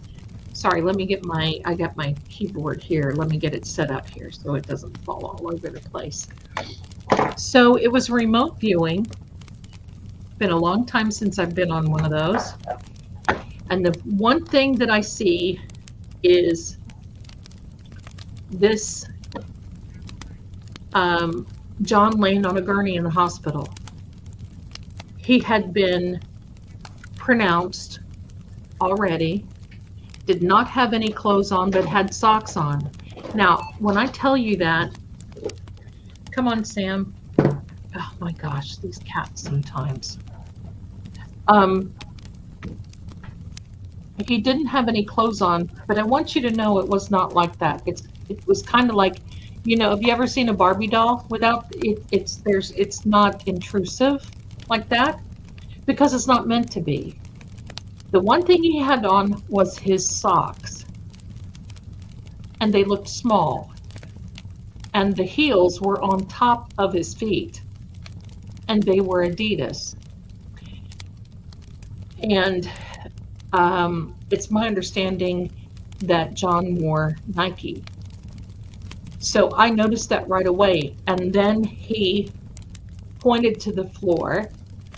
Sorry, let me get I got my keyboard here. Let me get it set up here so it doesn't fall all over the place. So it was remote viewing. Been a long time since I've been on one of those. And the one thing that I see is this John laying on a gurney in the hospital. He had been pronounced already, did not have any clothes on, but had socks on. Now, when I tell you that, come on, Sam. Oh my gosh, these cats sometimes. He didn't have any clothes on, but I want you to know it was not like that. It was kind of like, you know, have you ever seen a Barbie doll without it? It's not intrusive like that because it's not meant to be. The one thing he had on was his socks, and they looked small, and the heels were on top of his feet, and they were Adidas. And it's my understanding that John wore Nike. So I noticed that right away. And then he pointed to the floor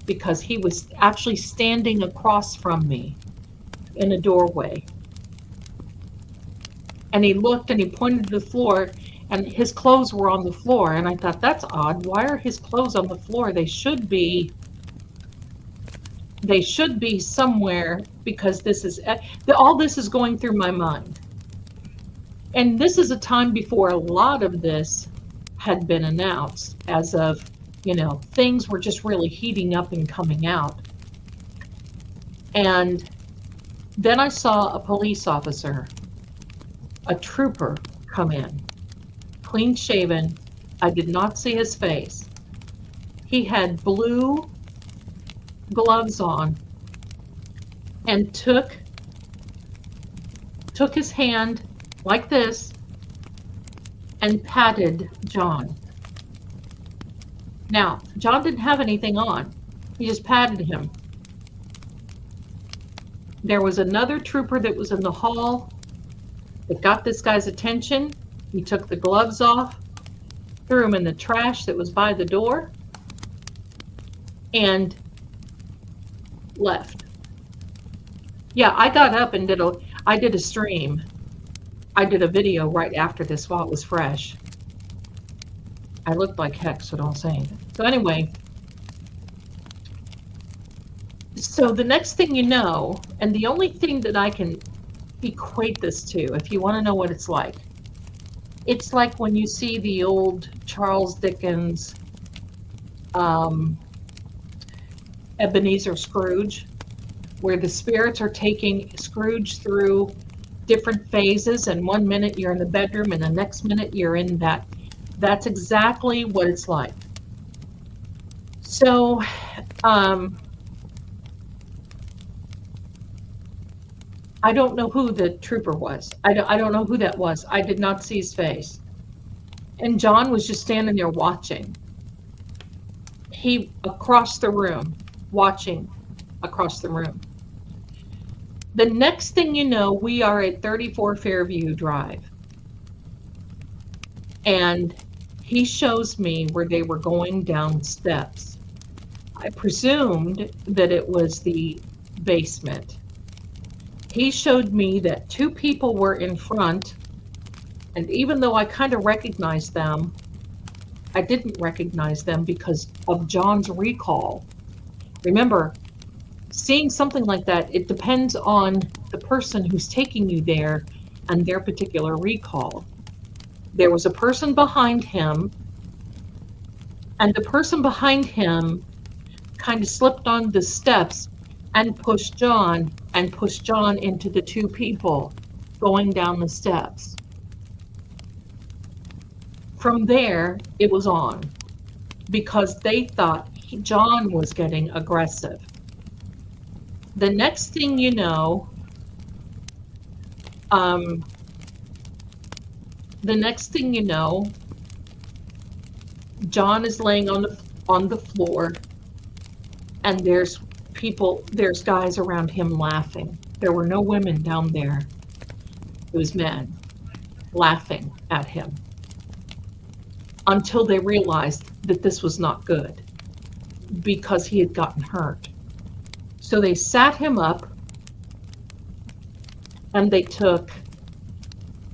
because he was actually standing across from me in a doorway. And he looked and he pointed to the floor, and his clothes were on the floor. And I thought, that's odd. Why are his clothes on the floor? They should be somewhere, because this is all this is going through my mind. And this is a time before a lot of this had been announced, as of, you know, things were just really heating up and coming out. And then I saw a police officer, a trooper, come in, clean shaven. I did not see his face. He had blue gloves on and took his hand like this and patted John. Now, John didn't have anything on. He just patted him. There was another trooper that was in the hall that got this guy's attention. He took the gloves off, threw them in the trash that was by the door, and left. Yeah, I got up and I did a stream. I did a video right after this while it was fresh. I looked like heck, so don't say anything. So anyway, so the next thing you know, and the only thing that I can equate this to, if you want to know what it's like when you see the old Charles Dickens Ebenezer Scrooge, where the spirits are taking Scrooge through different phases, and 1 minute you're in the bedroom and the next minute you're in that. That's exactly what it's like. So I don't know who the trooper was. I don't know who that was. I did not see his face. And John was just standing there watching. He across the room, watching across the room. The next thing you know, we are at 34 Fairview Drive. And he shows me where they were going down steps. I presumed that it was the basement. He showed me that two people were in front, and even though I kind of recognized them, I didn't recognize them because of John's recall. Remember, seeing something like that, it depends on the person who's taking you there and their particular recall. There was a person behind him, and the person behind him kind of slipped on the steps and pushed John into the two people going down the steps. From there, it was on, because they thought John was getting aggressive. The next thing you know, The next thing you know, John is laying on the floor, and there's guys around him laughing. There were no women down there. It was men laughing at him until they realized that this was not good because he had gotten hurt. So they sat him up and they took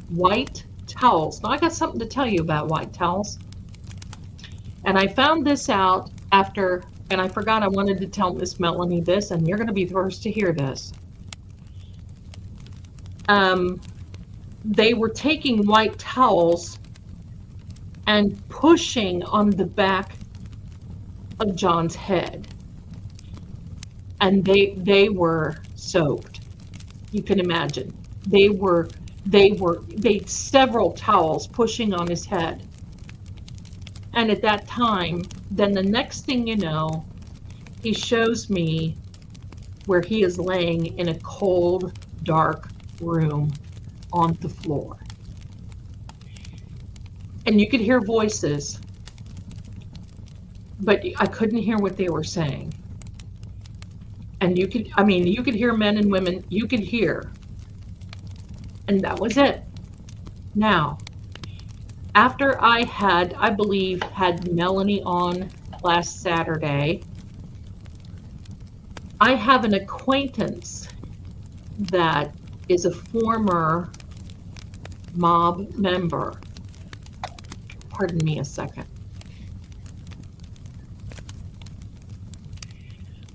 white towels. Now I got something to tell you about white towels. And I found this out after, and I forgot I wanted to tell Miss Melanie this, and you're going to be the first to hear this. They were taking white towels and pushing on the back of John's head. And they were soaked. You can imagine. They several towels pushing on his head. And at that time, then the next thing you know, he shows me where he is laying in a cold, dark room on the floor. And you could hear voices, but I couldn't hear what they were saying. And you could hear men and women, you could hear. And that was it. Now, after I believe, had Melanie on last Saturday, I have an acquaintance that is a former mob member. Pardon me a second.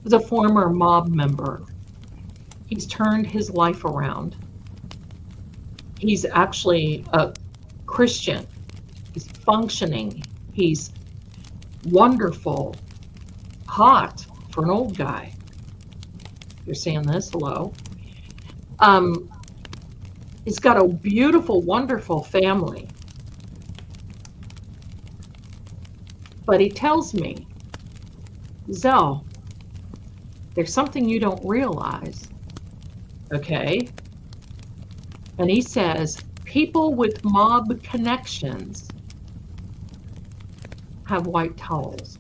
Was a former mob member. He's turned his life around. He's actually a Christian. He's functioning. He's wonderful. Hot for an old guy. You're seeing this? Hello. He's got a beautiful, wonderful family. But he tells me, Zell, there's something you don't realize. Okay? And he says, people with mob connections have white towels.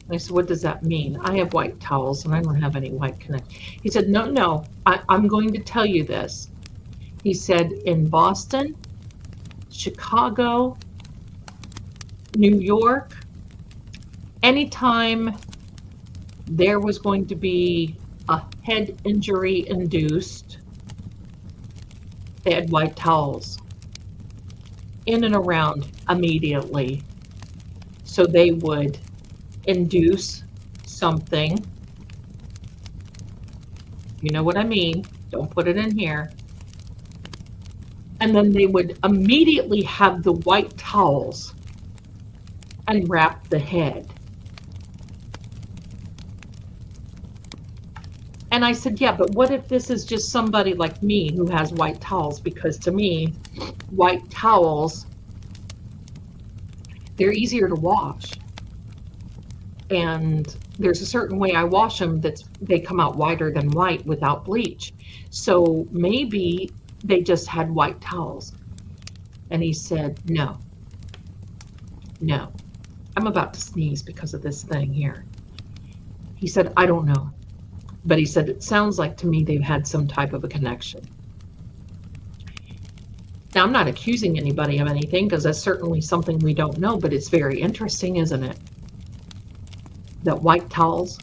And I said, what does that mean? I have white towels and I don't have any white connections. He said, no, I'm going to tell you this. He said, in Boston, Chicago, New York, anytime there was going to be a head injury induced, they had white towels in and around immediately. So they would induce something. You know what I mean? Don't put it in here. And then they would immediately have the white towels and wrap the head. And I said, yeah, but what if this is just somebody like me who has white towels? Because to me, white towels, they're easier to wash. And there's a certain way I wash them they come out whiter than white without bleach. So maybe they just had white towels. And he said, no. I'm about to sneeze because of this thing here. He said, I don't know. But he said, it sounds like to me they've had some type of a connection. Now, I'm not accusing anybody of anything because that's certainly something we don't know, but it's very interesting, isn't it? That white towels.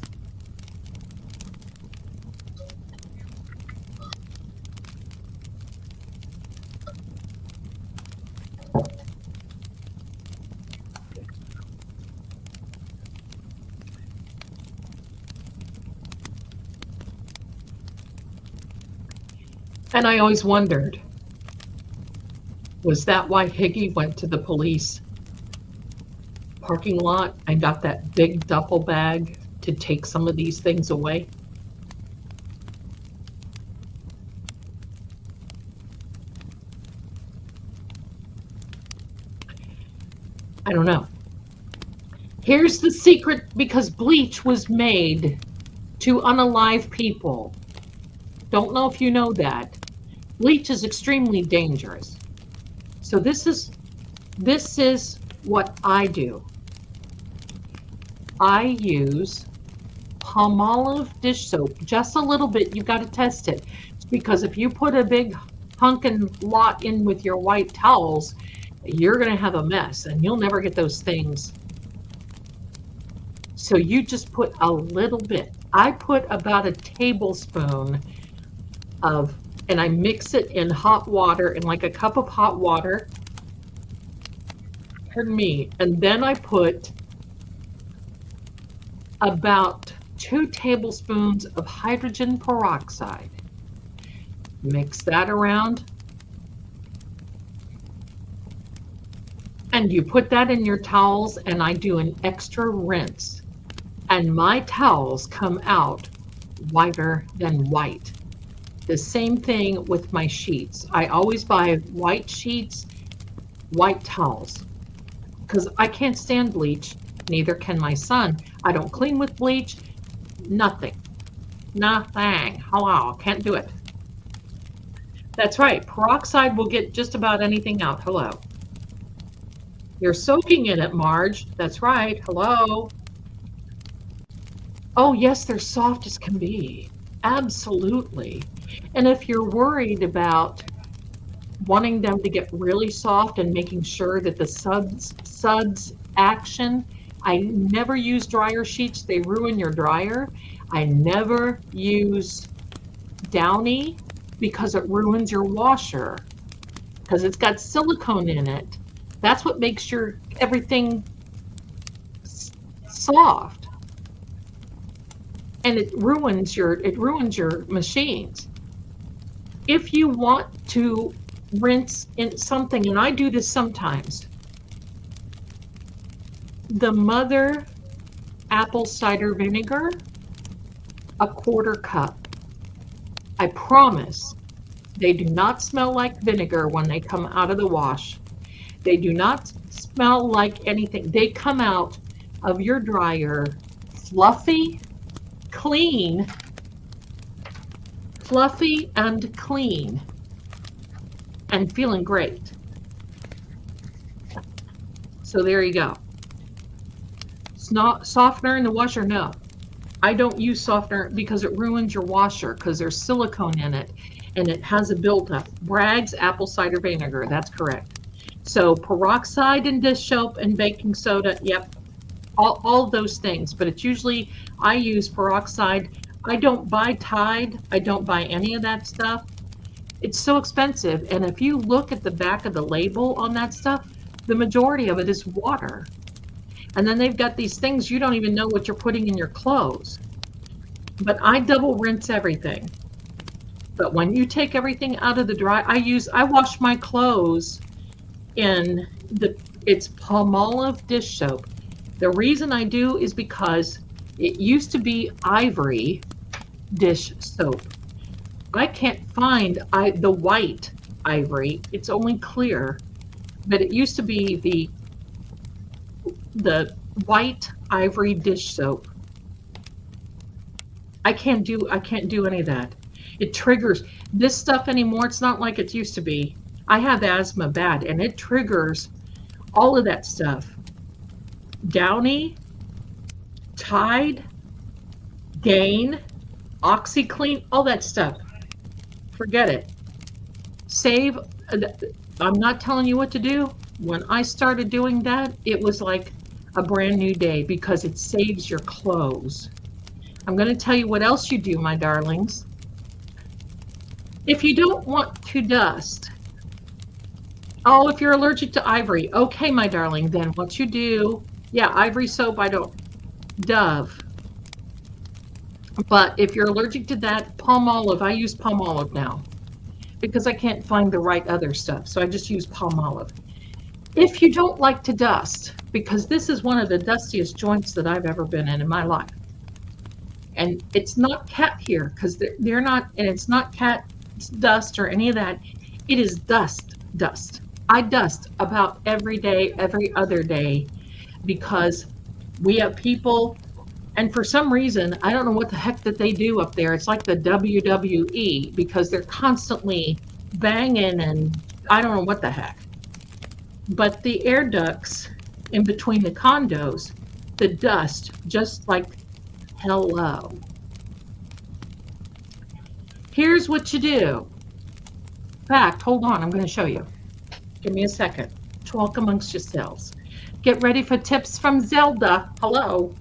And I always wondered, was that why Higgy went to the police parking lot and got that big duffel bag to take some of these things away? I don't know. Here's the secret, because bleach was made to unalive people. Don't know if you know that. Bleach is extremely dangerous. So this is what I do. I use Palmolive dish soap, just a little bit. You've got to test it, because if you put a big hunkin' lot in with your white towels, you're going to have a mess and you'll never get those things. So you just put a little bit. I put about a tablespoon of, and I mix it in hot water, in like a cup of hot water. Pardon me. And then I put about 2 tablespoons of hydrogen peroxide. Mix that around. And you put that in your towels, and I do an extra rinse. And my towels come out whiter than white. The same thing with my sheets. I always buy white sheets, white towels, because I can't stand bleach. Neither can my son. I don't clean with bleach. Nothing. Nothing. Hello. Can't do it. That's right. Peroxide will get just about anything out. Hello. You're soaking in it, Marge. That's right. Hello. Oh, yes, they're soft as can be. Absolutely. And if you're worried about wanting them to get really soft and making sure that the suds action, I never use dryer sheets. They ruin your dryer. I never use Downy because it ruins your washer, because it's got silicone in it. That's what makes your everything soft. And it ruins your machines. If you want to rinse in something, and I do this sometimes, the Mother apple cider vinegar, a 1/4 cup. I promise they do not smell like vinegar when they come out of the wash. They do not smell like anything. They come out of your dryer fluffy, clean, fluffy and clean, and feeling great. So there you go. It's not softener in the washer. No, I don't use softener because it ruins your washer, because there's silicone in it and it has a buildup. Bragg's apple cider vinegar, that's correct. So peroxide and dish soap and baking soda, yep, all those things. But it's usually, I use peroxide. I don't buy Tide. I don't buy any of that stuff. It's so expensive. And if you look at the back of the label on that stuff, the majority of it is water. And then they've got these things you don't even know what you're putting in your clothes. But I double rinse everything. But when you take everything out of the dry, I wash my clothes in it's Palmolive dish soap. The reason I do is because it used to be Ivory dish soap. I can't find the white Ivory. It's only clear, but it used to be the white Ivory dish soap. I can't do any of that. It triggers this stuff anymore. It's not like it used to be. I have asthma bad, and it triggers all of that stuff. Downy, Tide, Gain, OxyClean, all that stuff. Forget it. Save. I'm not telling you what to do. When I started doing that, it was like a brand new day, because it saves your clothes. I'm going to tell you what else you do, my darlings. If you don't want to dust, oh, if you're allergic to Ivory, okay, my darling, then what you do, yeah, Ivory soap, I don't, Dove. But if you're allergic to that, Palmolive, I use Palmolive now because I can't find the right other stuff. So I just use Palmolive. If you don't like to dust, because this is one of the dustiest joints that I've ever been in my life. And it's not cat hair, because they're not, and it's not cat dust or any of that. It is dust. I dust about every day, every other day, because we have people, and for some reason, I don't know what the heck that they do up there. It's like the WWE, because they're constantly banging and I don't know what the heck. But the air ducts in between the condos, the dust, just like hello. Here's what you do. In fact, hold on, I'm going to show you. Give me a second. Talk amongst yourselves. Get ready for tips from Zelda. Hello.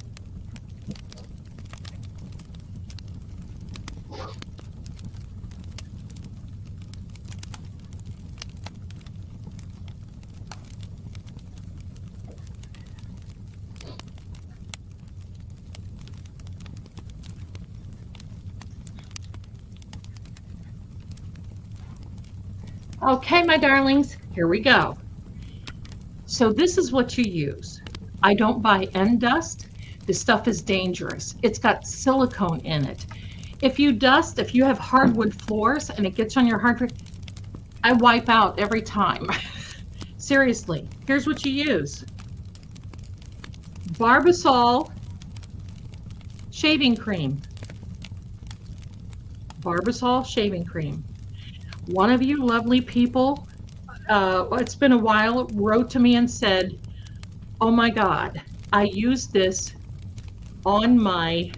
Okay, my darlings, here we go. So this is what you use. I don't buy end dust. This stuff is dangerous. It's got silicone in it. If you have hardwood floors and it gets on your hardwood, I wipe out every time. Seriously, here's what you use. Barbasol shaving cream. Barbasol shaving cream. One of you lovely people, it's been a while, wrote to me and said, oh my God, I use this on my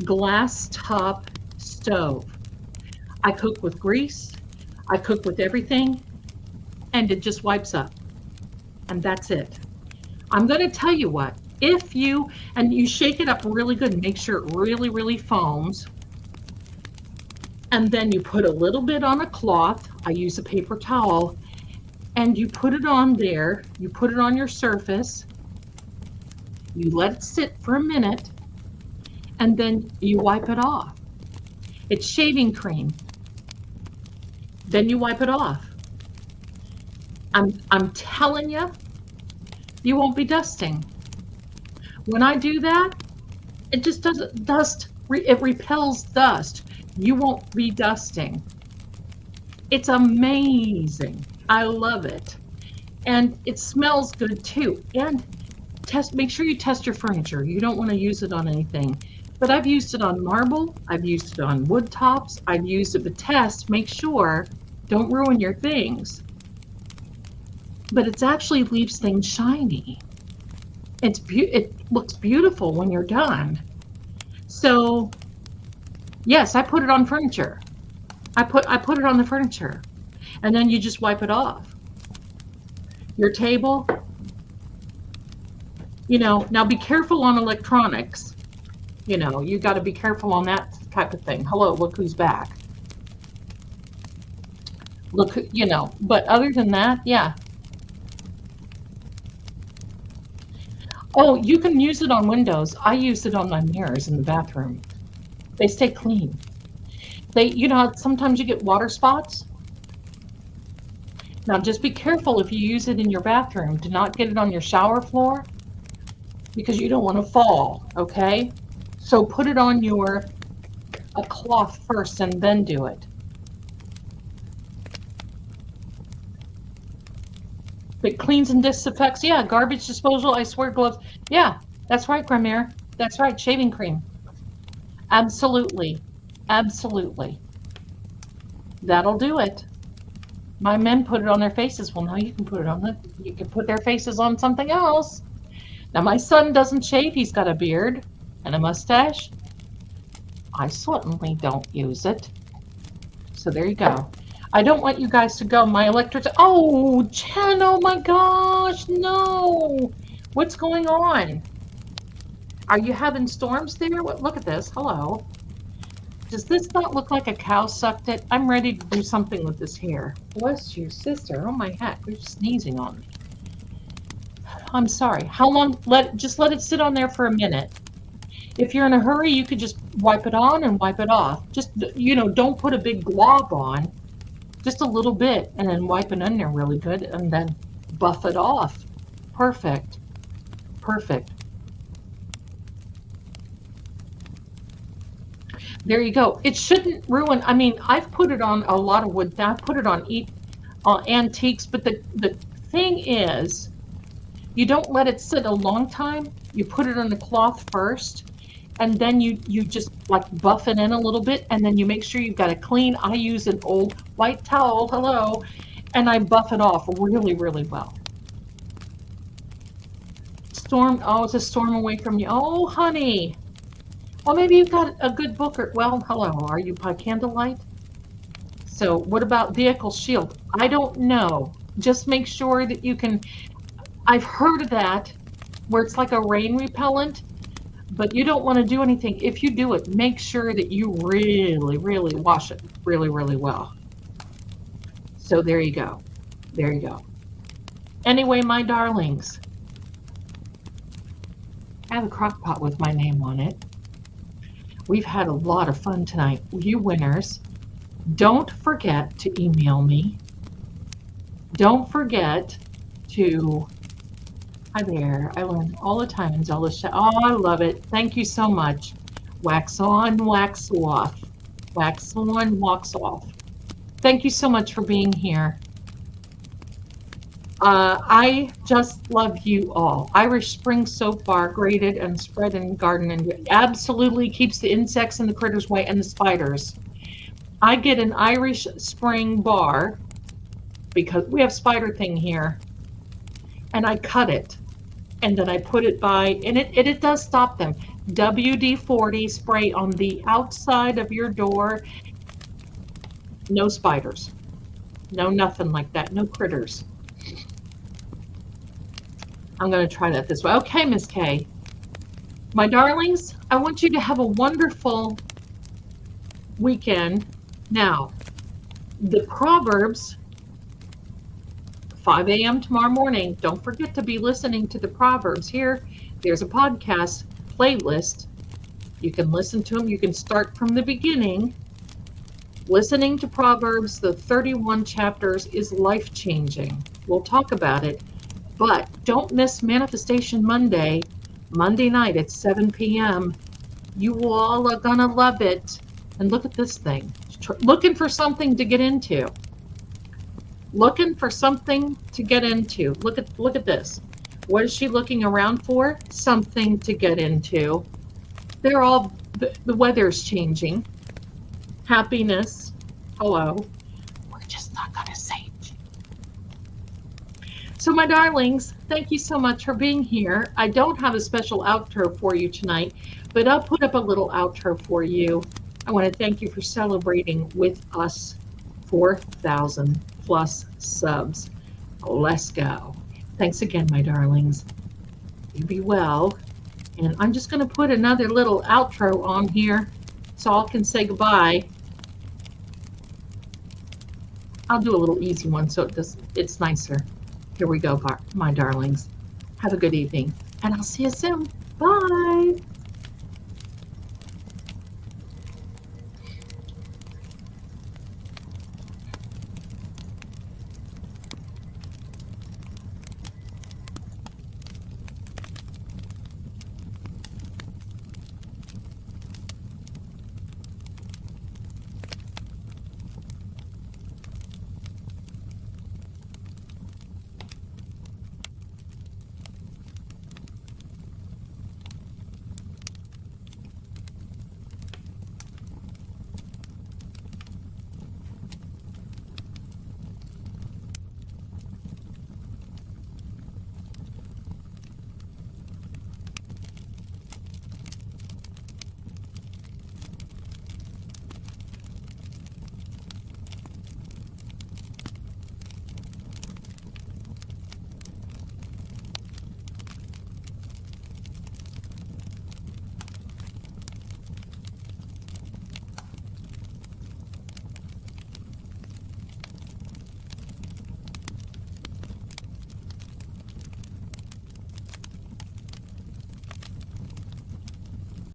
glass top stove. I cook with grease, I cook with everything, and it just wipes up. And that's it. I'm going to tell you what, if you shake it up really good, make sure it really, really foams. And then you put a little bit on a cloth. I use a paper towel. And you put it on there. You put it on your surface. You let it sit for a minute. And then you wipe it off. It's shaving cream. Then you wipe it off. I'm telling you, you won't be dusting. When I do that, it just doesn't dust. It repels dust. You won't be dusting. It's amazing. I love it. And it smells good too. And make sure you test your furniture. You don't want to use it on anything. But I've used it on marble. I've used it on wood tops. I've used it, but test, make sure, don't ruin your things. But it actually leaves things shiny. It looks beautiful when you're done. So yes, I put it on furniture. I put it on the furniture. And then you just wipe it off. Your table, now be careful on electronics. You got to be careful on that type of thing. Hello, look who's back. Look, but other than that, yeah. Oh, you can use it on windows. I use it on my mirrors in the bathroom. They stay clean. Sometimes you get water spots. Now just be careful if you use it in your bathroom. Do not get it on your shower floor because you don't want to fall, okay? So put it on a cloth first and then do it. It cleans and disinfects. Yeah, garbage disposal, I swear, gloves. Yeah, that's right, Gramere. That's right, shaving cream. Absolutely. Absolutely. That'll do it. My men put it on their faces. Well, now you can put it you can put their faces on something else. Now, my son doesn't shave. He's got a beard and a mustache. I certainly don't use it. So there you go. I don't want you guys to go. My electric. Oh, Jen, oh my gosh, no. What's going on? Are you having storms there? Look at this. Hello. Does this not look like a cow sucked it? I'm ready to do something with this hair. Bless you, sister. Oh my heck, you're sneezing on me. I'm sorry. How long? Just let it sit on there for a minute. If you're in a hurry, you could just wipe it on and wipe it off. Just, don't put a big glob on. Just a little bit, and then wipe it in there really good, and then buff it off. Perfect. Perfect. There you go. It shouldn't ruin. I mean, I've put it on a lot of wood. I've put it on antiques, but the thing is, you don't let it sit a long time. You put it on the cloth first, and then you just like buff it in a little bit, and then you make sure you've got a clean, I use an old white towel, hello, and I buff it off really, really well. Storm, oh, it's a storm away from you. Oh, honey. Well, maybe you've got a good book, or, well, hello, are you by candlelight? So what about vehicle shield? I don't know. Just make sure that you can, I've heard of that, where it's like a rain repellent, but you don't want to do anything. If you do it, make sure that you really, really wash it really, really well. So there you go. There you go. Anyway, my darlings, I have a crock pot with my name on it. We've had a lot of fun tonight. You winners, don't forget to email me. Don't forget to, hi there, I learn all the time in Zelda's chat. Oh, I love it. Thank you so much. Wax on, wax off. Wax on, wax off. Thank you so much for being here. I just love you all. Irish Spring Soap Bar, grated and spread in garden, and absolutely keeps the insects and the critters away, and the spiders. I get an Irish Spring bar because we have spider thing here, and I cut it, and then I put it by, and it does stop them. WD-40 spray on the outside of your door. No spiders. No nothing like that. No critters. I'm going to try that this way. Okay, Miss Kay. My darlings, I want you to have a wonderful weekend. Now, the Proverbs, 5 a.m. tomorrow morning. Don't forget to be listening to the Proverbs here. There's a podcast playlist. You can listen to them. You can start from the beginning. Listening to Proverbs, the 31 chapters, is life-changing. We'll talk about it. But don't miss Manifestation Monday, Monday night at 7 p.m. You all are going to love it. And look at this thing. Looking for something to get into. Looking for something to get into. Look at this. What is she looking around for? Something to get into. They're all, the weather's changing. Happiness. Hello. We're just not going to say it. So my darlings, thank you so much for being here. I don't have a special outro for you tonight, but I'll put up a little outro for you. I want to thank you for celebrating with us 4,000 plus subs. Let's go. Thanks again, my darlings. You be well. And I'm just going to put another little outro on here so I can say goodbye. I'll do a little easy one so it's nicer. Here we go, my darlings. Have a good evening, and I'll see you soon. Bye.